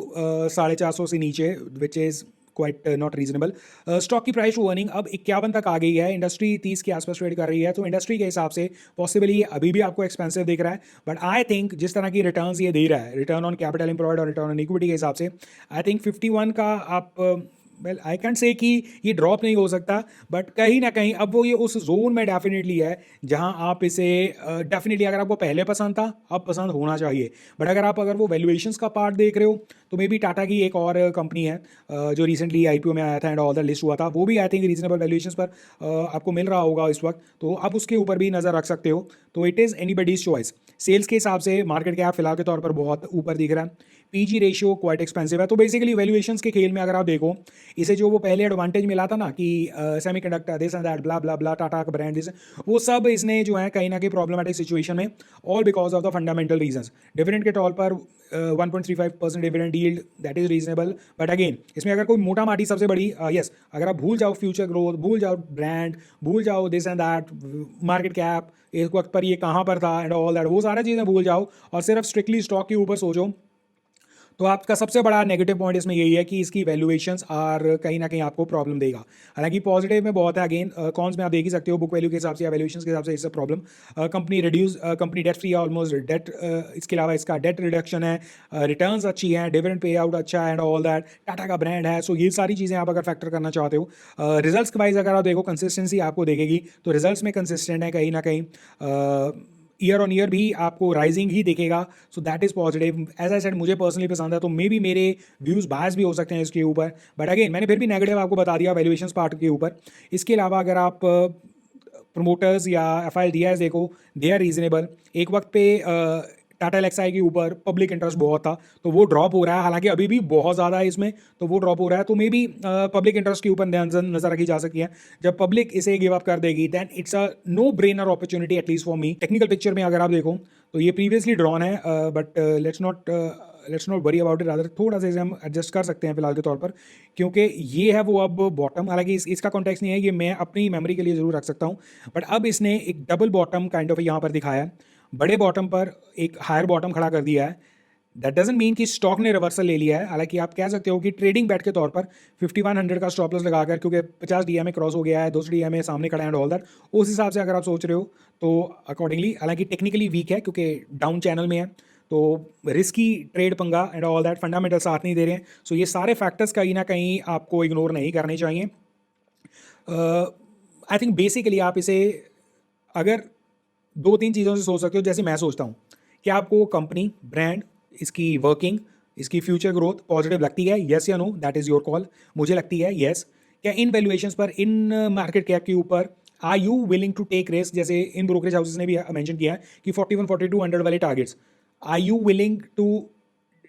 450 से नीचे which is quite not reasonable. Stock की प्राइस टू अर्निंग अब 51 तक आ गई है। इंडस्ट्री 30 के आसपास ट्रेड कर रही है, तो इंडस्ट्री के हिसाब से पॉसिबली ये अभी भी आपको एक्सपेंसिव दिख रहा है। बट आई थिंक जिस तरह की रिटर्न्स ये दे रहा है, रिटर्न ऑन कैपिटल एम्प्लॉयड और रिटर्न ऑन इक्विटी के हिसाब से, आई थिंक 51 का आप वेल आई कैंट से कि ये ड्रॉप नहीं हो सकता। बट कहीं ना कहीं अब वो ये उस जोन में डेफिनेटली है जहां आप इसे डेफिनेटली अगर आपको पहले पसंद था, अब पसंद होना चाहिए। बट अगर वो वैल्यूएशंस का पार्ट देख रहे हो, तो मे बी टाटा की एक और कंपनी है जो रिसेंटली आईपीओ में आया था एंड ऑल द लिस्ट हुआ था, वो भी आई थिंक रीजनेबल वैल्यूएशंस पर आपको मिल रहा होगा इस वक्त, तो आप उसके ऊपर भी नज़र रख सकते हो। तो it is anybody's choice. Sales के हिसाब से मार्केट कैप फिलहाल के तौर पर बहुत ऊपर दिख रहा है। पीजी रेशियो क्वाइट एक्सपेंसिव है। तो बेसिकली वैल्यूएशंस के खेल में अगर आप देखो, इसे जो वो पहले एडवांटेज मिला था ना कि semiconductor this and that blah blah blah, Tata का ब्रांड दिस, वो सब इसने जो है कहीं ना कहीं प्रॉब्लमेटिक सिचुएशन में, all because of the fundamental reasons. Dividend के तौर पर 1.35% dividend yield, that is reasonable. But again इसमें अगर कोई मोटा माटी सबसे बड़ी यस अगर आप भूल जाओ फ्यूचर ग्रोथ, भूल जाओ ब्रांड, भूल जाओ this and that, market cap एक वक्त पर ये कहाँ पर था एंड ऑल दैट, वो सारा चीज़ें भूल जाओ और सिर्फ स्ट्रिक्टली स्टॉक के ऊपर सोचो, तो आपका सबसे बड़ा नेगेटिव पॉइंट इसमें यही है कि इसकी वैल्यूएशंस आर कहीं ना कहीं आपको प्रॉब्लम देगा। हालांकि पॉजिटिव में बहुत है। अगेन कॉन्स में आप देख ही सकते हो, बुक वैल्यू के हिसाब से या वैल्यूएशंस के हिसाब से इससे problem. Company reduce, company debt free है ऑलमोस्ट, डेट इसके अलावा इसका डेट रिडक्शन है, रिटर्न्स अच्छी हैं, डिविडेंड पे आउट अच्छा है एंड ऑल दैट, टाटा का ब्रांड है। सो ये सारी चीज़ें आप अगर फैक्टर करना चाहते हो, रिजल्ट्स के वाइज अगर आप देखो कंसिस्टेंसी आपको देखेगी, तो रिजल्ट्स में कंसिस्टेंट है कहीं ना कहीं। ईयर ऑन ईयर भी आपको राइजिंग ही दिखेगा। So that is positive. As I said मुझे पर्सनली पसंद है, तो मे बी मेरे व्यूज़ बायस भी हो सकते हैं इसके ऊपर। बट अगेन मैंने फिर भी नेगेटिव आपको बता दिया वैल्यूएशंस पार्ट के ऊपर। इसके अलावा अगर आप प्रमोटर्स या FIDs देखो, दे आर रीजनेबल। एक वक्त पे टाटा एलेक्साई के ऊपर पब्लिक इंटरेस्ट बहुत था, तो वो ड्रॉप हो रहा है। हालांकि अभी भी बहुत ज़्यादा है इसमें, तो वो ड्रॉप हो रहा है। तो मे बी पब्लिक इंटरेस्ट के ऊपर नजर रखी जा सकती है। जब पब्लिक इसे गिव अप कर देगी, then it's a no brainer opportunity at least for me. Technical picture में अगर आप देखो तो ये प्रीवियसली ड्रॉन है, but let's not worry about it, rather थोड़ा सा इसे हम एडजस्ट कर सकते हैं फिलहाल के तौर पर, क्योंकि ये है वो अब बॉटम। हालांकि इसका कॉन्टेक्स्ट नहीं है, ये मैं अपनी मेमोरी के लिए ज़रूर रख सकता हूँ। बट अब इसने एक डबल बॉटम काइंड ऑफ यहाँ पर दिखाया है, बड़े बॉटम पर एक हायर बॉटम खड़ा कर दिया है। दैट डजंट मीन कि स्टॉक ने रिवर्सल ले लिया है। हालांकि आप कह सकते हो कि ट्रेडिंग बैट के तौर पर 5100 का स्टॉप लॉस लगाकर, क्योंकि 50 DMA क्रॉस हो गया है, 200 DMA सामने खड़ा है एंड ऑल दैट, उस हिसाब से अगर आप सोच रहे हो तो अकॉर्डिंगली, हालांकि टेक्निकली वीक है क्योंकि डाउन चैनल में है, तो रिस्की ट्रेड पंगा एंड ऑल दैट, फंडामेंटल साथ नहीं दे रहे हैं। सो ये सारे फैक्टर्स कहीं ना कहीं आपको इग्नोर नहीं करने चाहिए। आई थिंक बेसिकली आप इसे अगर दो तीन चीज़ों से सोच सकते हो, जैसे मैं सोचता हूँ कि आपको कंपनी, ब्रांड, इसकी वर्किंग, इसकी फ्यूचर ग्रोथ पॉजिटिव लगती है, येस या no, that is your call. मुझे लगती है येस। क्या इन वैल्यूएशंस पर, इन मार्केट कैप के ऊपर are you willing to take risk? जैसे इन ब्रोकरेज हाउसेस ने भी मेंशन किया है कि 41-4200 वाले targets, are you willing to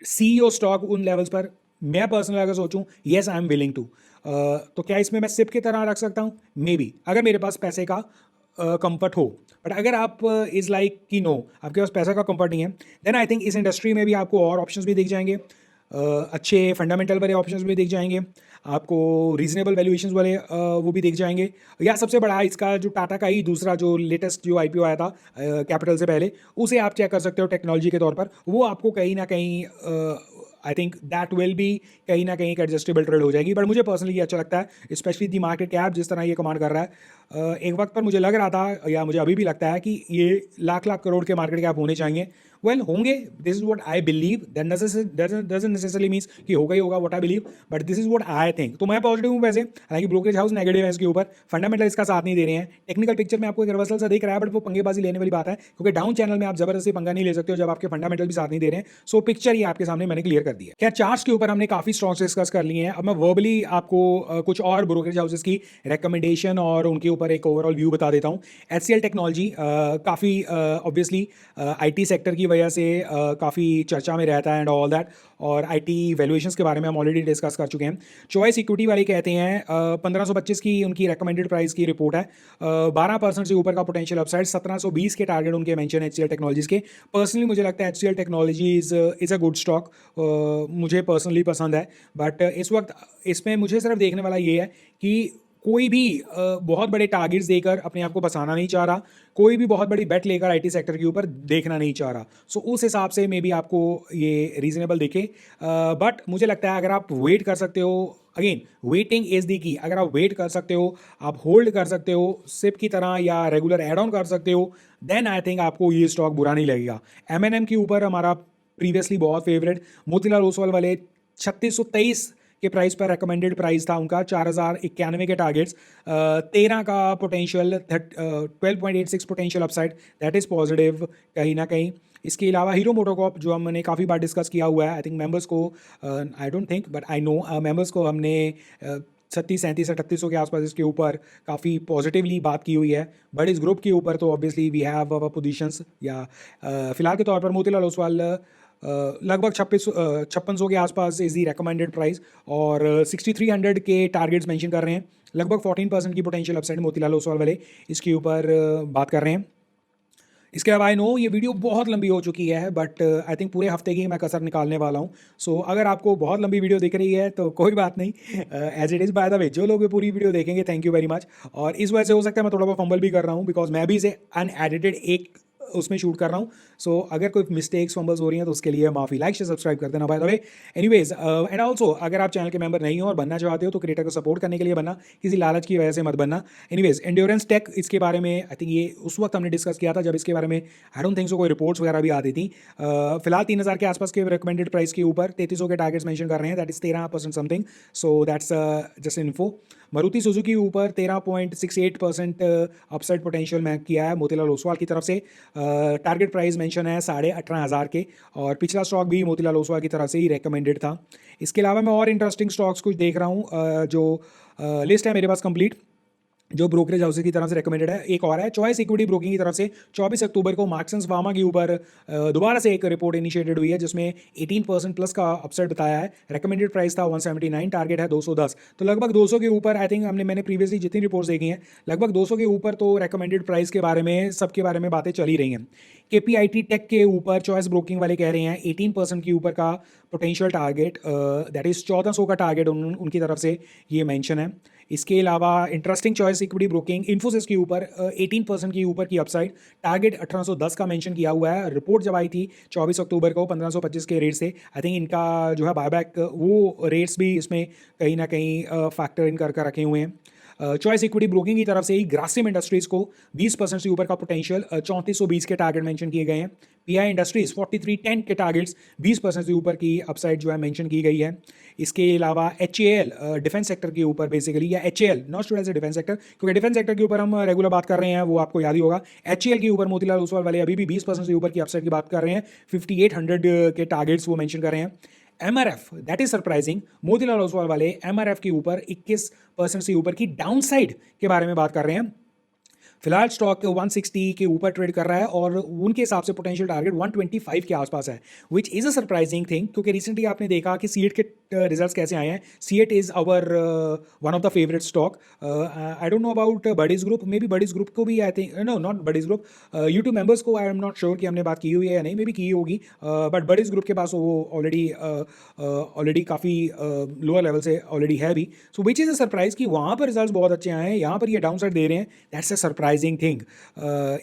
see your stock उन लेवल्स पर? मैं पर्सनली अगर सोचूं, yes I am willing to. तो क्या इसमें मैं सिप की तरह रख सकता हूँ? मे बी, अगर मेरे पास पैसे का कंफर्ट हो। बट अगर आप इज़ लाइक कि नो, आपके पास पैसा का कंफर्ट नहीं है, देन आई थिंक इस इंडस्ट्री में भी आपको और ऑप्शंस भी दिख जाएंगे, अच्छे फंडामेंटल वाले ऑप्शंस भी दिख जाएंगे आपको, रीजनेबल वैल्यूएशंस वाले वो भी दिख जाएंगे। या सबसे बड़ा इसका जो टाटा का ही दूसरा जो लेटेस्ट जो आईपीओ आया था कैपिटल से पहले, उसे आप चेक कर सकते हो टेक्नोलॉजी के तौर पर। वो आपको कहीं ना कहीं I think that will B कहीं ना कहीं एक एडजस्टेबल ट्रेड हो जाएगी। बट मुझे पर्सनली ये अच्छा लगता है, स्पेशली दी मार्केट कैप जिस तरह ये कमांड कर रहा है। एक वक्त पर मुझे लग रहा था, या मुझे अभी भी लगता है, कि ये लाख लाख करोड़ के मार्केट कैप होने चाहिए। वेल, होंगे, this is what I believe, doesn't necessarily means कि होगा ही होगा what I believe, but this is what I think. तो मैं पॉजिटिव हूँ वैसे, हालांकि ब्रोकरेज हाउस नेगेटिव है इसके ऊपर, फंडामेंटल इसका साथ नहीं दे रहे हैं। टेक्निकल पिक्चर में आपको एक रिवर्सल सा दिख रहा है, बट वो पंगेबाजी लेने वाली बात है, क्योंकि डाउन चैनल में आप जबरदस्ती पंगा नहीं ले सकते हो जब आपके फंडामेंटल भी साथ नहीं दे रहे हैं। सो पिक्चर ही आपके सामने मैंने क्लियर कर दिया। क्या चार्ट्स के ऊपर हमने काफी स्टॉक्स डिस्कस कर लिए हैं, अब मैं वर्बली आपको कुछ और ब्रोकरेज हाउसेस की रिकमेंडेशन और उनके ऊपर एक ओवरऑल व्यू बता देता हूँ। HCL टेक्नोलॉजी काफ़ी ऑब्वियसली IT सेक्टर की वजह से काफ़ी चर्चा में रहता है एंड ऑल दैट, और IT वैल्यूएशंस के बारे में हम ऑलरेडी डिस्कस कर चुके हैं। चॉइस इक्विटी वाले कहते हैं 1525 की उनकी रिकमेंडेड प्राइस की रिपोर्ट है, 12% से ऊपर का पोटेंशियल अपसाइड, 1720 के टारगेट उनके मेंशन HCL टेक्नोलॉजीज के। पर्सनली मुझे लगता है HCL technology is a good stock, मुझे पर्सनली पसंद है। बट इस वक्त इसमें मुझे सिर्फ देखने वाला ये है कि कोई भी बहुत बड़े टारगेट्स देकर अपने आप को फंसाना नहीं चाह रहा, कोई भी बहुत बड़ी बेट लेकर IT सेक्टर के ऊपर देखना नहीं चाह रहा। सो उस हिसाब से मे बी आपको ये रीजनेबल दिखे, बट मुझे लगता है अगर आप वेट कर सकते हो, अगेन वेटिंग इज दी की, अगर आप वेट कर सकते हो, आप होल्ड कर सकते हो सिप की तरह या रेगुलर एड ऑन कर सकते हो, देन आई थिंक आपको ये स्टॉक बुरा नहीं लगेगा। M&M के ऊपर हमारा प्रीवियसली बहुत फेवरेट मोतीलाल ओसवाल वाले 3623 के प्राइस पर रिकमेंडेड प्राइस था उनका, 4091 के टारगेट्स, 13 का potential, 12.86 potential upside, that is positive कहीं ना कहीं। इसके अलावा हीरो मोटोकॉर्प जो हमने काफ़ी बार डिस्कस किया हुआ है, आई थिंक मेंबर्स को, I don't think but I know members को हमने 36-37-3800 के आसपास इसके ऊपर काफ़ी पॉजिटिवली बात की हुई है। बट इस ग्रुप के ऊपर तो obviously we have our positions, या फिलहाल के तौर पर मोतीलाल ओसवाल लगभग 5600 के आसपास इज दी रिकमेंडेड प्राइस, और 6300 के टारगेट्स मेंशन कर रहे हैं, लगभग 14% की पोटेंशियल अपसाइड मोतीलाल ओसवाल वाले इसके ऊपर बात कर रहे हैं। इसके अलावा आई नो ये वीडियो बहुत लंबी हो चुकी है, बट आई थिंक पूरे हफ्ते की मैं कसर निकालने वाला हूँ। सो अगर आपको बहुत लंबी वीडियो दिख रही है तो कोई बात नहीं, as it is. By the way, जो लोग पूरी वीडियो देखेंगे, थैंक यू वेरी मच। और इस वजह से हो सकता है मैं थोड़ा बहुत फंबल भी कर रहा हूँ, बिकॉज मैं भी इसे अनएडिटेड एक उसमें शूट कर रहा हूँ। सो अगर कोई मिस्टेक्स फंबल्स हो रही हैं तो उसके लिए माफ़ी। लाइक शेयर सब्सक्राइब कर देना bye the way. Anyways and also अगर आप चैनल के मेंबर नहीं हो और बनना चाहते हो तो क्रिएटर को सपोर्ट करने के लिए बनना, किसी लालच की वजह से मत बनना। एनीवेज, एंड्योरेंस टेक, इसके बारे में आई थिंक ये उस वक्त हमने डिस्कस किया था जब इसके बारे में आई डोंट थिंक सो कोई रिपोर्ट्स वगैरह भी आती थी। फिलहाल 3000 के आसपास के रिकमेंडेड प्राइस के ऊपर 3300 के टारगेट्स मेंशन कर रहे हैं, that is 13% something, so that's just info. Maruti Suzuki ऊपर 13.68% अपसाइड पोटेंशियल मैप किया है मोतीलाल ओसवाल की तरफ से, टारगेट प्राइस मेंशन है 18,500 के, और पिछला स्टॉक भी मोतीलाल ओसवाल की तरफ से ही रेकमेंडेड था। इसके अलावा मैं और इंटरेस्टिंग स्टॉक्स कुछ देख रहा हूँ, जो लिस्ट है मेरे पास कंप्लीट, जो ब्रोकरेज हाउसेस की तरफ से रिकमेंडेड है। एक और है चॉइस इक्विटी ब्रोकिंग की तरफ से, 24 अक्टूबर को मार्क्सन्स फार्मा के ऊपर दोबारा से एक रिपोर्ट इनिशिएटेड हुई है जिसमें 18% प्लस का अपसाइड बताया है। रिकमेंडेड प्राइस था 179, टारगेट है 210, तो लगभग 200 के ऊपर। आई थिंक मैंने प्रीवियसली जितनी रिपोर्ट्स देखी हैं, लगभग 200 के ऊपर तो रिकमेंडेड प्राइस के बारे में, सबके बारे में बातें चल ही रही हैं। KPIT टेक के ऊपर चॉइस ब्रोकिंग वाले कह रहे हैं 18% के ऊपर का पोटेंशियल टारगेट, दैट इज 1400 का टारगेट उनकी तरफ से ये मेंशन है। इसके अलावा interesting choice Equity broking Infosys के ऊपर 18% के ऊपर की अपसाइड, टारगेट 1810 का मेंशन किया हुआ है। रिपोर्ट जब आई थी 24 अक्टूबर को 1525 के रेट से, आई थिंक इनका जो है बायबैक वो रेट्स भी इसमें कहीं ना कहीं फैक्टर इन कर रखे हुए हैं। चॉइस इक्विटी ब्रोकिंग की तरफ से ही ग्रासिम इंडस्ट्रीज को 20% से ऊपर का पोटेंशियल 3420 के टारगेट मेंशन किए गए हैं। पीआई इंडस्ट्रीज 4310 के टारगेट्स 20% से ऊपर की अपसाइड जो है मेंशन की गई है। इसके अलावा HAL डिफेंस सेक्टर के ऊपर बेसिकली, या HAL not stood as a defence sector, क्योंकि डिफेंस सेक्टर के ऊपर हम रेगुलर बात कर रहे हैं, वो आपको याद ही होगा। HAL के ऊपर मोतीलाल ओसवाल वाले अभी भी 20% से ऊपर की अपसाइड की बात कर रहे हैं, 5800 के टारगेट्स वो मेंशन कर रहे हैं। MRF that is surprising, Motilal Oswal वाले MRF के ऊपर 21% से ऊपर की डाउनसाइड के बारे में बात कर रहे हैं। फिलहाल स्टॉक 160 के ऊपर ट्रेड कर रहा है और उनके हिसाब से पोटेंशियल टारगेट 125 के आसपास है, which is a surprising thing, क्योंकि रिसेंटली आपने देखा कि सीएट के रिजल्ट्स कैसे आए हैं। CEAT is our one of the favourite stock. I don't know about buddies group, maybe buddies group को भी I think, no not buddies group, YouTube members को आई एम नॉट श्योर कि हमने बात की हुई है या नहीं, मे बी की होगी, बट बडीज ग्रुप के पास वो ऑलरेडी काफ़ी लोअर लेवल से ऑलरेडी है भी। सो विच इज़ अ सरप्राइज कि वहाँ पर रिजल्ट्स बहुत अच्छे आए हैं, यहाँ पर ये डाउन साइड दे रहे हैं, दैट्स अ सरप्राइजिंग थिंग।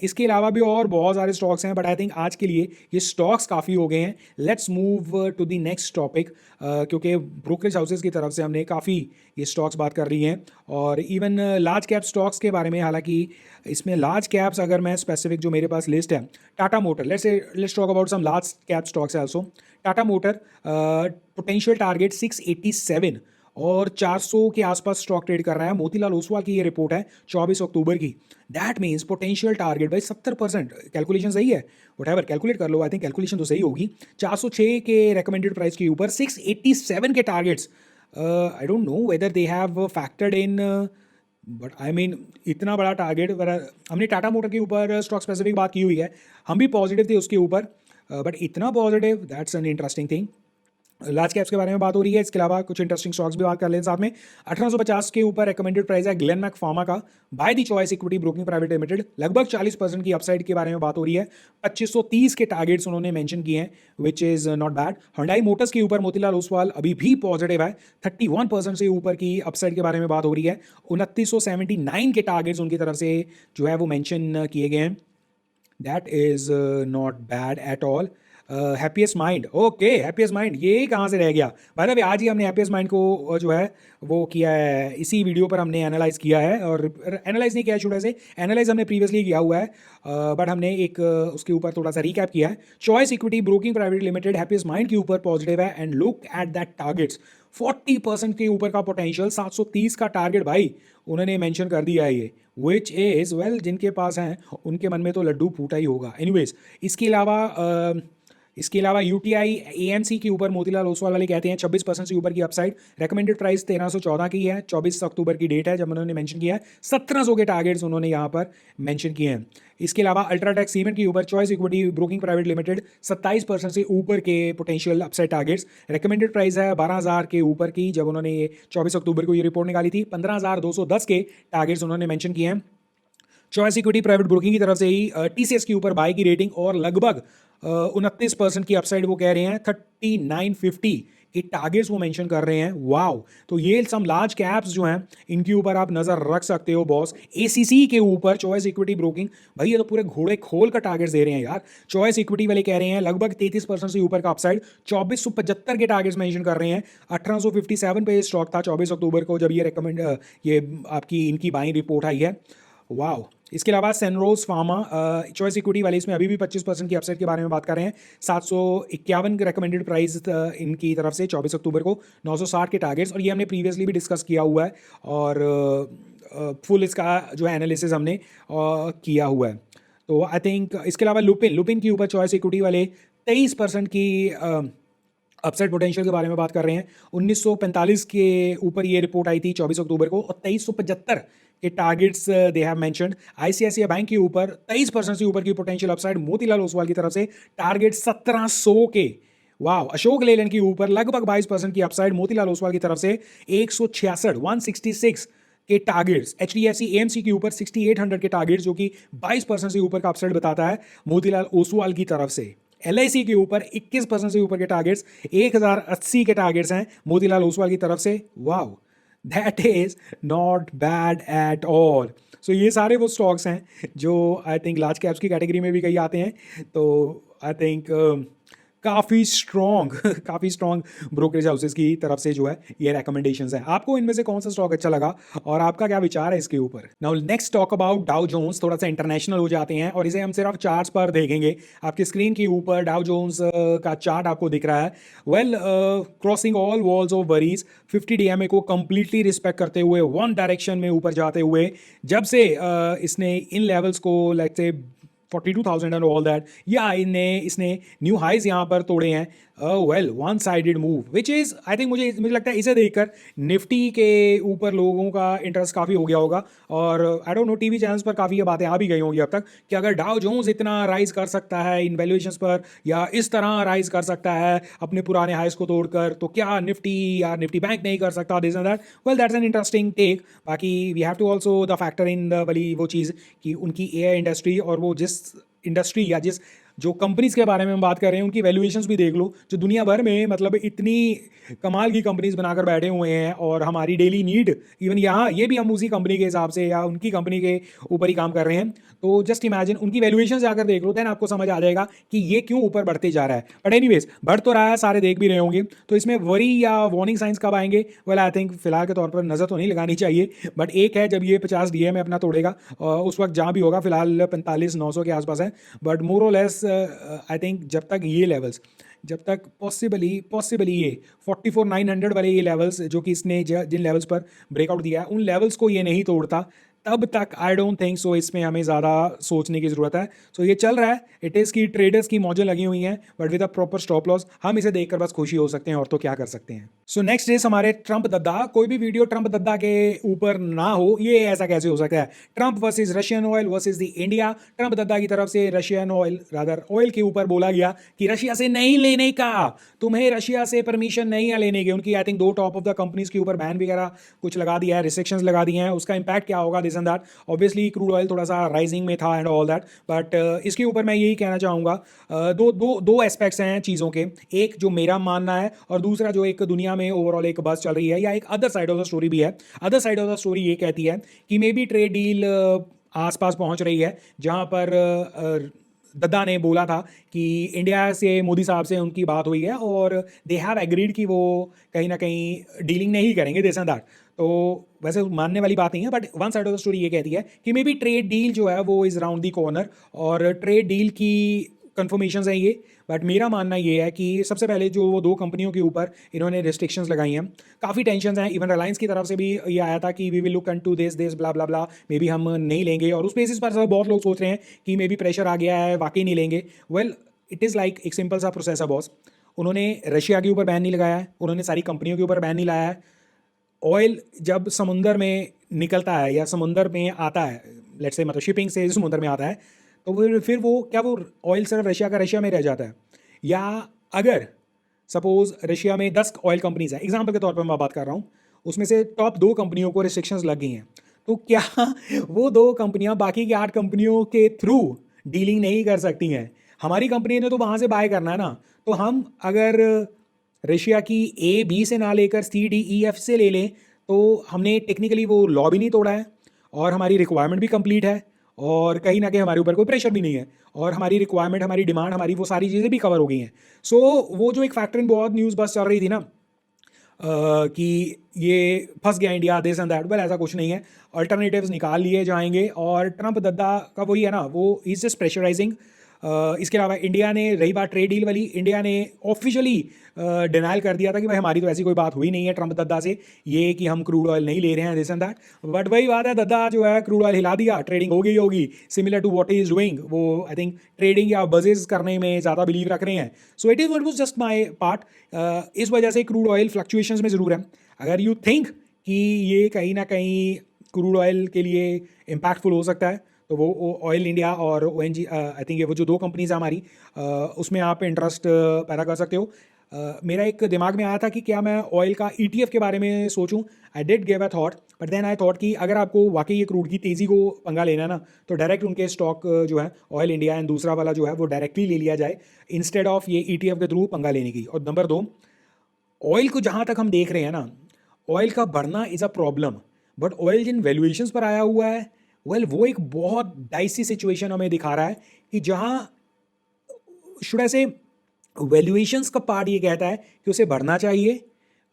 इसके अलावा भी और बहुत सारे स्टॉक्स हैं, बट आई थिंक आज के लिए ये स्टॉक्स काफ़ी हो गए हैं। Let's move to the next topic, क्योंकि ब्रोकरेज हाउसेज की तरफ से हमने काफ़ी ये स्टॉक्स बात कर रही हैं, और इवन लार्ज कैप स्टॉक्स के बारे में, हालांकि इसमें लार्ज कैप्स अगर मैं स्पेसिफिक जो मेरे पास लिस्ट है, Tata motor, let's talk about some large cap stocks also. Tata motor potential target 687 और 400 के आसपास स्टॉक ट्रेड कर रहा है। मोतीलाल ओसवाल की ये रिपोर्ट है 24 अक्टूबर की। दैट मीन्स पोटेंशियल टारगेट भाई 70%, कैलकुलेशन सही है, वट कैलकुलेट कर लो, आई थिंक कैलकुलेशन तो सही होगी। 406 के रिकमेंडेड प्राइस के ऊपर 687 के targets, I don't know whether they have factored in, but I mean इतना बड़ा टारगेट। हमने टाटा मोटर के ऊपर स्टॉक स्पेसिफिक बात की हुई है, हम भी पॉजिटिव थे उसके ऊपर, बट इतना positive, that's an interesting thing. Large caps के बारे में बात हो रही है, इसके अलावा कुछ इंटरेस्टिंग स्टॉक्स भी बात कर लें साथ में। 1850 के ऊपर रिकमेंडेड प्राइस है ग्लेनमैक फार्मा का, by the choice Equity Broking Private limited, लगभग 40% की अपसाइड के बारे में बात हो रही है। 2530 के टारगेट्स उन्होंने मेंशन किए हैं, which is not bad. Hyundai Motors के ऊपर मोतीलाल ओसवाल अभी भी पॉजिटिव है, 31% से ऊपर की अपसाइड के बारे में बात हो रही है। 2979 के टारगेट्स उनकी तरफ से जो है वो मेंशन किए गए हैं, that is not bad at all. Happiest mind, okay happiest mind ये कहाँ से रह गया भाई? अभी आज ही हमने हैप्पीएस्ट माइंड को जो है वो किया है, इसी वीडियो पर हमने एनालाइज किया है, और एनालाइज नहीं किया है, से एनालाइज हमने प्रीवियसली किया हुआ है, बट हमने एक उसके ऊपर थोड़ा सा रिकैप किया है। Choice Equity Broking Private limited happiest mind के ऊपर पॉजिटिव है, and look at that targets, 40% के ऊपर का पोटेंशियल, 730 का टारगेट भाई उन्होंने मेंशन कर दिया है ये, विच इज़ वेल, जिनके पास हैं उनके मन में तो लड्डू फूटा ही होगा। एनीवेज, इसके अलावा यूटीआई एएमसी के ऊपर मोतीलाल ओसवाल वाले कहते हैं 26% से ऊपर की अपसाइड, रिकमेंडेड प्राइस 1314 की है, 24 अक्टूबर की डेट है जब उन्होंने मेंशन किया है। 1700 के टारगेट्स उन्होंने यहाँ पर मेंशन किए हैं। इसके अलावा अल्ट्राटेक सीमेंट के ऊपर choice Equity Broking Private limited 27% से ऊपर के potential upside targets, recommended price है 12000 के ऊपर की, जब उन्होंने 24 अक्टूबर को ये रिपोर्ट निकाली थी। 15210 के टारगेट्स उन्होंने मेंशन किए हैं। चॉइस इक्विटी प्राइवेट ब्रोकिंग की तरफ से ही टीसीएस के ऊपर बाय की रेटिंग, और लगभग 29% की अपसाइड वो कह रहे हैं। 3950 के टारगेट्स वो मेंशन कर रहे हैं। वाओ, तो ये सम लार्ज कैप्स जो हैं इनके ऊपर आप नजर रख सकते हो बॉस। एसीसी के ऊपर चॉइस इक्विटी ब्रोकिंग, भाई ये तो पूरे घोड़े खोल का टारगेट्स दे रहे हैं यार। चॉइस इक्विटी वाले कह रहे हैं लगभग 33% से ऊपर का अपसाइड, 2475 के टारगेट्स मेंशन कर रहे हैं। 1857 पे स्टॉक था 24 अक्टूबर को जब ये आपकी इनकी बाइंग रिपोर्ट आई है। वाओ, इसके अलावा सेनरोज फार्मा चॉइस इक्विटी वाले, इसमें अभी भी 25% की अपसाइड के बारे में बात कर रहे हैं। 751 रिकमेंडेड प्राइस इनकी तरफ से 24 अक्टूबर को, 960 के टारगेट्स, और ये हमने प्रीवियसली भी डिस्कस किया हुआ है, और फुल इसका जो है एनालिसिस हमने किया हुआ है। तो आई थिंक इसके अलावा लुपिन के ऊपर चॉइस इक्विटी वाले 23% की अपसाइड पोटेंशियल के बारे में बात कर रहे हैं। 1945 के ऊपर ये रिपोर्ट आई थी 24 अक्टूबर को, और 2375 के targets they have mentioned. ICICI bank के ऊपर 23% से ऊपर की पोटेंशियल अपसाइड मोतीलाल ओसवाल की तरफ से, टारगेट 1700 के। वाह, अशोक लेलैंड के ऊपर लगभग 22% की अपसाइड मोतीलाल ओसवाल की तरफ से, 166 के टारगेट्स। एचडीएफसी एएमसी के ऊपर 6800 के टारगेट्स, जो कि 22% से ऊपर का अपसाइड बताता है मोतीलाल ओसवाल की तरफ से। एलआईसी के ऊपर 21% से ऊपर के टारगेट्स, 1080 के टारगेट्स हैं मोतीलाल ओसवाल की तरफ से। Wow, that is not bad at all. So ये सारे वो स्टॉक्स हैं जो आई थिंक लार्ज कैप्स की कैटेगरी में भी कहीं आते हैं। तो आई थिंक काफ़ी स्ट्रॉन्ग काफ़ी स्ट्रॉन्ग ब्रोकरेज हाउसेस की तरफ से जो है ये रिकमेंडेशंस है। आपको इनमें से कौन सा स्टॉक अच्छा लगा और आपका क्या विचार है इसके ऊपर? Now next talk about Dow Jones, थोड़ा सा इंटरनेशनल हो जाते हैं और इसे हम सिर्फ चार्ट्स पर देखेंगे। आपकी स्क्रीन के ऊपर डाउ जोन्स का चार्ट आपको दिख रहा है। Well, crossing all walls of worries, 50 DMA को कंप्लीटली रिस्पेक्ट करते हुए वन डायरेक्शन में ऊपर जाते हुए जब से इसने इन लेवल्स को लाइक से 42,000 एंड ऑल दैट, या इसने न्यू हाइज यहाँ पर तोड़े हैं। Well, one sided move which is I think, मुझे लगता है इसे देखकर निफ्टी के ऊपर लोगों का इंटरेस्ट काफ़ी हो गया होगा और आई डोंट नो टीवी चैनल्स पर काफ़ी ये बातें आ भी गई होंगी अब तक कि अगर डाउ जोन्स इतना राइज कर सकता है इन वैल्यूएशंस पर या इस तरह राइज कर सकता है अपने पुराने हाइज को तोड़कर, तो क्या निफ्टी या निफ्टी बैंक नहीं कर सकता, this and that. Well, that's an interesting take. बाकी we have to also the factor in the वाली वो चीज़ कि उनकी एआई इंडस्ट्री और वो जिस इंडस्ट्री या जिस जो कंपनीज के बारे में हम बात कर रहे हैं उनकी वैल्यूएशंस भी देख लो, जो दुनिया भर में मतलब इतनी कमाल की कंपनीज बनाकर बैठे हुए हैं और हमारी डेली नीड इवन यहाँ ये भी हम उसी कंपनी के हिसाब से या उनकी कंपनी के ऊपर ही काम कर रहे हैं। तो जस्ट इमेजिन उनकी वैल्यूएशंस जाकर देख लो, देन आपको समझ आ जाएगा कि ये क्यों ऊपर बढ़ते जा रहा है। बट एनीवेज, बढ़ तो रहा है, सारे देख भी रहे होंगे। तो इसमें वरी या वार्निंग साइंस कब आएंगे? वेल, आई थिंक फिलहाल के तौर पर नज़र तो नहीं लगानी चाहिए, बट एक है जब ये 50 डीएम अपना तोड़ेगा, उस वक्त जहाँ भी होगा, फिलहाल 45,900 के आसपास है। बट मोर और लेस आई थिंक जब तक ये लेवल्स, जब तक पॉसिबली ये 44,900 वाले ये लेवल्स जो कि इसने जिन लेवल्स पर ब्रेकआउट दिया है उन लेवल्स को ये नहीं तोड़ता, तब तक आई डोंट थिंक सो इसमें हमें ज़्यादा सोचने की ज़रूरत है। सो ये चल रहा है, इट इज़ की ट्रेडर्स की मौजें लगी हुई हैं but with a proper stop loss. हम इसे देखकर बस खुशी हो सकते हैं और तो क्या कर सकते हैं। सो नेक्स्ट इज हमारे ट्रंप दद्दा। कोई भी वीडियो ट्रंप दद्दा के ऊपर ना हो, ये ऐसा कैसे हो सकता है? Trump versus Russian oil versus the India. Trump दद्दा की तरफ से रशियन ऑयल रादर ऑयल के ऊपर बोला गया कि रशिया से नहीं लेने का, तुम्हें रशिया से परमिशन नहीं है लेने की। उनकी I think 2 top of the companies के ऊपर बैन वगैरह कुछ लगा दिया है, रिस्ट्रिक्शंस लगा दिए हैं। उसका इंपैक्ट क्या होगा, this and that. Obviously crude oil थोड़ा सा राइजिंग में था एंड ऑल दैट, बट इसके ऊपर मैं यही कहना चाहूँगा, दो एस्पेक्ट्स हैं चीज़ों के। एक जो मेरा मानना है और दूसरा जो एक दुनिया में ओवरऑल एक बस चल रही है या एक other side of the story भी है। Other side of the story ये कहती है कि मे बी ट्रेड डील आसपास पहुंच रही है जहां पर दद्दा ने बोला था कि इंडिया से मोदी साहब से उनकी बात हुई है और दे हैव एग्रीड कि वो कहीं ना कहीं डीलिंग नहीं करेंगे, दिस एंड दैट। तो वैसे मानने वाली बात नहीं है, but one side of the story ये कहती है कि मे बी ट्रेड डील जो है वो इज़ राउंड दी कॉर्नर और ट्रेड डील की कन्फर्मेशन हैं ये। बट मेरा मानना ये है कि सबसे पहले जो वो 2 कंपनियों के ऊपर इन्होंने रिस्ट्रिक्शंस लगाई हैं, काफ़ी टेंशन हैं। इवन रिलायंस की तरफ से भी ये आया था कि we will look into this blah blah blah, maybe हम नहीं लेंगे, और उस बेसिस पर सब बहुत लोग सोच रहे हैं कि मे बी प्रेशर आ गया है, वाकई नहीं लेंगे। वेल, इट इज़ लाइक एक सिंपल सा प्रोसेस है बॉस। उन्होंने रशिया के ऊपर बैन नहीं लगाया है, उन्होंने सारी कंपनियों के ऊपर बैन नहीं लाया है। ऑयल जब समुंदर में निकलता है या समुंदर में आता है, लेट्स से मतलब शिपिंग से समुंदर में आता है, तो फिर वो क्या वो ऑयल सिर्फ रशिया का रशिया में रह जाता है? या अगर सपोज रशिया में 10 ऑयल कंपनीज हैं, एग्जांपल के तौर पर मैं बात कर रहा हूँ, उसमें से टॉप 2 कंपनियों को रिस्ट्रिक्शंस लग गई हैं, तो क्या वो 2 कंपनियां बाकी की 8 कंपनियों के थ्रू डीलिंग नहीं कर सकती हैं? हमारी कंपनी ने तो वहाँ से बाय करना है ना। तो हम अगर रशिया की A, B से ना लेकर C, D, E, F से ले लें, तो हमने टेक्निकली वो लॉ भी नहीं तोड़ा है और हमारी रिक्वायरमेंट भी कंप्लीट है और कहीं ना कहीं हमारे ऊपर कोई प्रेशर भी नहीं है और हमारी रिक्वायरमेंट, हमारी डिमांड, हमारी वो सारी चीज़ें भी कवर हो गई हैं। सो वो जो एक फैक्टर इन बहुत न्यूज़ बस चल रही थी ना, कि ये फंस गया India, this and that, well ऐसा कुछ नहीं है। अल्टरनेटिव्स निकाल लिए जाएंगे और ट्रंप दद्दा का वही है ना, वो इज जस्ट प्रेशराइजिंग। इसके अलावा इंडिया ने, रही बात ट्रेड डील वाली, इंडिया ने ऑफिशियली डिनाइल कर दिया था कि भाई हमारी तो ऐसी कोई बात हुई नहीं है ट्रंप दद्दा से, ये कि हम क्रूड ऑयल नहीं ले रहे हैं, दिस एंड दैट। बट वही बात है, दद्दा जो है क्रूड ऑयल हिला दिया, ट्रेडिंग हो गई होगी similar to what he is doing. वो आई थिंक ट्रेडिंग या बजेस करने में ज़्यादा बिलीव रख रहे हैं। So it is what was just my part. इस वजह से क्रूड ऑयल फ्लक्चुएशंस में ज़रूर है। अगर यू थिंक कि ये कहीं ना कहीं क्रूड ऑयल के लिए इम्पैक्टफुल हो सकता है, तो वो ऑयल इंडिया और ONG, आई थिंक ये वो जो 2 कंपनीज हैं हमारी, उसमें आप इंटरेस्ट पैदा कर सकते हो। मेरा एक दिमाग में आया था कि क्या मैं ऑयल का ETF के बारे में सोचूं। I did give a thought, but then I thought कि अगर आपको वाकई ये क्रूड की तेज़ी को पंगा लेना है ना, तो डायरेक्ट उनके स्टॉक जो है ऑयल इंडिया एंड दूसरा वाला जो है वो डायरेक्टली ले लिया जाए इंस्टेड ऑफ ये ETF के थ्रू पंगा लेने की। और नंबर 2, ऑयल को जहाँ तक हम देख रहे हैं ना, ऑयल का बढ़ना is a problem, but oil जिन वैल्यूएशंस पर आया हुआ है, वेल वो एक बहुत डाइसी सिचुएशन हमें दिखा रहा है कि जहाँ शुड आई से वैल्यूएशंस का पार्ट ये कहता है कि उसे बढ़ना चाहिए,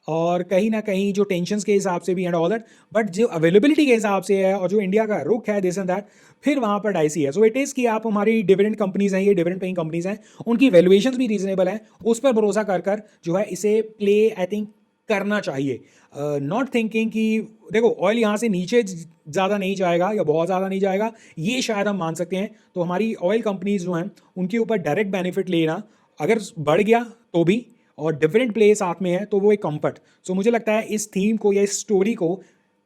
और कहीं ना कहीं जो टेंशन्स के हिसाब से भी एंड ऑल दैट, बट जो अवेलेबिलिटी के हिसाब से है और जो इंडिया का रुख है दिस एंड दैट, फिर वहाँ पर डाइसी है। सो इट इज़ कि आप हमारी डिविडेंड कंपनीज हैं, ये डिविडेंड पेइंग कंपनीज हैं, उनकी वैल्यूएशंस भी रीजनेबल हैं, उस पर भरोसा कर कर जो है इसे प्ले आई थिंक करना चाहिए। नॉट थिंकिंग कि देखो ऑयल यहाँ से नीचे ज़्यादा नहीं जाएगा या बहुत ज़्यादा नहीं जाएगा, ये शायद हम मान सकते हैं। तो हमारी ऑयल कंपनीज जो हैं उनके ऊपर डायरेक्ट बेनिफिट लेना, अगर बढ़ गया तो भी, और डिफरेंट प्ले साथ में है तो वो एक कंफर्ट। सो मुझे लगता है इस थीम को या इस स्टोरी को,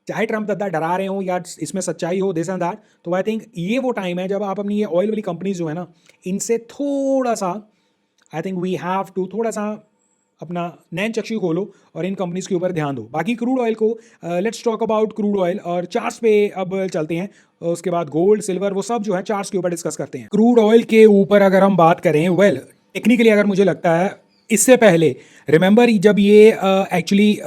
चाहे ट्रम्प दादा डरा रहे हो या इसमें सच्चाई हो दिस एंड दैट, तो आई थिंक ये वो टाइम है जब आप अपनी ये ऑयल वाली कंपनीज जो है ना, इनसे थोड़ा सा I think we have to थोड़ा सा अपना नैन चक्षु खोलो और इन कंपनीज के ऊपर ध्यान दो। बाकी क्रूड ऑयल को let's talk about crude oil और चार्ट्स पे अब चलते हैं। उसके बाद गोल्ड सिल्वर वो सब जो है चार्ट्स के ऊपर डिस्कस करते हैं। क्रूड ऑयल के ऊपर अगर हम बात करें, वेल टेक्निकली अगर मुझे लगता है इससे पहले रिमेंबर जब ये एक्चुअली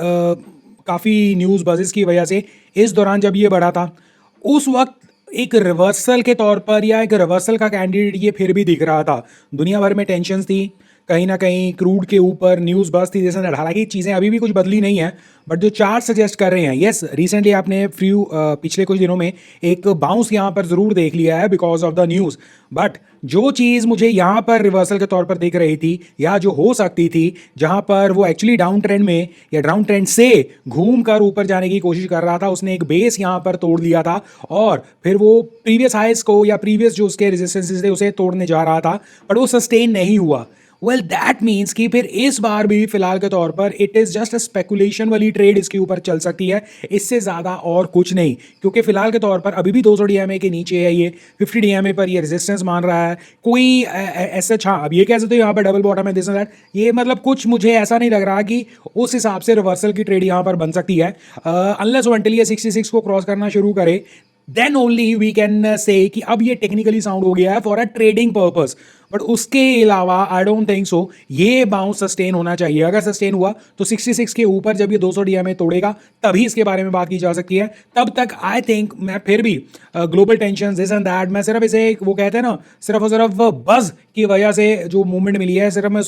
काफ़ी न्यूज़ बजेस की वजह से इस दौरान जब ये बढ़ा था, उस वक्त एक रिवर्सल के तौर पर या एक रिवर्सल का कैंडिडेट ये फिर भी दिख रहा था। दुनिया भर में टेंशन्स थी, कहीं ना कहीं क्रूड के ऊपर न्यूज़ बस थी जैसे, हालांकि चीज़ें अभी भी कुछ बदली नहीं है, बट जो चार्ट सजेस्ट कर रहे हैं, यस रिसेंटली आपने पिछले कुछ दिनों में एक बाउंस यहाँ पर ज़रूर देख लिया है because of the news. But जो चीज़ मुझे यहाँ पर रिवर्सल के तौर पर दिख रही थी या जो हो सकती थी, जहाँ पर वो एक्चुअली डाउन ट्रेंड में या डाउन ट्रेंड से घूम कर ऊपर जाने की कोशिश कर रहा था, उसने एक बेस यहाँ पर तोड़ लिया था और फिर वो प्रीवियस हाइस को या प्रीवियस जो उसके रेजिस्टेंसेस थे उसे तोड़ने जा रहा था, बट वो सस्टेन नहीं हुआ। वेल दैट मीन्स कि फिर इस बार भी फिलहाल के तौर पर it is just a speculation वाली ट्रेड इसके ऊपर चल सकती है, इससे ज़्यादा और कुछ नहीं, क्योंकि फिलहाल के तौर पर अभी भी 200 DMA के नीचे है, ये 50 DMA पर ये रेजिस्टेंस मान रहा है। कोई ऐसा हाँ अब ये कह सकते हो यहाँ पर डबल बॉटम है दिस एंड दैट, ये मतलब कुछ मुझे ऐसा नहीं लग रहा कि उस हिसाब से रिवर्सल की ट्रेड यहाँ पर बन सकती है, अनलेस अनटिल ये 66 को क्रॉस करना शुरू करे, देन ओनली वी कैन से कि अब ये टेक्निकली साउंड हो गया है for a trading purpose. But उसके अलावा आई डोंट थिंक सो ये बाउंस सस्टेन होना चाहिए। अगर सस्टेन हुआ तो 66 के ऊपर जब ये 200 DMA तोड़ेगा तभी इसके बारे में बात की जा सकती है। तब तक आई थिंक मैं फिर भी global tension this and that, मैं सिर्फ इसे वो कहते हैं ना सिर्फ और सिर्फ बज की वजह से जो मूवमेंट मिली है, सिर्फ मैं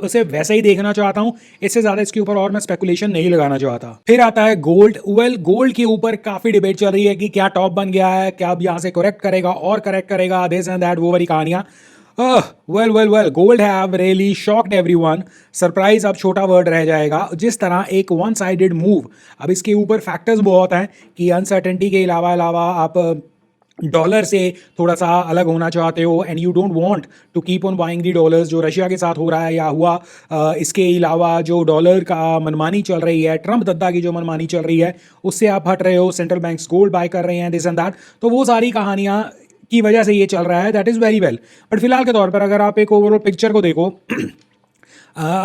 उसे वैसे ही देखना चाहता हूं, इससे ज्यादा इसके ऊपर और मैं स्पेकुलेशन नहीं लगाना चाहता। फिर आता है गोल्ड। वेल गोल्ड के ऊपर काफी डिबेट चल रही है कि क्या टॉप बन गया है, क्या अब यहां से करेक्ट करेगा और करेक्ट करेगा दिस एंड दैट, वो वाली कहानियां। Well gold have really shocked everyone. Surprise अब छोटा वर्ड रह जाएगा। जिस तरह एक वन साइडेड मूव, अब इसके ऊपर फैक्टर्स बहुत हैं कि अनसर्टेनिटी के अलावा आप डॉलर से थोड़ा सा अलग होना चाहते हो and you don't want to keep on buying the dollars, जो रशिया के साथ हो रहा है या हुआ। इसके अलावा जो डॉलर का मनमानी चल रही है, ट्रम्प दद्दा की जो मनमानी चल रही है, उससे आप हट रहे हो, सेंट्रल बैंक्स गोल्ड बाय कर रहे हैं दिस एंड दैट, तो वो सारी कहानियाँ की वजह से ये चल रहा है, that is very well. But फिलहाल के तौर पर अगर आप एक ओवरऑल पिक्चर को देखो,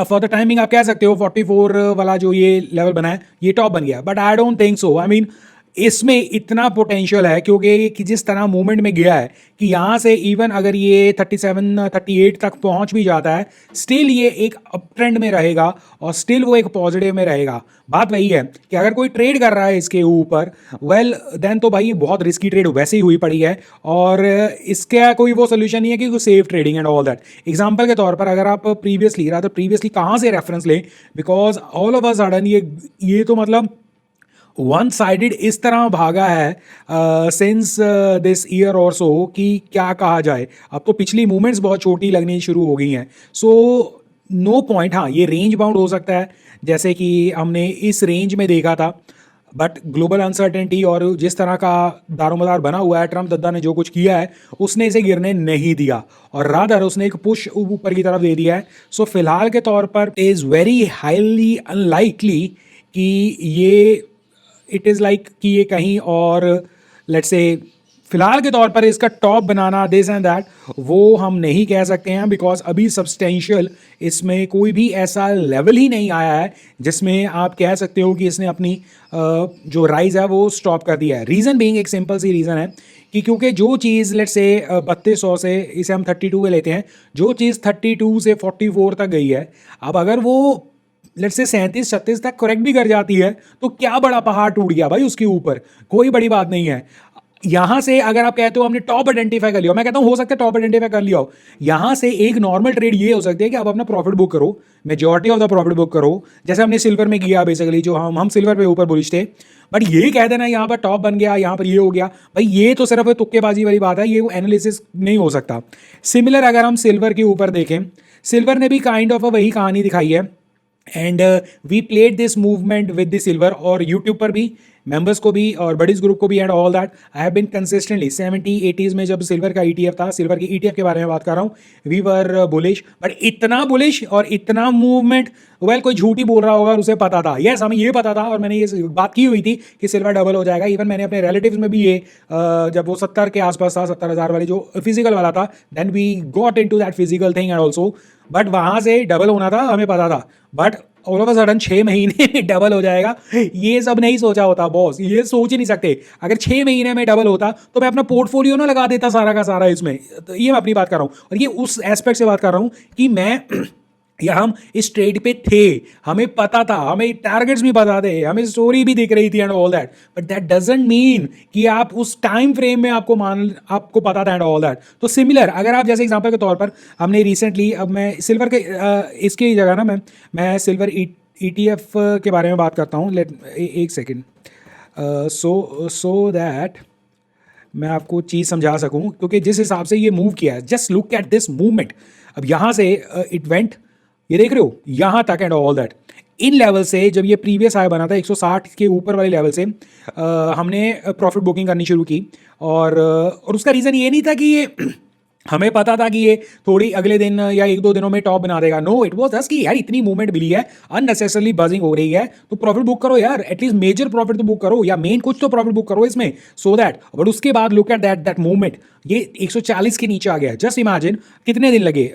फॉर द टाइमिंग आप कह सकते हो 44 वाला जो ये लेवल बना है ये टॉप बन गया, but I don't think so. I mean इसमें इतना पोटेंशियल है क्योंकि कि जिस तरह मूवमेंट में गया है कि यहाँ से इवन अगर ये 37 38 तक पहुँच भी जाता है, स्टिल ये एक अप ट्रेंड में रहेगा और स्टिल वो एक पॉजिटिव में रहेगा। बात वही है कि अगर कोई ट्रेड कर रहा है इसके ऊपर, वेल देन तो भाई बहुत रिस्की ट्रेड वैसे ही हुई पड़ी है और इसका कोई वो सोल्यूशन नहीं है कि safe trading and all that. Example के तौर पर अगर आप प्रीवियसली कहाँ से रेफरेंस लें, because all of a sudden ये तो मतलब वन साइडेड इस तरह भागा है सिंस दिस ईयर और सो कि क्या कहा जाए। अब तो पिछली मूवमेंट्स बहुत छोटी लगनी शुरू हो गई हैं, सो नो पॉइंट। हाँ ये रेंज बाउंड हो सकता है जैसे कि हमने इस रेंज में देखा था, बट ग्लोबल अनसर्टेनिटी और जिस तरह का दारोमदार बना हुआ है, ट्रम्प दद्दा ने जो कुछ किया है उसने इसे गिरने नहीं दिया और रादर उसने एक पुश ऊपर की तरफ दे दिया है। सो फिलहाल के तौर पर इज़ वेरी हाईली अनलाइकली कि ये इट इज़ लाइक कि ये कहीं और लेट्स से फिलहाल के तौर पर इसका top banana this and that वो हम नहीं कह सकते हैं, बिकॉज अभी सब्सटेंशियल इसमें कोई भी ऐसा लेवल ही नहीं आया है जिसमें आप कह सकते हो कि इसने अपनी जो राइज है वो स्टॉप कर दिया है। रीज़न बीइंग एक सिंपल सी रीज़न है कि क्योंकि जो चीज़ लेट्स से 3200 से इसे हम 32 में लेते हैं, जो चीज़ 32 से 44 तक गई है, अब अगर वो लेट्स से 37-36 तक करेक्ट भी कर जाती है तो क्या बड़ा पहाड़ टूट गया भाई उसके ऊपर, कोई बड़ी बात नहीं है। यहाँ से अगर आप कहते हो हमने टॉप आइडेंटिफाई कर लिया, मैं कहता हूँ हो सकता है टॉप आइडेंटिफाई कर लिया हो, यहाँ से एक नॉर्मल ट्रेड ये हो सकती है कि आप अपना प्रॉफिट बुक करो, majority of the profit book करो, जैसे हमने सिल्वर में किया बेसिकली, जो हम सिल्वर पे ऊपर बुलिश थे। बट ये कह देना यहाँ पर टॉप बन गया, यहाँ पर ये हो गया, भाई ये तो सिर्फ तुक्केबाजी वाली बात है, ये एनालिसिस नहीं हो सकता। सिमिलर अगर हम सिल्वर के ऊपर देखें, सिल्वर ने भी काइंड ऑफ वही कहानी दिखाई है, and we played this movement with the silver, और यूट्यूब पर भी मेंबर्स को भी और बडीज ग्रुप को भी and all that I have been consistently 70-80s में जब सिल्वर का ETF था, सिल्वर के ETF के बारे में बात कर रहा हूँ, वी वर बुलिश, बट इतना बुलिश और इतना मूवमेंट, वेल कोई झूठी बोल रहा होगा और उसे पता था, यस हमें ये पता था और मैंने ये बात की हुई थी कि सिल्वर डबल हो जाएगा। इवन मैंने अपने रिलेटिव्स में भी ये जब वो 70 के आसपास था, 70,000 वाली जो फिजिकल वाला था, then we got into that physical thing and also, but वहाँ से डबल होना था हमें पता था, but all of a sudden 6 महीने में डबल हो जाएगा, ये सब नहीं सोचा होता बॉस, ये सोच ही नहीं सकते। अगर 6 महीने में डबल होता तो मैं अपना पोर्टफोलियो ना लगा देता सारा का सारा इसमें, तो ये मैं अपनी बात कर रहा हूँ, और ये उस एस्पेक्ट से बात कर रहा हूँ कि मैं या हम इस ट्रेड पे थे, हमें पता था, हमें टारगेट्स भी पता थे, हमें स्टोरी भी दिख रही थी and all that, but that doesn't mean कि आप उस टाइम फ्रेम में आपको पता था एंड ऑल दैट। तो सिमिलर अगर आप जैसे एग्जांपल के तौर पर हमने रिसेंटली, अब मैं सिल्वर के इसकी जगह ना मैं सिल्वर ETF के बारे में बात करता हूँ, एक सेकेंड, सो दैट मैं आपको चीज़ समझा सकूँ, क्योंकि जिस हिसाब से ये मूव किया है, just look at this movement. अब यहाँ से इट वेंट, ये देख रहे हो यहाँ तक and all that, in level से जब ये प्रीवियस हाई बना था 160 के ऊपर वाले लेवल से हमने प्रॉफिट बुकिंग करनी शुरू की, और उसका रीज़न ये नहीं था कि ये हमें पता था कि ये थोड़ी अगले दिन या 1-2 दिनों में टॉप बना देगा, नो इट वाज जस्ट कि यार इतनी मूवमेंट मिली है, अननेसेसरली बजिंग हो रही है, तो प्रॉफिट बुक करो यार, एटलीस्ट मेजर प्रॉफिट तो बुक करो, या मेन कुछ तो प्रॉफिट बुक करो इसमें, सो दैट। बट उसके बाद लुक एट दैट मूवमेंट, ये 140 के नीचे आ गया, जस्ट इमेजिन कितने दिन लगे,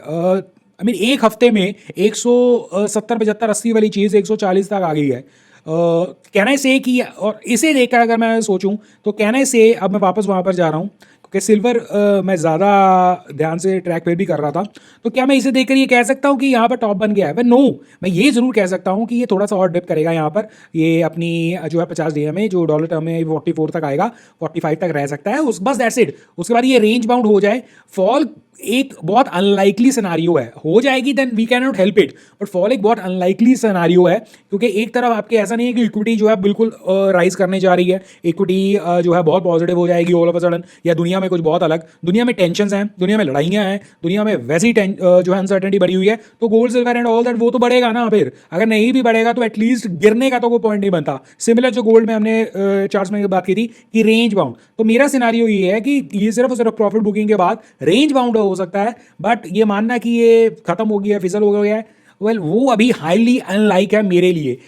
आई मीन एक हफ्ते में 170, 75, 80 वाली चीज़ 140 तक आ गई है। कहना है से कि, और इसे देखकर अगर मैं सोचूं तो कहना है से, अब मैं वापस वहाँ पर जा रहा हूँ कि सिल्वर मैं ज़्यादा ध्यान से ट्रैक पे भी कर रहा था, तो क्या मैं इसे देखकर ये कह सकता हूँ कि यहाँ पर टॉप बन गया है? नो, मैं ये ज़रूर कह सकता हूँ कि ये थोड़ा सा और डिप करेगा यहाँ पर, ये अपनी जो है 50 DM में, जो डॉलर टर्म में 44 तक आएगा, 45 तक रह सकता है, उस बस दैट्स इट। उसके बाद ये रेंज बाउंड हो जाए, फॉल एक बहुत अनलाइकली सिनारियो है, हो जाएगी then we can not help it, but fall एक बहुत अनलाइकली सिनारियो है, क्योंकि एक तरफ आपके ऐसा नहीं है कि इक्विटी जो है बिल्कुल राइज करने जा रही है, इक्विटी जो है बहुत पॉजिटिव हो जाएगी ऑल ऑफ अ सडन, या दुनिया में कुछ बहुत अलग, दुनिया में टेंशन हैं, दुनिया में लड़ाइयाँ हैं, दुनिया में वैसी जो है अनसर्टेनिटी बढ़ी हुई है, तो gold silver and all that वो तो बढ़ेगा ना, फिर अगर नहीं भी बढ़ेगा तो एटलीस्ट गिरने का तो कोई पॉइंट नहीं बनता। सिमिलर जो गोल्ड में हमने चार्ट्स में बात की थी कि रेंज बाउंड, तो मेरा सिनारियो ये है कि ये सिर्फ और सिर्फ प्रॉफिट बुकिंग के बाद रेंज बाउंड हो सकता है, बट ये मानना कि ये खत्म हो गया है, फिसल हो गया है, वेल वो अभी हाईली अनलाइक है मेरे लिए।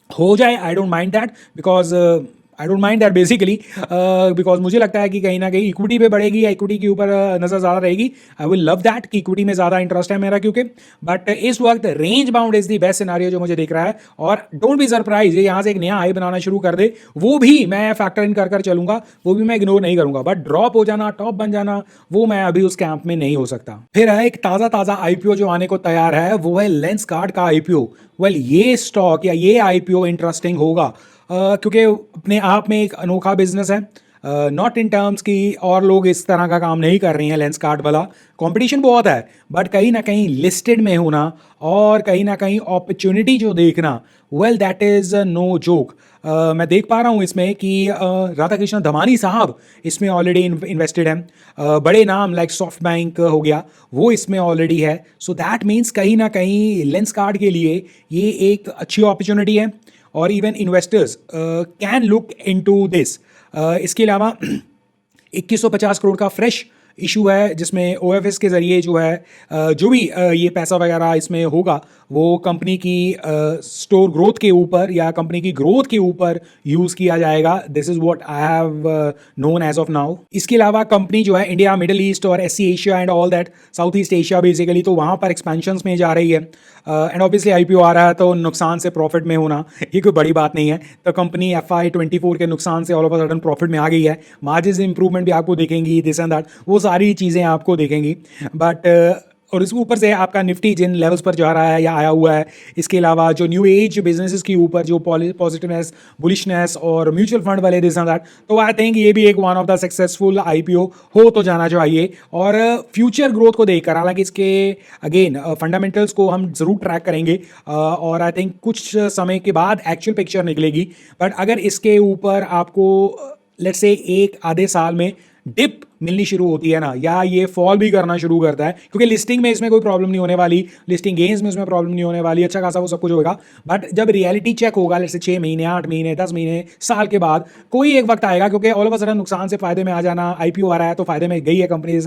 हो जाए I don't mind that, because I don't mind that basically, because मुझे लगता है कि कहीं ना कहीं इक्विटी पे बढ़ेगी या इक्विटी के ऊपर नज़र ज़्यादा रहेगी। आई विल लव दैट कि इक्विटी में ज़्यादा इंटरेस्ट है मेरा, क्योंकि बट इस वक्त range bound is the best scenario जो मुझे दिख रहा है, और डोंट बी सरप्राइज ये यहाँ से एक नया हाई बनाना शुरू कर दे, वो भी मैं फैक्टर इन कर चलूंगा, वो भी मैं इग्नोर नहीं करूंगा, बट ड्रॉप हो जाना, टॉप बन जाना, वो मैं अभी उस कैंप में नहीं हो सकता। फिर है एक ताज़ा IPO जो आने को तैयार है, वो है लेंसकार्ट का IPO। वेल ये स्टॉक या ये IPO इंटरेस्टिंग होगा, क्योंकि अपने आप में एक अनोखा बिजनेस है, नॉट इन टर्म्स कि और लोग इस तरह का काम नहीं कर रहे हैं, लेंसकार्ट वाला कंपटीशन बहुत है, बट कहीं ना कहीं लिस्टेड में होना और कहीं ना कहीं अपॉर्चुनिटी जो देखना, well that is no joke. मैं देख पा रहा हूँ इसमें कि राधा कृष्ण धमानी साहब इसमें ऑलरेडी इन्वेस्टेड हैं, बड़े नाम लाइक सॉफ्ट बैंक हो गया वो इसमें ऑलरेडी है, सो दैट मीन्स कहीं ना कहीं लेंसकार्ट के लिए ये एक अच्छी अपॉर्चुनिटी है, और even investors can look into this. इसके अलावा 2150 करोड़ का फ्रेश इशू है, जिसमें OFS के ज़रिए जो है जो भी ये पैसा वगैरह इसमें होगा वो कंपनी की स्टोर ग्रोथ के ऊपर या कंपनी की ग्रोथ के ऊपर यूज़ किया जाएगा। This is what I have known as of now. इसके अलावा कंपनी जो है इंडिया, मिडिल ईस्ट और SC Asia and all that, south east Asia basically, तो वहाँ पर एक्सपेंशंस में जा रही है, एंड ऑब्वियसली IPO आ रहा है तो नुकसान से प्रॉफिट में होना ये कोई बड़ी बात नहीं है। तो कंपनी FY24 के नुकसान से all of a sudden profit में आ गई है, मार्जिन इंप्रूवमेंट भी आपको देखेंगी, दिस एंड दैट, वो सारी चीज़ें आपको देखेंगी, बट और इसके ऊपर से आपका निफ्टी जिन लेवल्स पर जा रहा है या आया हुआ है, इसके अलावा जो न्यू एज बिजनेसेस के ऊपर जो पॉजिटिवनेस, बुलिशनेस और म्यूचुअल फंड वाले दिस एंड दैट, तो आई थिंक ये भी एक one of the successful IPO हो तो जाना चाहिए। और फ्यूचर ग्रोथ को देखकर, हालांकि इसके अगेन फंडामेंटल्स को हम जरूर ट्रैक करेंगे और आई थिंक कुछ समय के बाद एक्चुअल पिक्चर निकलेगी, बट अगर इसके ऊपर आपको लेट्स से एक आधे साल में डिप मिलनी शुरू होती है ना, या ये फॉल भी करना शुरू करता है, क्योंकि लिस्टिंग में इसमें कोई प्रॉब्लम नहीं होने वाली, लिस्टिंग गेन्स में इसमें प्रॉब्लम नहीं होने वाली, अच्छा खासा वो सब कुछ होगा। बट जब रियलिटी चेक होगा, जैसे 6 महीने, 8 महीने, 10 महीने, साल के बाद कोई एक वक्त आएगा, क्योंकि ऑल ऑफ अ सडन नुकसान से फायदे में आ जाना, आईपीओ आ रहा है तो फायदे में गई है कंपनी,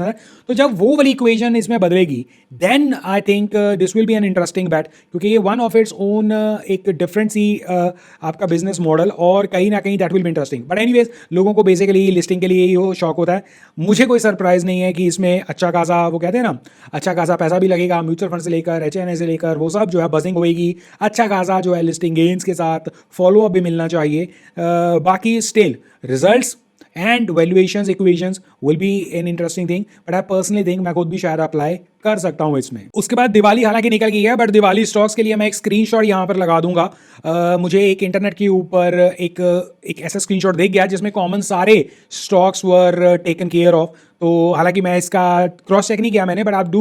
तो जब वो वाली इक्वेशन इसमें बदलेगी, then I think this will be an interesting bet, क्योंकि ये वन ऑफ इट्स ओन एक डिफरेंट सी आपका बिजनेस मॉडल, और कहीं ना कहीं that will be interesting. But anyways, लोगों को बेसिकली लिस्टिंग के लिए ही वो शौक होता है। मुझे कोई सरप्राइज नहीं है कि इसमें अच्छा खासा, वो कहते हैं ना, अच्छा खासा पैसा भी लगेगा, म्यूचुअल फंड से लेकर एचएनए से लेकर वो सब जो है बजिंग होएगी, अच्छा खासा जो है लिस्टिंग गेन्स के साथ फॉलो अप भी मिलना चाहिए। बाकी still results and valuations equations will be an interesting thing, but I personally think मैं खुद भी शायद अप्लाई कर सकता हूं इसमें। उसके बाद दिवाली हालांकि निकल गई है, बट दिवाली स्टॉक्स के लिए मैं एक स्क्रीनशॉट यहां पर लगा दूंगा। मुझे एक इंटरनेट के ऊपर एक ऐसा स्क्रीनशॉट दिख गया जिसमें कॉमन सारे stocks were taken care of. तो हालांकि मैं इसका क्रॉस चेक नहीं किया मैंने, बट आप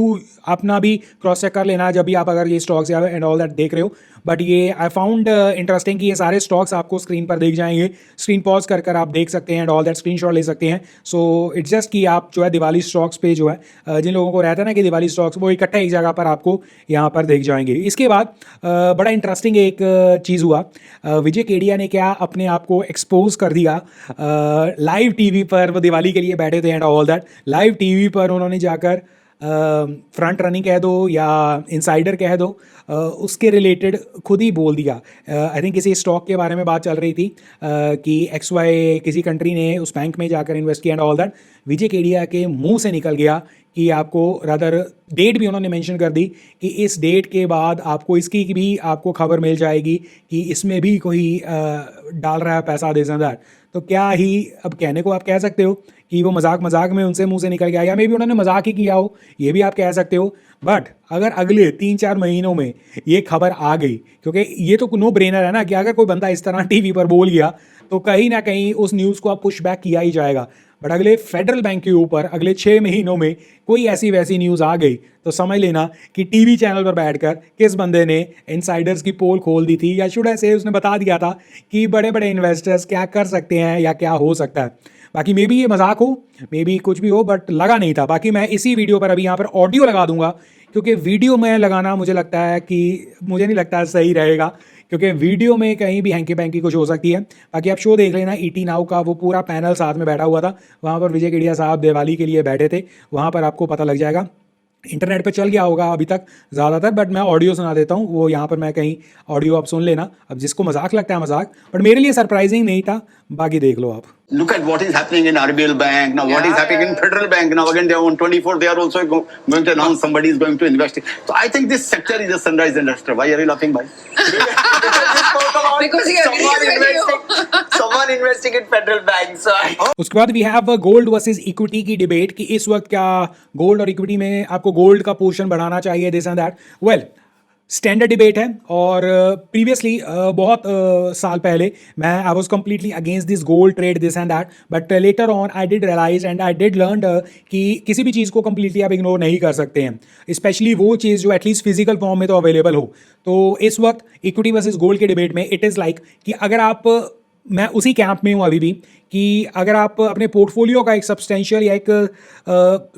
अपना भी क्रॉस चेक कर लेना जब भी आप अगर ये स्टॉक्स या एंड ऑल दैट देख रहे हो। बट ये आई फाउंड इंटरेस्टिंग कि ये सारे स्टॉक्स आपको स्क्रीन पर दिख जाएंगे, स्क्रीन पॉज कर आप देख सकते हैं एंड ऑल दैट, स्क्रीनशॉट ले सकते हैं। सो इट्स जस्ट कि आप जो है दिवाली स्टॉक्स पे जो है जिन लोगों को रहता है ना कि दिवाली स्टॉक्स, वो इकट्ठा एक जगह पर आपको यहाँ पर दिख जाएंगे। इसके बाद बड़ा इंटरेस्टिंग एक चीज़ हुआ, विजय केडिया ने क्या अपने आप को एक्सपोज कर दिया लाइव टीवी पर। वो दिवाली के लिए बैठे थे and all that, live TV पर उन्होंने जाकर फ्रंट रनिंग कह दो या इनसाइडर कह दो, उसके रिलेटेड खुद ही बोल दिया। आई थिंक किसी स्टॉक के बारे में बात चल रही थी कि XY किसी कंट्री ने उस बैंक में जाकर इन्वेस्ट किया एंड ऑल दैट। विजय केडिया के मुंह से निकल गया कि आपको, रादर डेट भी उन्होंने मेंशन कर दी कि इस डेट के बाद आपको इसकी भी आपको खबर मिल जाएगी कि इसमें भी कोई डाल रहा है पैसा दे दैट। तो क्या ही अब कहने को आप कह सकते हो कि वो मजाक में उनसे मुंह से निकल गया, या मे भी उन्होंने मजाक ही किया हो, ये भी आप कह सकते हो। बट अगर अगले 3-4 महीनों में ये खबर आ गई, क्योंकि ये तो नो ब्रेनर है ना कि अगर कोई बंदा इस तरह टीवी पर बोल गया तो कहीं ना कहीं उस न्यूज़ को आप पुश बैक किया ही जाएगा। बट अगले फेडरल बैंक के ऊपर अगले 6 महीनों में कोई ऐसी वैसी न्यूज़ आ गई तो समझ लेना कि टीवी चैनल पर बैठकर किस बंदे ने इनसाइडर्स की पोल खोल दी थी, या शुड आई से उसने बता दिया था कि बड़े बड़े इन्वेस्टर्स क्या कर सकते हैं या क्या हो सकता है। बाकी मे बी ये मजाक हो, मे बी कुछ भी हो, बट लगा नहीं था। बाकी मैं इसी वीडियो पर अभी यहाँ पर ऑडियो लगा दूंगा, क्योंकि वीडियो में लगाना मुझे लगता है कि मुझे नहीं लगता सही रहेगा, क्योंकि वीडियो में कहीं भी हैंकी पैंकी कुछ हो सकती है। बाकी आप शो देख लेना, ET नाउ का वो पूरा पैनल साथ में बैठा हुआ था, वहाँ पर विजय केडिया साहब दिवाली के लिए बैठे थे, वहाँ पर आपको पता लग जाएगा। इंटरनेट पे चल गया होगा अभी तक ज़्यादातर, बट मैं ऑडियो सुना देता हूँ, वो यहाँ पर मैं कहीं ऑडियो आप सुन लेना। अब जिसको मजाक लगता है मजाक, बट मेरे लिए सरप्राइजिंग नहीं था, बाकी देख लो आप। Look at what is happening in RBL Bank now. What is happening in Federal Bank now? Again, they are on 24. They are also going to announce somebody is going to invest. So I think this sector is a sunrise investor. Why are you laughing, bhai? Because he agrees with you. Someone investing in Federal Bank. So उसके बाद we have gold versus equity की debate कि इस वक्त क्या gold और equity में आपको गोल्ड का पोर्शन बढ़ाना चाहिए, this and that. Well, standard debate है, और प्रीवियसली बहुत साल पहले मैं I was completely against this gold trade, this and that, but later on I did realise and I did learn कि किसी भी चीज़ को कम्प्लीटली आप इग्नोर नहीं कर सकते हैं, स्पेशली वो चीज़ जो एटलीस्ट फिजिकल फॉर्म में तो अवेलेबल हो। तो इस वक्त इक्विटी वर्सेस गोल्ड के डिबेट में इट इज़ लाइक कि अगर आप, मैं उसी कैंप में हूँ अभी भी, कि अगर आप अपने पोर्टफोलियो का एक सब्सटेंशियल या एक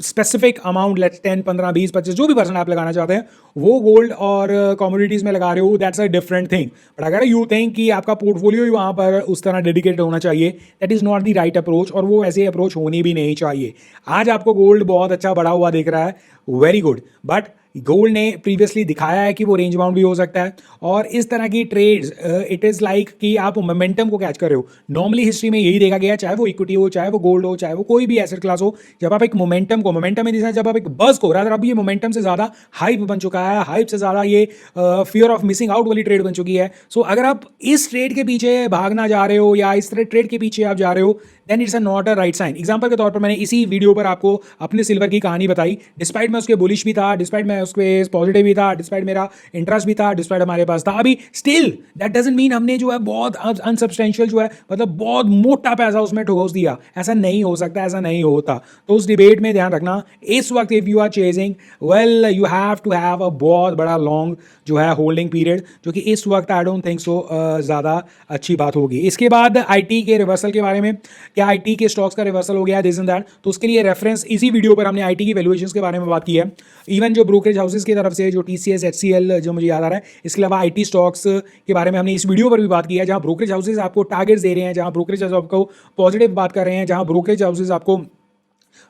स्पेसिफिक अमाउंट, लेट्स 10, 15, 20, 25 जो भी परसेंट आप लगाना चाहते हैं वो गोल्ड और कमोडिटीज़ में लगा रहे हो, that's a different thing. But अगर यू थिंक कि आपका पोर्टफोलियो ही वहाँ पर उस तरह डेडिकेटेड होना चाहिए, that is not the right approach, और वो ऐसे अप्रोच होनी भी नहीं चाहिए। आज आपको गोल्ड बहुत अच्छा बढ़ा हुआ दिख रहा है, वेरी गुड, बट गोल्ड ने प्रीवियसली दिखाया है कि वो रेंज बाउंड भी हो सकता है। और इस तरह की ट्रेड्स, इट इज़ लाइक कि आप मोमेंटम को कैच कर रहे हो। नॉर्मली हिस्ट्री में यही देखा गया, चाहे वो इक्विटी हो, चाहे वो गोल्ड हो, चाहे वो कोई भी एसेट क्लास हो, जब आप एक मोमेंटम में जब आप एक बस को, रादर अब ये मोमेंटम से ज़्यादा हाइप बन चुका है, हाइप से ज़्यादा ये फियर ऑफ मिसिंग आउट वाली ट्रेड बन चुकी है। सो अगर आप इस ट्रेड के पीछे भागना जा रहे हो या इस तरह ट्रेड के पीछे आप जा रहे हो, then it's a not a right sign. Example के तौर पर मैंने इसी वीडियो पर आपको अपने सिल्वर की कहानी बताई, डिस्पाइट मैं उसके बुलिश भी था, डिस्पाइट मैं उसके पॉजिटिव भी था, डिस्पाइट मेरा इंटरेस्ट भी था, डिस्पाइट हमारे पास था अभी, स्टिल दैट डजंट मीन हमने जो है बहुत अनसब्सटेंशियल जो है मतलब बहुत मोटा पैसा उसमें ठोस दिया। ऐसा नहीं हो सकता, ऐसा नहीं होता। तो उस डिबेट में ध्यान रखना, इस वक्त if you are chasing well you have to have a बहुत बड़ा लॉन्ग जो है होल्डिंग पीरियड, जो कि इस वक्त आई डोंट थिंक सो ज़्यादा अच्छी बात होगी। इसके बाद आईटी के रिवर्सल के बारे में, क्या आईटी के स्टॉक्स का रिवर्सल हो गया दिस एंड दैट, तो उसके लिए रेफरेंस इसी वीडियो पर हमने आईटी की वैल्यूएशंस के बारे में बात की है। इवन जो ब्रोकरेज हाउसेस की तरफ से जो टीसीएस एचसीएल जो मुझे याद आ रहा है, इसके अलावा आईटी स्टॉक्स के बारे में हमने इस वीडियो पर भी बात की है, जहां ब्रोकरेज हाउसेस आपको टारगेट्स दे रहे हैं, जहां ब्रोकरेज हाउस आपको पॉजिटिव बात कर रहे हैं, जहां ब्रोकरेज हाउसेस आपको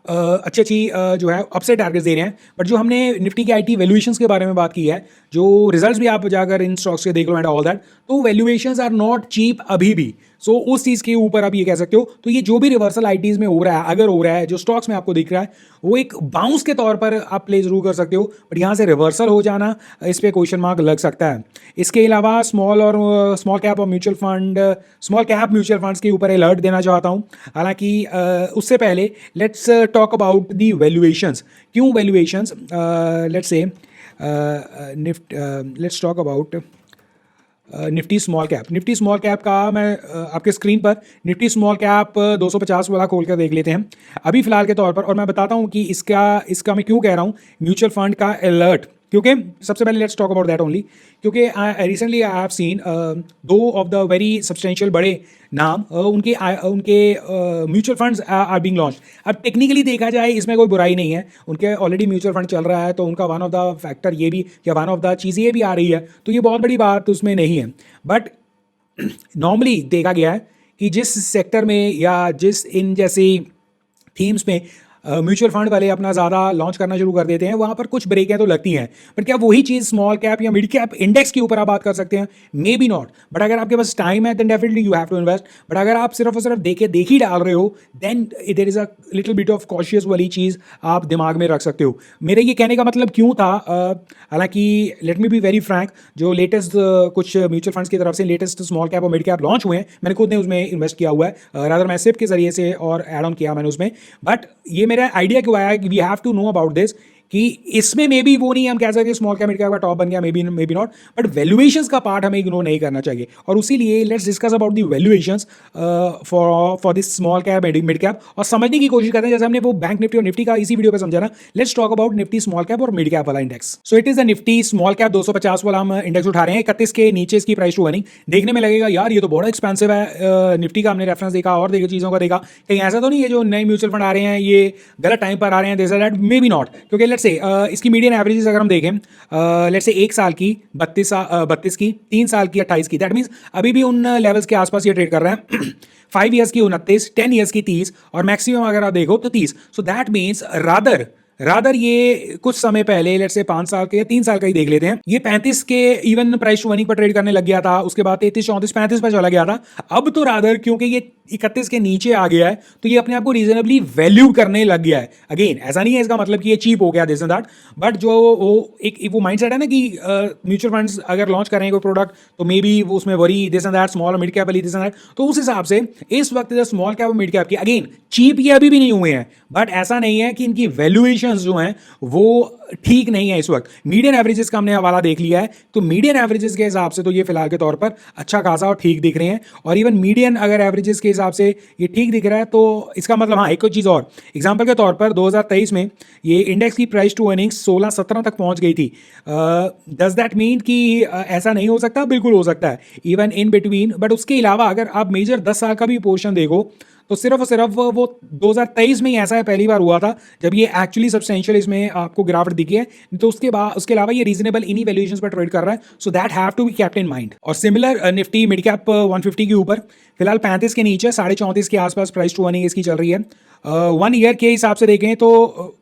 अच्छी अच्छी जो है अपसेट टारगेट्स दे रहे हैं। बट जो हमने निफ्टी के आईटी वैल्यूएशंस के बारे में बात की है, जो रिजल्ट्स भी आप जाकर इन स्टॉक्स के देख लो एंड ऑल दैट, तो वैल्यूएशंस आर नॉट चीप अभी भी। सो उस चीज़ के ऊपर आप ये कह सकते हो। तो ये जो भी रिवर्सल आईटीज में हो रहा है, अगर हो रहा है, जो स्टॉक्स में आपको दिख रहा है, वो एक बाउंस के तौर पर आप प्ले जरूर कर सकते हो, बट यहाँ से रिवर्सल हो जाना, इस पर क्वेश्चन मार्क लग सकता है। इसके अलावा स्मॉल कैप और mutual fund, small cap mutual funds के ऊपर अलर्ट देना चाहता हूँ। हालांकि उससे पहले let's talk about the valuations. क्यों valuations? Let's say let's talk about Nifty small cap. Nifty small cap का मैं आपके स्क्रीन पर निफ्टी स्मॉल कैप 250 वाला खोल कर देख लेते हैं अभी फिलहाल के तौर पर, और मैं बताता हूँ कि इसका मैं क्यों कह रहा हूँ म्यूचुअल फंड का अलर्ट। क्योंकि सबसे पहले let's talk about that only, क्योंकि रिसेंटली आई हैव सीन दो ऑफ द वेरी सब्सटेंशियल बड़े नाम उनके mutual funds are being launch. अब टेक्निकली देखा जाए इसमें कोई बुराई नहीं है, उनके ऑलरेडी म्यूचुअल फंड चल रहा है, तो उनका वन ऑफ द फैक्टर ये भी या वन ऑफ द चीज़ ये भी आ रही है, तो ये बहुत बड़ी बात उसमें नहीं है। बट नॉर्मली देखा गया है कि जिस सेक्टर में या जिस इन जैसी थीम्स में म्यूचुअल फंड वाले अपना ज़्यादा लॉन्च करना शुरू कर देते हैं, वहाँ पर कुछ ब्रेकें तो लगती हैं। बट क्या वही चीज़ स्मॉल कैप या मिड कैप इंडेक्स के ऊपर आप बात कर सकते हैं? May be not. बट अगर आपके पास टाइम है then definitely you have to invest. But अगर आप सिर्फ और सिर्फ देख ही डाल रहे हो, then there is a little bit of cautious वाली चीज़ आप दिमाग में रख सकते हो। मेरे ये कहने का मतलब क्यों था, हालांकि late me be very Frank, जो लेटेस्ट कुछ म्यूचुअल फंड्स की तरफ से लेटेस्ट स्मॉल कैप और मिड कैप लॉन्च हुए हैं, मैंने खुद ने उसमें इन्वेस्ट किया हुआ है, रादर मैं सिप के जरिए से और एड ऑन किया मैंने उसमें। बट ये मेरा आइडिया क्यों आया कि we have to know about this, कि इसमें मे बी वो नहीं हम कह सकते स्मॉल कैप मिड कैप का टॉप बन गया, maybe not, but valuations का पार्ट हमें इग्नोर नहीं करना चाहिए। और उसी लिए let's discuss about the valuations for this small cap mid cap, और समझने की कोशिश करते हैं जैसे हमने वो बैंक निफ्टी और निफ्टी का इसी वीडियो पे समझा ना। Let's talk about Nifty small cap और मिड कैप वाला index. So it is the Nifty small cap 250 वाला हम इंडेक्स उठा रहे हैं। 31 के नीचे इसकी प्राइस टू अर्निंग देखने में लगेगा यार ये तो बहुत एक्सपेंसिव है। निफ्टी का हमने रेफरेंस देखा और देखा चीज़ों का देखा, कहीं ऐसा तो नहीं है जो नए म्यूचुअल फंड आ रहे हैं ये गलत टाइम पर आ रहे हैं, this that, may be not. क्योंकि लेट्स से इसकी मीडियन एवरेजेस अगर हम देखें, लेट्स से 1 साल की 32 की, 3 साल की 28 की, दैट मीन्स अभी भी उन लेवल्स के आसपास ये ट्रेड कर रहे हैं। 5 ईयर्स की 29, 10 ईयर्स की 30, और मैक्सिमम अगर आप देखो तो 30। सो दैट मीन्स रादर ये कुछ समय पहले लेट्स से 5 साल के या 3 साल का ही देख लेते हैं, ये 35 के इवन प्राइस टू अर्निंग पर ट्रेड करने लग गया था, उसके बाद 33, 34, 35 पर चला गया था। अब तो रादर क्योंकि ये 31 के नीचे आ गया है, तो ये अपने आप को रीजनेबली वैल्यू करने लग गया है। अगेन ऐसा नहीं है इसका मतलब कि ये चीप हो गया दिस एंड दैट, बट जो वो माइंडसेट है ना कि म्यूचुअल फंड्स अगर लॉन्च करें कोई प्रोडक्ट तो मे बी वो उसमें worry this and that, small और मिड कैप वाली दिस एंड दैट, तो उस हिसाब से इस वक्त जो स्मॉल कैप और मिड कैप की अगेन चीप ये अभी भी नहीं हुए हैं, बट ऐसा नहीं है कि इनकी वैल्यूएशंस जो हैं वो ठीक नहीं है इस वक्त। मीडियन एवरेजेस का हमने हवाला देख लिया है, तो मीडियन एवरेजेस के हिसाब से तो ये फिलहाल के तौर पर अच्छा खासा और ठीक दिख रहे हैं। और इवन मीडियन अगर एवरेजेस के हिसाब से ये ठीक दिख रहा है, तो इसका मतलब हाँ एक चीज़ और, एग्जांपल के तौर पर 2023 में ये इंडेक्स की प्राइस टू अर्निंग्स 16-17 तक पहुंच गई थी। डज दैट मीन कि ऐसा नहीं हो सकता? बिल्कुल हो सकता है, इवन इन बिटवीन। बट उसके अलावा अगर आप मेजर 10 साल का भी पोर्शन देखो, तो सिर्फ और सिर्फ वो 2023 में ही ऐसा है पहली बार हुआ था जब ये एक्चुअली सब्सटेंशियल इसमें आपको गिरावट दिखी है। तो उसके अलावा ये रीजनेबल इन्हीं वैल्यूएशंस पर ट्रेड कर रहा है, so that have to be kept in mind. और सिमिलर निफ्टी मिड कैप 150 के ऊपर फिलहाल 35 के नीचे 34.5 के आसपास प्राइस टू अर्निंग इसकी चल रही है। 1 ईयर के हिसाब से देखें तो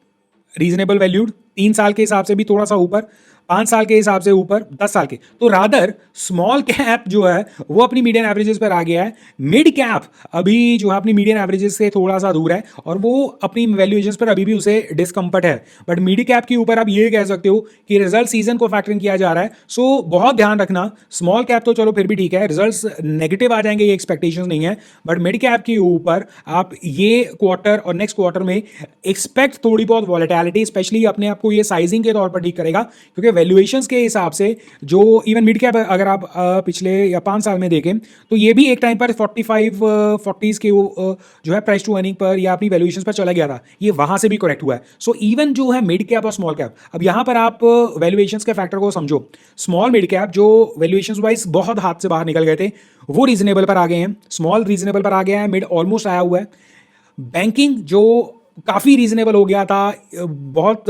रीजनेबल वैल्यूड, 3 साल के हिसाब से भी थोड़ा सा ऊपर, 5 साल के हिसाब से ऊपर 10 साल के, तो रादर स्मॉल कैप जो है वो अपनी मीडियन एवरेजेस पर आ गया है, मिड कैप अभी जो है अपनी मीडियन एवरेजेस से थोड़ा सा दूर है और वो अपनी वैल्यूएशंस पर अभी भी उसे डिस्कम्फर्ट है। बट मिड कैप के ऊपर आप ये कह सकते हो कि रिजल्ट सीजन को फैक्टर इन किया जा रहा है, सो बहुत ध्यान रखना। स्मॉल कैप तो चलो फिर भी ठीक है, रिजल्ट्स नेगेटिव आ जाएंगे ये एक्सपेक्टेशंस नहीं है, बट मिड कैप के ऊपर आप ये क्वार्टर और नेक्स्ट क्वार्टर में एक्सपेक्ट थोड़ी बहुत वॉलेटिलिटी, स्पेशली अपने आप को ये साइजिंग के तौर पर ठीक करेगा, क्योंकि वैल्यूएशंस के हिसाब से जो इवन मिड कैप अगर आप पिछले या 5 साल में देखें तो ये भी एक टाइम पर 40s के जो है प्राइस टू अर्निंग पर या अपनी वैल्यूएशंस पर चला गया था, ये वहां से भी करेक्ट हुआ है। सो इवन जो है मिड कैप और स्मॉल कैप, अब यहां पर आप वैल्यूएशंस के फैक्टर को समझो। स्मॉल मिड कैप जो वैल्यूएशंस वाइज बहुत हाथ से बाहर निकल गए थे वो रीजनेबल पर आ गए हैं, स्मॉल रीजनेबल पर आ गया है, मिड ऑलमोस्ट आया हुआ है। बैंकिंग जो काफ़ी रीजनेबल हो गया था, बहुत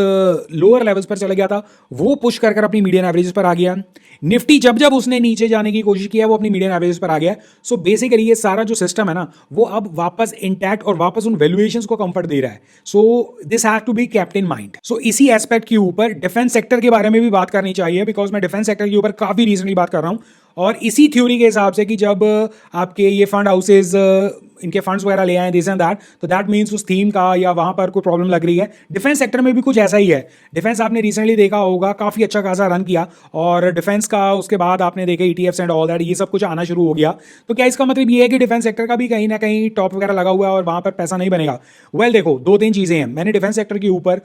लोअर लेवल्स पर चला गया था, वो पुश कर अपनी मीडियन एवरेजेस पर आ गया। निफ्टी जब जब उसने नीचे जाने की कोशिश किया वो अपनी मीडियन एवरेजेस पर आ गया। सो बेसिकली ये सारा जो सिस्टम है ना वो अब वापस इंटैक्ट और वापस उन वैल्यूएशंस को कंफर्ट दे रहा है। So this have to be kept in mind. So इसी एस्पेक्ट के ऊपर डिफेंस सेक्टर के बारे में भी बात करनी चाहिए, बिकॉज मैं डिफेंस सेक्टर के ऊपर काफ़ी रीजनली बात कर रहा हूँ और इसी थ्योरी के हिसाब से कि जब आपके ये फंड हाउसेज इनके फंड्स वगैरह ले आए दिस एंड दैट, तो दैट मीन्स उस थीम का या वहाँ पर कोई प्रॉब्लम लग रही है। डिफेंस सेक्टर में भी कुछ ऐसा ही है। डिफेंस आपने रिसेंटली देखा होगा काफ़ी अच्छा खासा रन किया और डिफेंस का उसके बाद आपने देखे ETFs एंड ऑल दैट, ये सब कुछ आना शुरू हो गया। तो क्या इसका मतलब ये है कि डिफेंस सेक्टर का भी कहीं ना कहीं टॉप वगैरह लगा हुआ है और वहाँ पर पैसा नहीं बनेगा? वेल देखो, 2-3 चीज़ें हैं। मैंने डिफेंस सेक्टर के ऊपर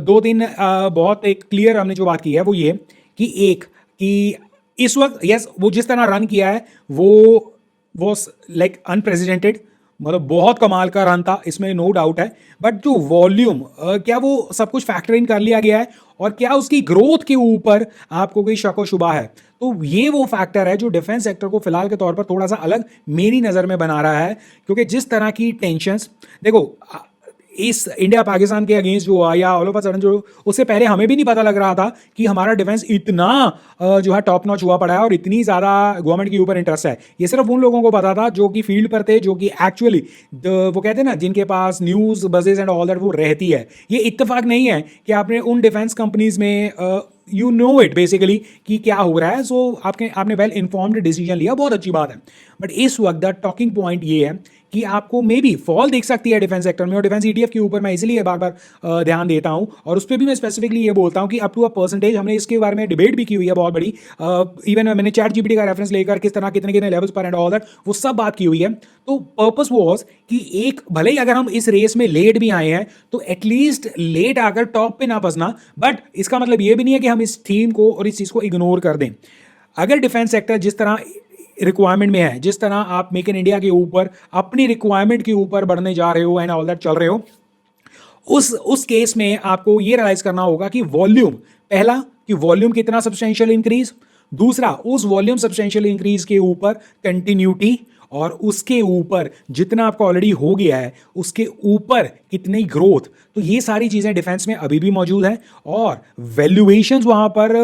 2-3 बहुत एक क्लियर हमने जो बात की है वो ये कि एक कि इस वक्त यस वो जिस तरह रन किया है वो लाइक अनप्रेसिडेंटेड, मतलब बहुत कमाल का रन था, इसमें नो डाउट है। बट जो वॉल्यूम क्या वो सब कुछ फैक्टर इन कर लिया गया है और क्या उसकी ग्रोथ के ऊपर आपको कोई शक व शुबा है? तो ये वो फैक्टर है जो डिफेंस सेक्टर को फिलहाल के तौर पर थोड़ा सा अलग मेरी नज़र में बना रहा है, क्योंकि जिस तरह की टेंशंस देखो इस इंडिया पाकिस्तान के अगेंस्ट जो हुआ या ऑल ऑफ अ सडन जो उससे पहले हमें भी नहीं पता लग रहा था कि हमारा डिफेंस इतना जो है टॉप नॉच हुआ पड़ा है और इतनी ज़्यादा गवर्नमेंट के ऊपर इंटरेस्ट है। ये सिर्फ उन लोगों को पता था जो कि फील्ड पर थे, जो कि एक्चुअली वो कहते हैं ना जिनके पास न्यूज़ बजेज एंड ऑल दैट वो रहती है। ये इत्तेफाक नहीं है कि आपने उन डिफेंस कंपनीज में यू नो इट बेसिकली कि क्या हो रहा है। सो आपने वेल इन्फॉर्म्ड डिसीजन लिया, बहुत अच्छी बात है। बट इस वक्त द टॉकिंग पॉइंट ये है कि आपको मे बी फॉल देख सकती है डिफेंस सेक्टर में, और डिफेंस ETF के ऊपर मैं इसलिए बार बार ध्यान देता हूं और उस पर भी मैं स्पेसिफिकली ये बोलता हूं कि अप टू अ परसेंटेज हमने इसके बारे में डिबेट भी की हुई है बहुत बड़ी। इवन मैंने ChatGPT का रेफरेंस लेकर किस तरह कितने कितने लेवल्स पर एंड ऑल दैट वो सब बात की हुई है। तो पर्पस वॉज कि एक भले ही अगर हम इस रेस में लेट भी आए हैं तो एटलीस्ट लेट आकर टॉप पे ना फंसना, बट इसका मतलब ये भी नहीं है कि हम इस थीम को और इस चीज़ को इग्नोर कर दें। अगर डिफेंस सेक्टर जिस तरह रिक्वायरमेंट में है, जिस तरह आप मेक इन इंडिया के ऊपर अपनी रिक्वायरमेंट के ऊपर बढ़ने जा रहे हो एंड ऑल दैट चल रहे हो, उस केस में आपको ये रियलाइज करना होगा कि वॉल्यूम, पहला कि वॉल्यूम कितना सब्सटेंशियल इंक्रीज, दूसरा उस वॉल्यूम सब्सटेंशियल इंक्रीज के ऊपर कंटिन्यूटी, और उसके ऊपर जितना आपका ऑलरेडी हो गया है उसके ऊपर कितनी ग्रोथ। तो ये सारी चीज़ें डिफेंस में अभी भी मौजूद हैं और वैल्यूएशंस वहाँ पर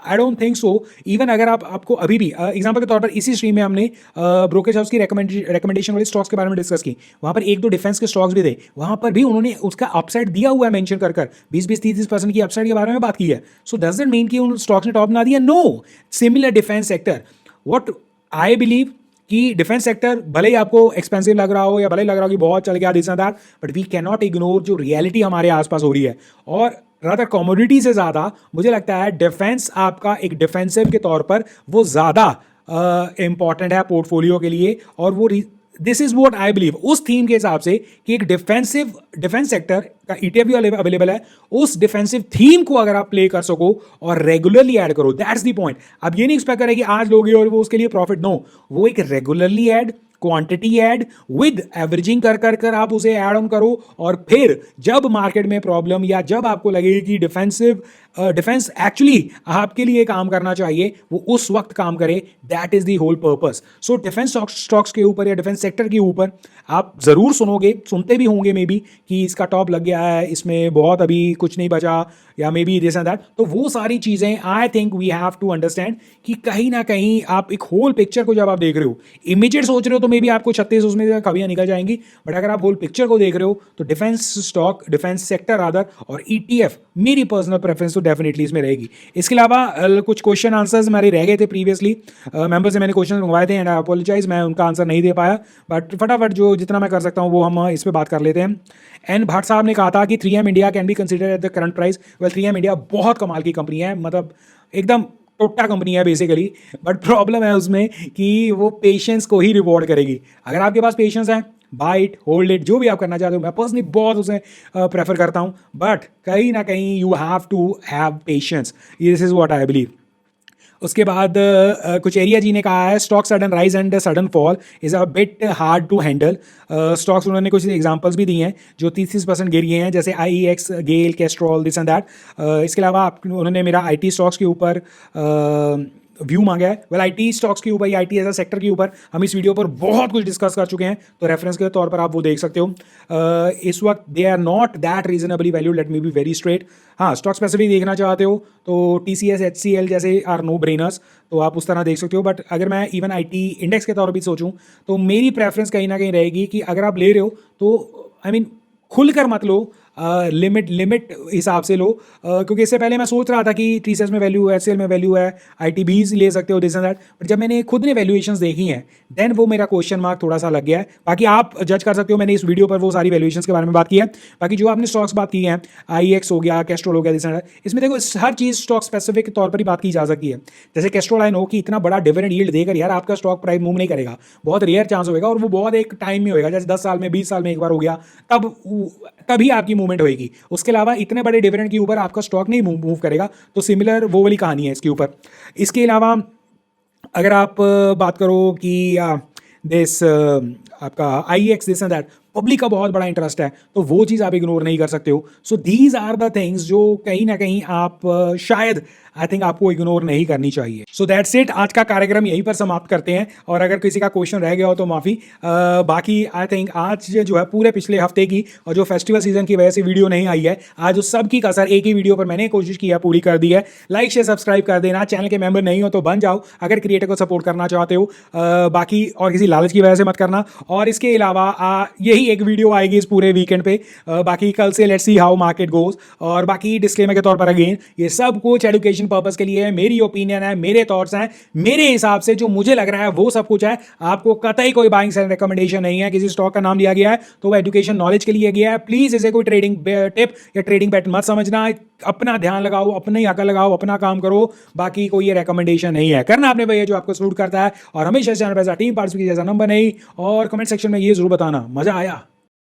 I don't think so. Even अगर आपको अभी भी एग्जांपल के तौर पर इसी स्ट्रीम में हमने ब्रोकरेज हाउस की रिकमेंडेशन वाले स्टॉक्स के बारे में डिस्कस की, वहाँ पर 1-2 डिफेंस के स्टॉक्स भी थे, वहाँ पर भी उन्होंने उसका अपसाइड दिया हुआ है मेंशन कर 20-30% की अपसाइड के बारे में बात की है। सो डज इट मीन कि उन स्टॉक्स ने टॉप ना दिया? No. Similar defence sector, what I believe कि डिफेंस सेक्टर भले ही आपको एक्सपेंसिव लग रहा हो या भले ही लग रहा हो कि बहुत चल गया this and that, but we can not ignore जो रियलिटी हमारे आसपास हो रही है। और रादर कमोडिटी से ज़्यादा मुझे लगता है डिफेंस आपका एक डिफेंसिव के तौर पर वो ज़्यादा इंपॉर्टेंट है पोर्टफोलियो के लिए। और वो this is what I believe उस थीम के हिसाब से कि एक डिफेंस सेक्टर का ETF भी अवेलेबल है, उस डिफेंसिव थीम को अगर आप प्ले कर सको और रेगुलरली ऐड करो, दैट्स द पॉइंट। अब ये नहीं एक्सपेक्ट करें कि आज लोगे और वो उसके लिए प्रॉफिट, नो, वो एक regularly add, quantity add with averaging कर आप उसे ऐड ऑन करो, और फिर जब मार्केट में प्रॉब्लम या जब आपको लगे कि डिफेंस एक्चुअली आपके लिए काम करना चाहिए, वो उस वक्त काम करे। That is the whole purpose. So defence stocks के ऊपर या डिफेंस सेक्टर के ऊपर आप जरूर सुनते भी होंगे मे बी कि इसका टॉप लग गया है, इसमें बहुत अभी कुछ नहीं बचा, या maybe this and that. तो वो सारी चीजें I think we have to understand कि कहीं ना कहीं आप एक होल पिक्चर को जब आप देख रहे हो, इमीडिएट सोच रहे हो तो मे बी आपको 36 उसमें से कभियां निकल जाएंगी, बट अगर आप होल पिक्चर को देख रहे हो तो defence stock, defence sector rather और ETF मेरी पर्सनल प्रेफरेंस तो डेफिनेटली इसमें रहेगी। इसके अलावा कुछ क्वेश्चन आंसर्स हमारे रह गए थे प्रीवियसली, मेंबर से मैंने क्वेश्चन मंगवाए थे एंड आई अपोलोजाइज, मैं उनका आंसर नहीं दे पाया, बट फटाफट जो जितना मैं कर सकता हूँ वो हम इस पर बात कर लेते हैं। एन भट्ट साहब ने कहा था कि 3M India can be consider at the current price. Well 3M India बहुत कमाल की कंपनी है, मतलब एकदम टोटा कंपनी है बेसिकली, बट प्रॉब्लम है उसमें कि वो पेशेंस को ही रिवॉर्ड करेगी। अगर आपके पास पेशेंस है, बाय इट, होल्ड इट, जो भी आप करना चाहते हो, मैं पर्सनली बहुत उसे प्रेफर करता हूँ, बट कहीं ना कहीं you have to have patience, this is what I believe. उसके बाद कुछ एरिया जी ने कहा है stock sudden rise and sudden fall is a bit hard to handle. Stocks उन्होंने कुछ एग्जांपल्स भी दिए हैं जो 30% गिर गए हैं, जैसे IEX, GAIL, Castrol, this and that. इसके अलावा उन्होंने मेरा IT स्टॉक्स के ऊपर व्यू मांगा है। वेल IT स्टॉक्स के ऊपर या IT एज अ सेक्टर के ऊपर हम इस वीडियो पर बहुत कुछ डिस्कस कर चुके हैं, तो रेफरेंस के तौर पर आप वो देख सकते हो। इस वक्त they are not that reasonably value, let me be very straight. हाँ, स्टॉक स्पेसिफिक देखना चाहते हो तो TCS, HCL जैसे आर नो ब्रेनर्स, तो आप उस तरह देख सकते हो। बट अगर मैं इवन IT इंडेक्स के तौर पर भी सोचूं तो मेरी प्रेफरेंस कहीं ना कहीं रहेगी कि अगर आप ले रहे हो तो आई मीन खुलकर मत लो, लिमिट हिसाब से लो, क्योंकि इससे पहले मैं सोच रहा था कि TCS में वैल्यू है, HCL में वैल्यू है, ITBs ले सकते हो, दिस एंड दैट, बट जब मैंने खुद ने वैल्यूएशंस देखी हैं देन वो मेरा क्वेश्चन मार्क थोड़ा सा लग गया है। बाकी आप जज कर सकते हो, मैंने इस वीडियो पर वो सारी वैल्यूएशंस के बारे में बात की है। बाकी जो आपने स्टॉक्स बात की हैं, IEX हो गया, कैस्ट्रोल हो गया, दिस एंड दैट, इसमें देखो हर चीज़ स्टॉक स्पेसिफिक के तौर पर ही बात की जा सकती है। जैसे कैस्ट्रोल आई नो कि इतना बड़ा डिविडेंड यील्ड देकर यार आपका स्टॉक प्राइस मूव नहीं करेगा, बहुत रेयर चांस होगा, और वो बहुत एक टाइम में होगा, जैसे 10 साल में, 20 साल में एक बार हो गया, तभी आपकी मूवमेंट होगी। उसके अलावा इतने बड़े डिविडेंड के ऊपर आपका स्टॉक नहीं मूव करेगा, तो सिमिलर वो वाली कहानी है इसके ऊपर। इसके अलावा अगर आप बात करो कि दिस आपका IEX, this and that, public का बहुत बड़ा इंटरेस्ट है, तो वो चीज़ आप इग्नोर नहीं कर सकते हो। So these are the things जो कहीं ना कहीं आप शायद आई थिंक आपको इग्नोर नहीं करनी चाहिए। सो दैट्स इट, आज का कार्यक्रम यहीं पर समाप्त करते हैं, और अगर किसी का क्वेश्चन रह गया हो तो माफ़ी। बाकी आई थिंक आज जो है पूरे पिछले हफ्ते की और जो फेस्टिवल सीजन की वजह से वीडियो नहीं आई है, आज उस सब की कसर एक ही वीडियो पर मैंने कोशिश की है, पूरी कर दी है। लाइक शेयर सब्सक्राइब कर देना, चैनल के मेंबर नहीं हो तो बन जाओ अगर क्रिएटर को सपोर्ट करना चाहते हो, बाकी और किसी लालच की वजह से मत करना। और इसके अलावा यही एक वीडियो आएगी इस पूरे वीकेंड पे, बाकी कल से let's see how market goes. और बाकी डिस्क्लेमर के तौर पर अगेन, ये सब कुछ एजुकेशन पर्पस के लिए है, मेरी ओपिनियन है, मेरे थॉट्स हैं, मेरे हिसाब से जो मुझे लग रहा है वो सब कुछ है। आपको कतई कोई बाइंग सेल रिकमेंडेशन नहीं है, किसी स्टॉक का नाम लिया गया है तो वो एजुकेशन नॉलेज के लिए गया है। प्लीज इसे कोई ट्रेडिंग टिप या ट्रेडिंग बेट मत समझना, अपना ध्यान लगाओ, अपने ही अकल लगाओ, अपना काम करो, बाकी कोई ये रिकमेंडेशन नहीं है। करना आपने भैया जो आपको सूट करता है, और हमेशा चैनल पर टीम पार्टिसिपेट जैसा नंबर नहीं, और कमेंट सेक्शन में ये जरूर बताना मजा आया।